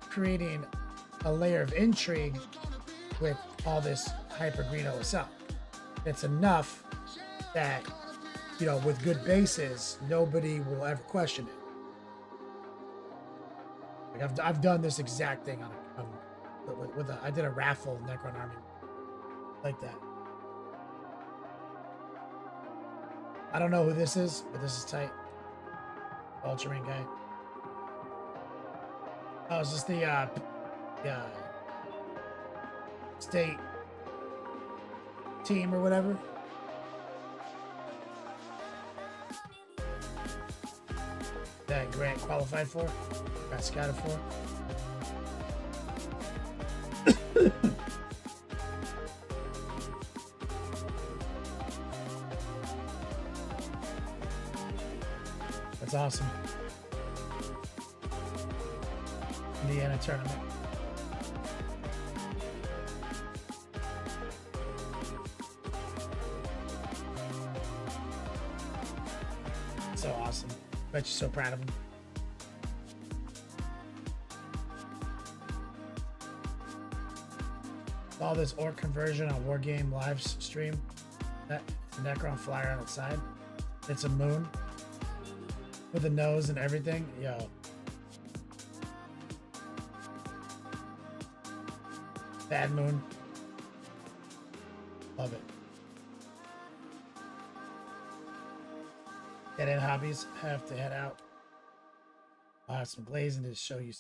creating a layer of intrigue with all this hyper green OSL. It's enough that, with good bases, nobody will ever question it. Like I've done this exact thing I did a raffle Necron army like that. I don't know who this is, but this is tight. Ultramarine guy. Oh, is this the state team or whatever? That Grant qualified for, got scouted for. That's awesome. Indiana tournament. So awesome. Bet you're so proud of him. All this orc conversion on Wargame live stream. That Necron flyer on its side. It's a moon with a nose and everything. Yo. Bad moon. Love it. Get in hobbies. Have to head out. I'll have some glazing to show you.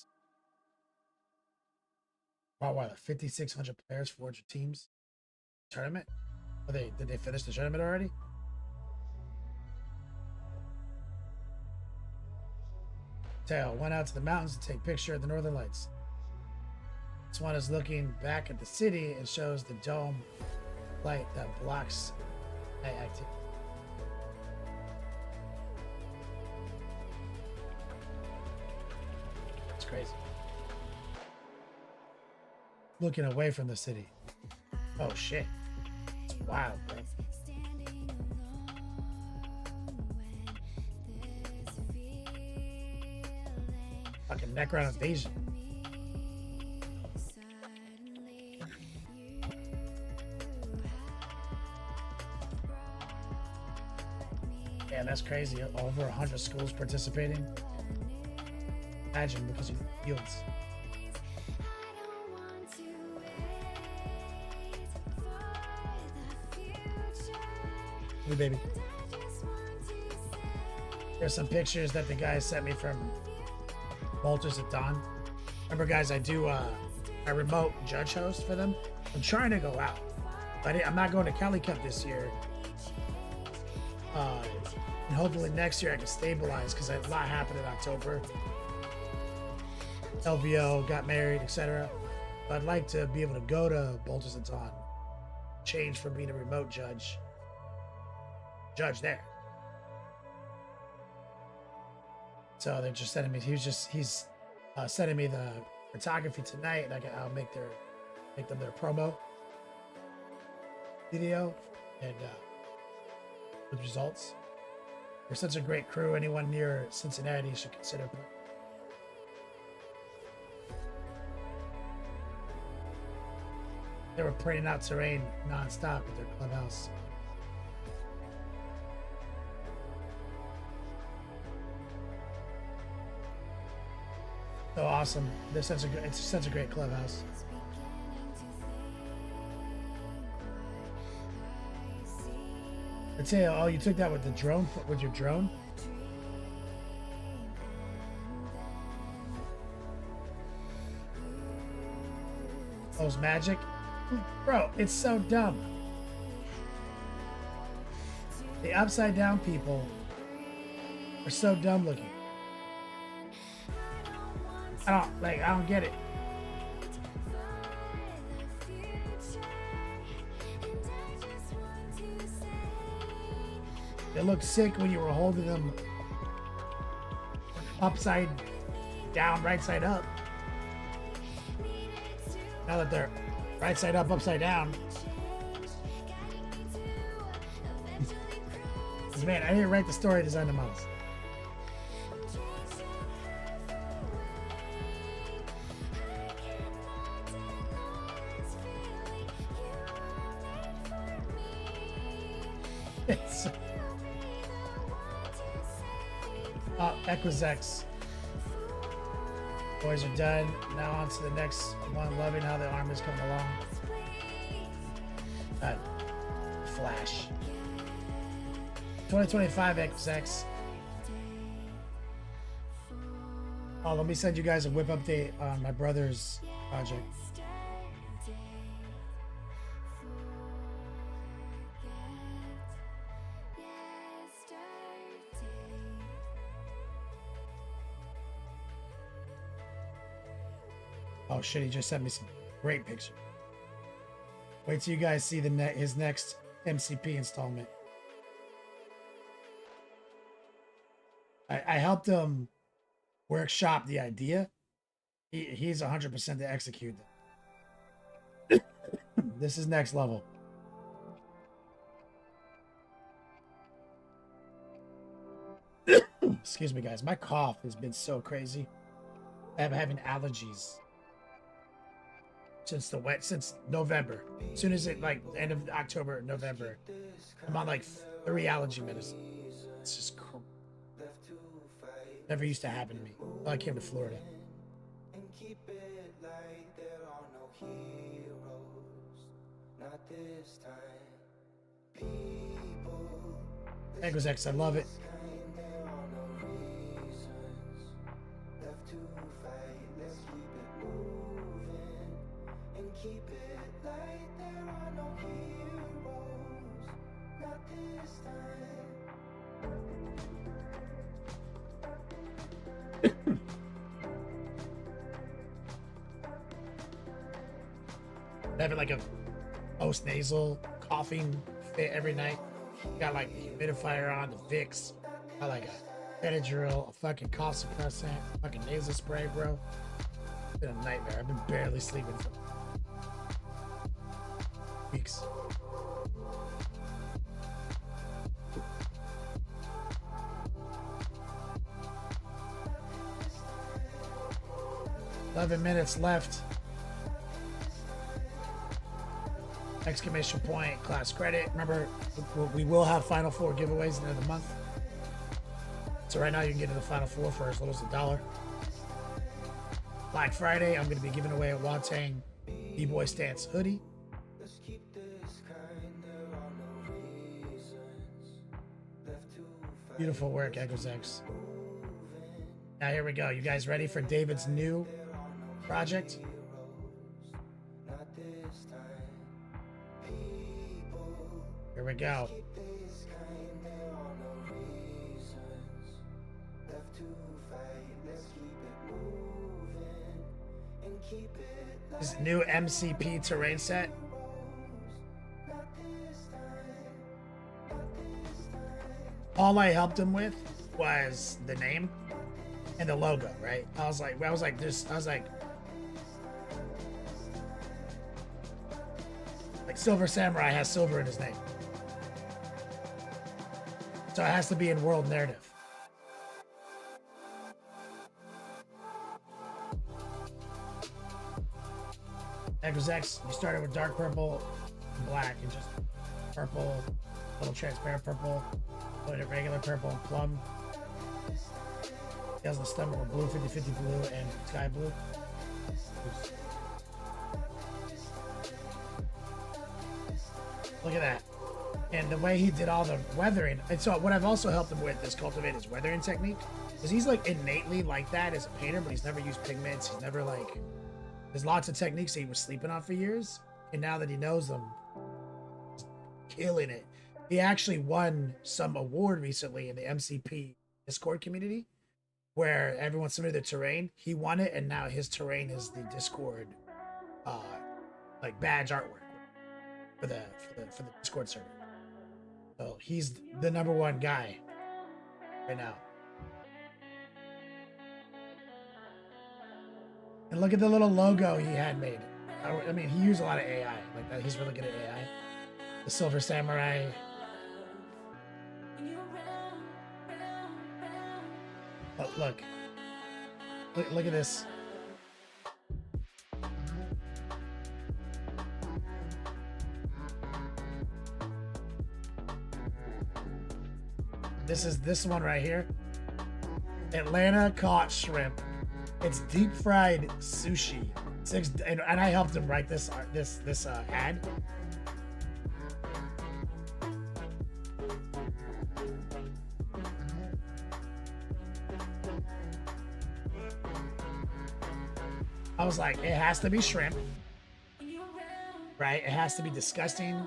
Wow, 5,600 players, 400 teams. Tournament. Did they finish the tournament already? Tail went out to the mountains to take picture of the northern lights. This one is looking back at the city and shows the dome light that blocks night activity. It's crazy. Looking away from the city. Oh shit. It's wild, bro. Fucking Necron invasion. Yeah, that's crazy. Over 100 schools participating. Imagine because of yields. Hey, baby. There's some pictures that the guys sent me from Bolters at Dawn. Remember, guys, I do I remote judge host for them. I'm trying to go out, but I'm not going to Cali Cup this year. And hopefully next year I can stabilize because a lot happened in October. LVO, got married, etc. But I'd like to be able to go to Bolters at Dawn. Change from being a remote judge there. So they're just sending me. He's sending me the photography tonight, and I'll make them their promo video and with results. They're such a great crew. Anyone near Cincinnati should consider. They were printing out terrain nonstop at their clubhouse. So awesome! It's such a great clubhouse. Mateo, oh, you took that with the drone, with your drone? Oh, it's magic? Bro, it's so dumb. The upside down people are so dumb looking. I don't get it. They look sick when you were holding them upside down, right side up. Now that they're right side up, upside down. Man, I didn't write the story, design the models. It's Equisex. Boys are done. Now on to the next one. Loving how the armor's coming along. Flash. 2025 Equisex. Oh, let me send you guys a whip update on my brother's project. Oh shit, he just sent me some great picture. Wait till you guys see his next MCP installment. I helped him workshop the idea. He's 100% to execute that. This is next level. Excuse me, guys. My cough has been so crazy. I'm having allergies since November. As soon as it end of October, November, I'm on 3 allergy medicines. It's just never used to happen to me. Well, I came to Florida. And keep it like there are no heroes. Not this time. People. Equisex, I love it. There are no reasons left to fight. Let's keep it moving and keep it like there are no heroes. having like a post nasal coughing fit every night. Got like the humidifier on, the Vicks, got like a Benadryl, a fucking cough suppressant, fucking nasal spray, bro. It's been a nightmare. I've been barely sleeping for weeks. $11 left. Exclamation point, class credit. Remember, we will have Final Four giveaways at the end of the month. So right now you can get to the Final Four for as little as $1. Black Friday, I'm going to be giving away a Watang B-Boy Stance hoodie. Beautiful work, Echoes X. Now here we go. You guys ready for David's new project? Here we go. This new MCP terrain set. All I helped him with was the name and the logo, right? I was like, Silver Samurai has silver in his name. So it has to be in world narrative. Echoes X, you started with dark purple and black and just purple, little transparent purple, put it regular purple and plum. He has the stomach with blue, 50-50 blue and sky blue. Oops. Look at that. And the way he did all the weathering. And so what I've also helped him with is cultivate his weathering technique. Because he's like innately like that as a painter, but he's never used pigments. He's never like, there's lots of techniques that he was sleeping on for years. And now that he knows them, he's killing it. He actually won some award recently in the MCP Discord community where everyone submitted their terrain. He won it, and now his terrain is the Discord like badge artwork for the Discord server. So he's the #1 guy right now. And look at the little logo he had made. I mean, he used a lot of AI. Like that. He's really good at AI. The Silver Samurai. Oh, look at this. This is this one right here. Atlanta caught shrimp. It's deep fried sushi. And I helped him write this ad. I was like, it has to be shrimp, right? It has to be disgusting,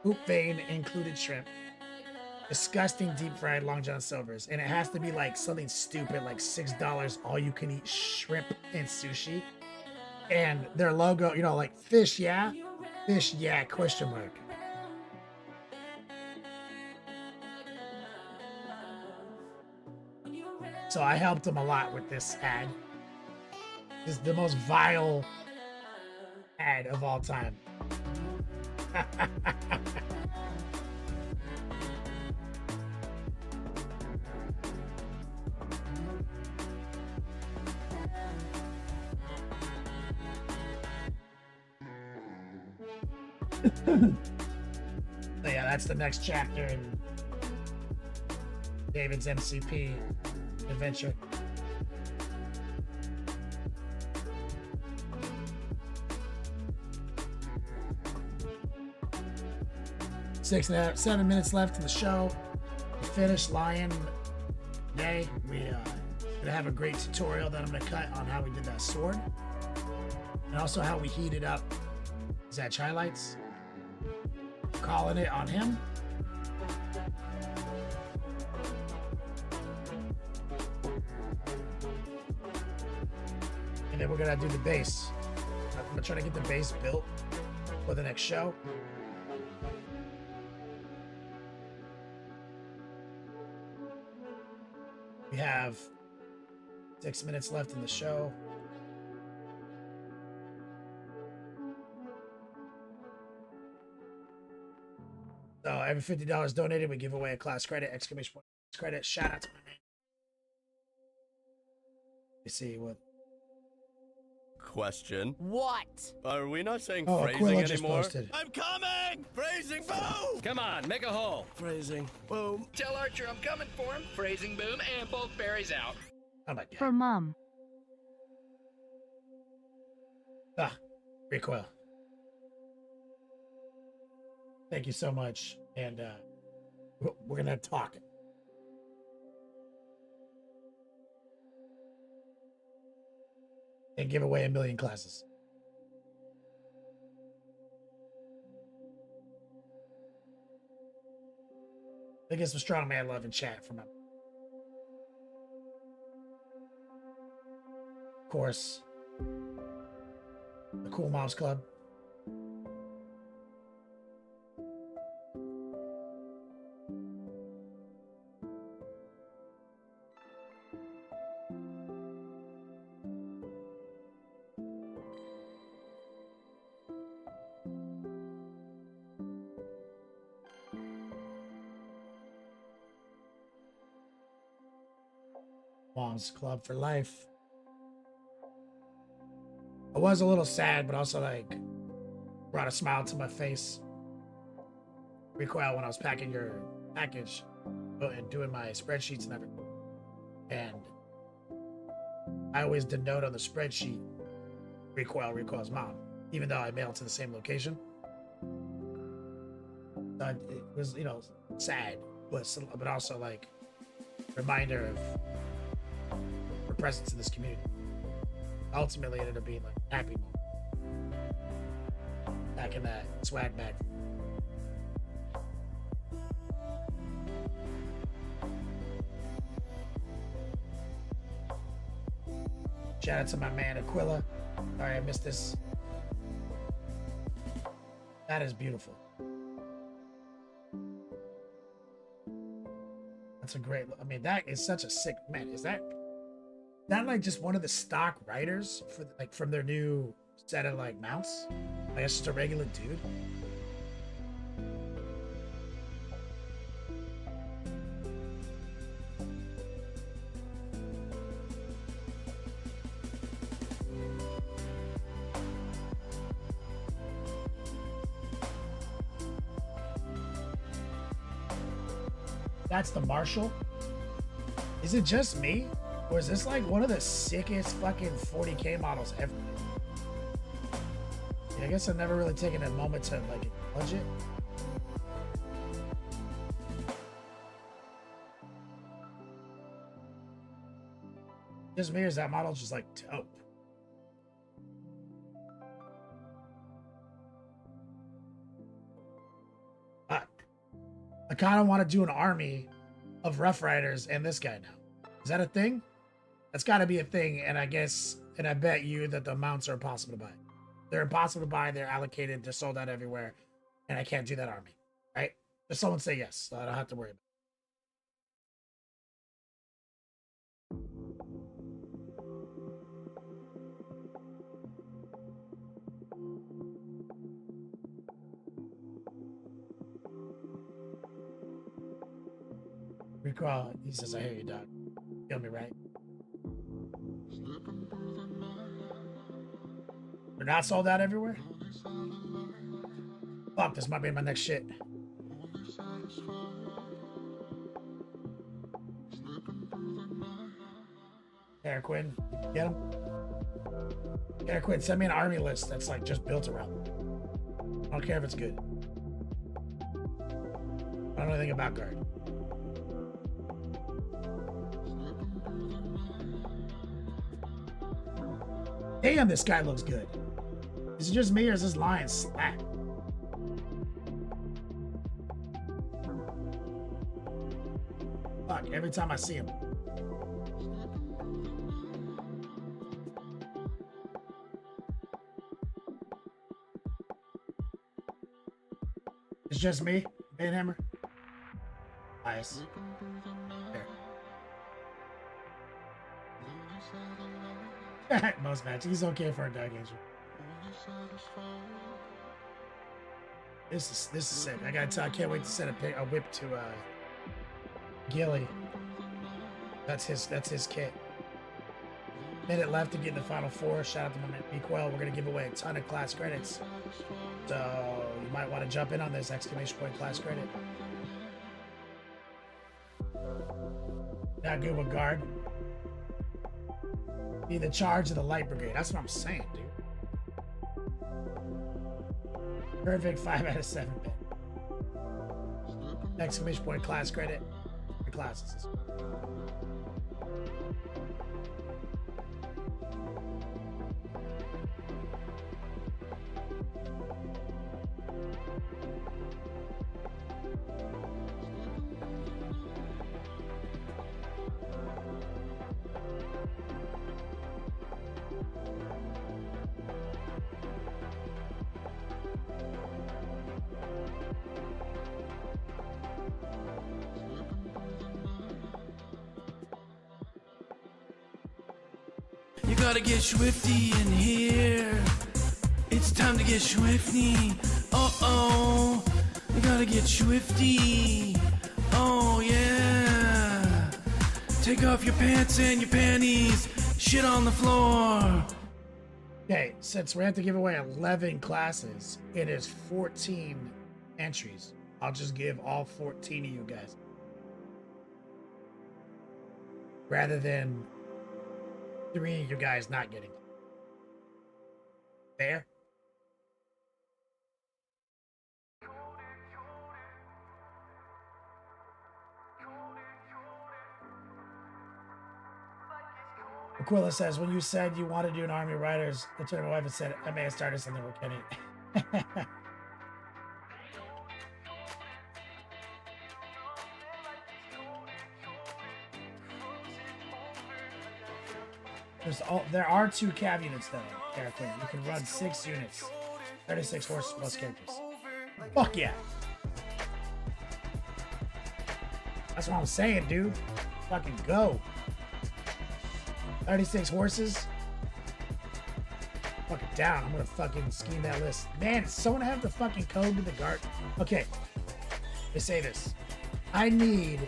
hoop vein included shrimp, disgusting deep fried Long John Silvers, and it has to be like something stupid, like $6 all you can eat shrimp and sushi, and their logo, you know, like fish, yeah, question mark. So I helped him a lot with this ad. This is the most vile ad of all time. So yeah, that's the next chapter in David's MCP adventure. Seven minutes left in the show. We finished Lion today. We're gonna have a great tutorial that I'm gonna cut on how we did that sword, and also how we heated up Zatch highlights. Calling it on him. And then we're gonna do the base. I'm gonna try to get the base built for the next show. We have 6 minutes left in the show. So every $50 donated, we give away a class credit, exclamation point credit. Shout out to my man. Let me see what. Question. What? Are we not saying Oh, phrasing Aquila just anymore? posted. I'm coming! Phrasing boom! Come on, make a hole. Phrasing boom. Tell Archer I'm coming for him. Phrasing boom and both berries out. Oh my god. For mom. Ah, recoil. Thank you so much. And we're gonna talk. And give away 1 million classes. I get some strong man love in chat from him. Of course, the Cool Moms Club. Moms Club for life. I was a little sad, but also like brought a smile to my face. Recoil when I was packing your package and doing my spreadsheets and everything. And I always denote on the spreadsheet Recoil's mom, even though I mailed to the same location. It was, you know, sad, but also like reminder of her presence in this community. Ultimately, it ended up being like a happy moment. Back in that swag bag. Shout out to my man Aquila. Sorry, I missed this. That is beautiful. That's a great. I mean, that is such a sick man. Is that like just one of the stock writers for like from their new set of like mounts? Like it's just a regular dude. That's the Marshall. Is it just me? Or is this like one of the sickest fucking 40K models ever? Yeah, I guess I've never really taken a moment to like acknowledge it. Just me, or is that model just like dope? I kind of want to do an army of Rough Riders and this guy now. Is that a thing? That's got to be a thing, and I guess, and I bet you that the mounts are impossible to buy. They're impossible to buy, they're allocated, they're sold out everywhere, and I can't do that army, right? Just someone say yes, so I don't have to worry about it. Recall, he says, I hear you, dog. Feel me, right? They're not sold out everywhere? Fuck, this might be my next shit. Eric Quinn, get him? Eric Quinn, send me an army list that's like just built around them. I don't care if it's good. I don't know anything about guard. Damn, this guy looks good. Is it just me or is this lion slack? Fuck, every time I see him. It's just me, Banhammer. Bias. There. Most match. He's okay for a Dark Angel. This is sick. I gotta tell. I can't wait to send a whip to Gilly. That's his kit. Minute left to get in the final four. Shout out to my man Mequel. We're gonna give away a ton of class credits. So you might want to jump in on this exclamation point class credit. Not good with guard. Be the charge of the light brigade. That's what I'm saying, dude. Perfect 5 out of 7 bet. Exclamation point class credit. The classes. You gotta get swifty in here. It's time to get swifty. Uh-oh. You gotta get swifty. Oh, yeah. Take off your pants and your panties. Shit on the floor. Okay, since we have to give away 11 classes, it is 14 entries. I'll just give all 14 of you guys. Rather than 3 of you guys not getting it. Fair? Aquila says, when you said you want to do an Army Riders, I turned to my wife and said, I may have started something with Kenny. There are 2 cav units though, Eric. You can run 6 units, 36 horses plus characters. Fuck yeah! That's what I'm saying, dude. Fucking go. 36 horses. Fucking down. I'm gonna fucking scheme that list. Man, does someone have the fucking code to the guard? Okay. They say this. I need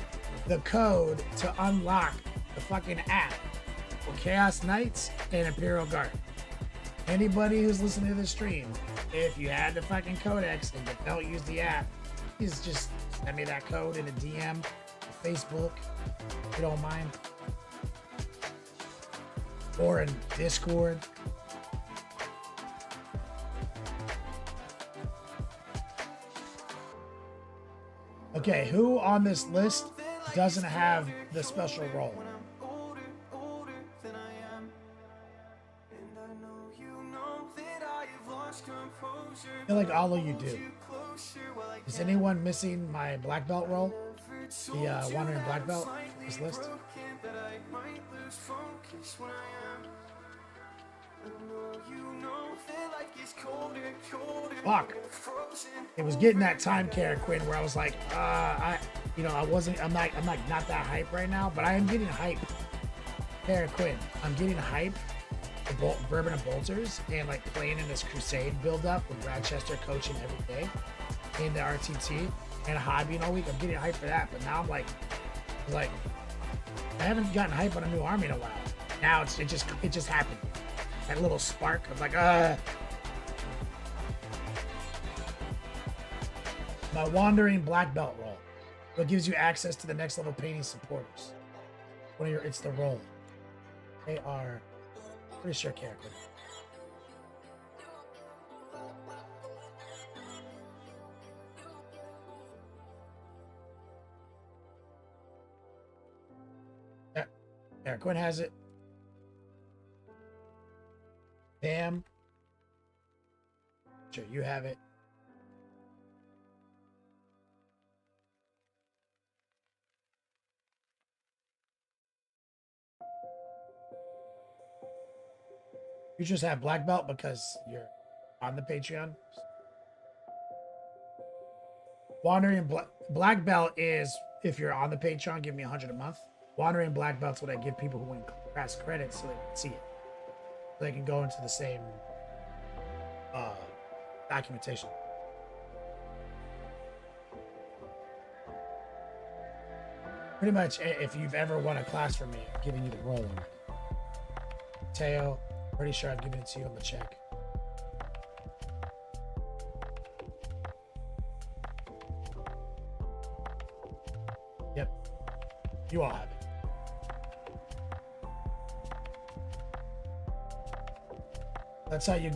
the code to unlock the fucking app for Chaos Knights and Imperial Guard. Anybody who's listening to this stream, if you had the fucking codex and you don't use the app, please just send me that code in a DM, Facebook, if you don't mind. Or in Discord. Okay, who on this list doesn't have the special role? I feel like all of you do. Is anyone missing my black belt role? The wandering black belt? This list? Fuck. It was getting that time, Kara Quinn, where I was like, I'm not that hype right now, but I am getting hype. Kara Quinn, I'm getting hype for Bourbon and Bolters and like playing in this Crusade build up with Rochester coaching every day in the RTT and a hobby all week. I'm getting hype for that, but now I'm like, I haven't gotten hype on a new army in a while. Now it just happened. That little spark of like, my wandering black belt role. What gives you access to the next level painting supporters. It's the role. They are pretty sure character. Yeah, Quinn has it. Bam. Sure, you have it. You just have black belt because you're on the Patreon. Wandering Black Belt is, if you're on the Patreon, give me 100 a month. Wandering Black Belt's what I give people who win class credits so they can see it. So they can go into the same documentation. Pretty much, if you've ever won a class from me, I'm giving you the rolling. Teo, pretty sure I've given it to you on the check. Yep. You all have it. That's how you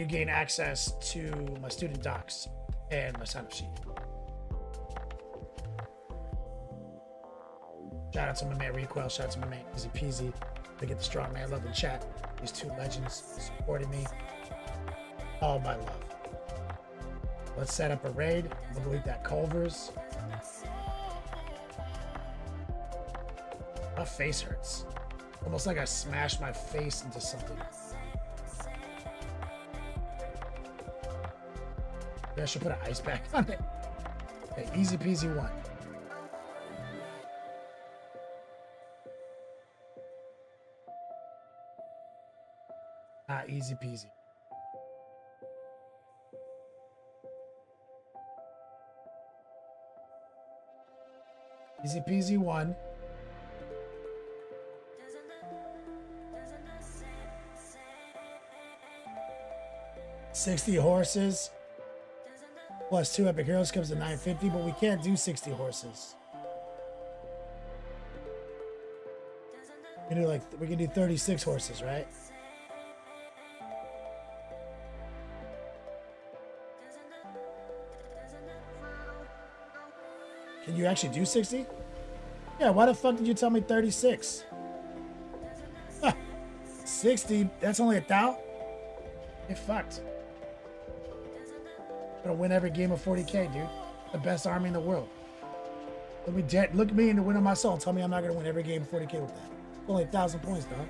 gain access to my student docs and my sign-up sheet. Shout out to my man Requel. Shout out to my man Easy Peasy. Look at the strong man. Love the chat. These two legends supporting me. All my love. Let's set up a raid. We'll go eat that Culver's. My face hurts. Almost like I smashed my face into something. Maybe I should put an ice pack on it. Okay, easy peasy one. Not easy peasy. Easy peasy one. $60 horses plus 2 epic heroes comes to $950, but we can't do 60 horses. We can do 36 horses, right? Can you actually do 60? Yeah, why the fuck did you tell me 36? 60, that's only 1,000? Get fucked. Gonna win every game of 40K, dude. The best army in the world. Look me in the wind of my soul and tell me I'm not gonna win every game of 40K with that. It's only 1,000 points, dog.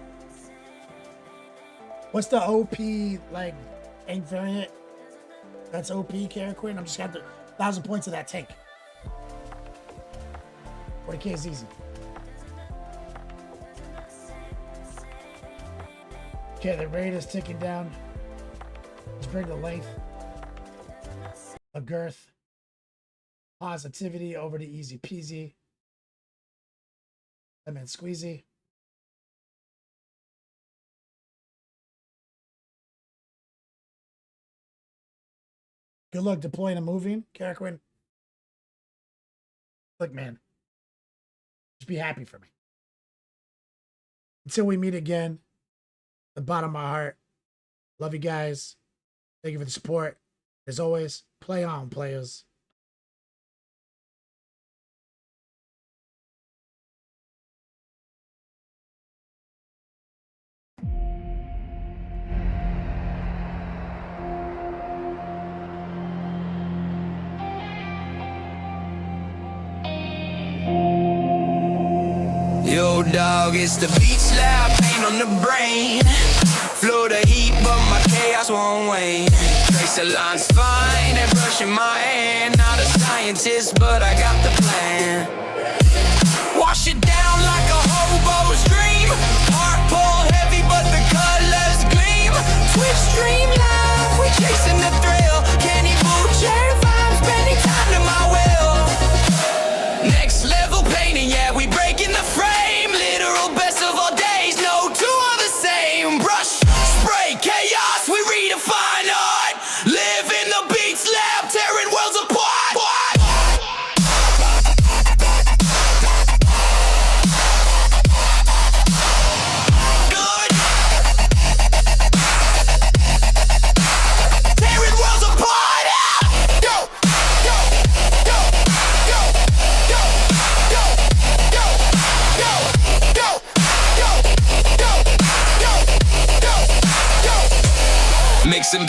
What's the OP, like, tank variant? That's OP, Karaquin. I'm just got the 1,000 points of that tank. 40K is easy. Okay, the raid is ticking down. Let's bring the length, a girth, positivity over to easy peasy, lemon squeezy. Good luck deploying and moving, Karaquin. Look, man. Just be happy for me. Until we meet again, the bottom of my heart. Love you guys. Thank you for the support. As always, play on, players. Yo, dog, it's the beat slap, pain on the brain. Flow the heat, but my chaos won't wane. Trace the lines fine and brushing my hand. Not a scientist, but I got the plan. Wash it down like a hobo's dream. Heart pull heavy, but the colors gleam. Twitch stream live, we chasing the thrill. Kenny Boo, cherry vibes, spending time to my will. Next level painting, yeah, we breaking the frame. Literal best of all days, no two are the same. Brush, spray, chaos, we redefine art. Live in the beat slab, tearing worlds apart. Good. Tearing worlds apart. Go, go, go, go, go, go, go, go, go, go, go, go, go, go, go. Mix and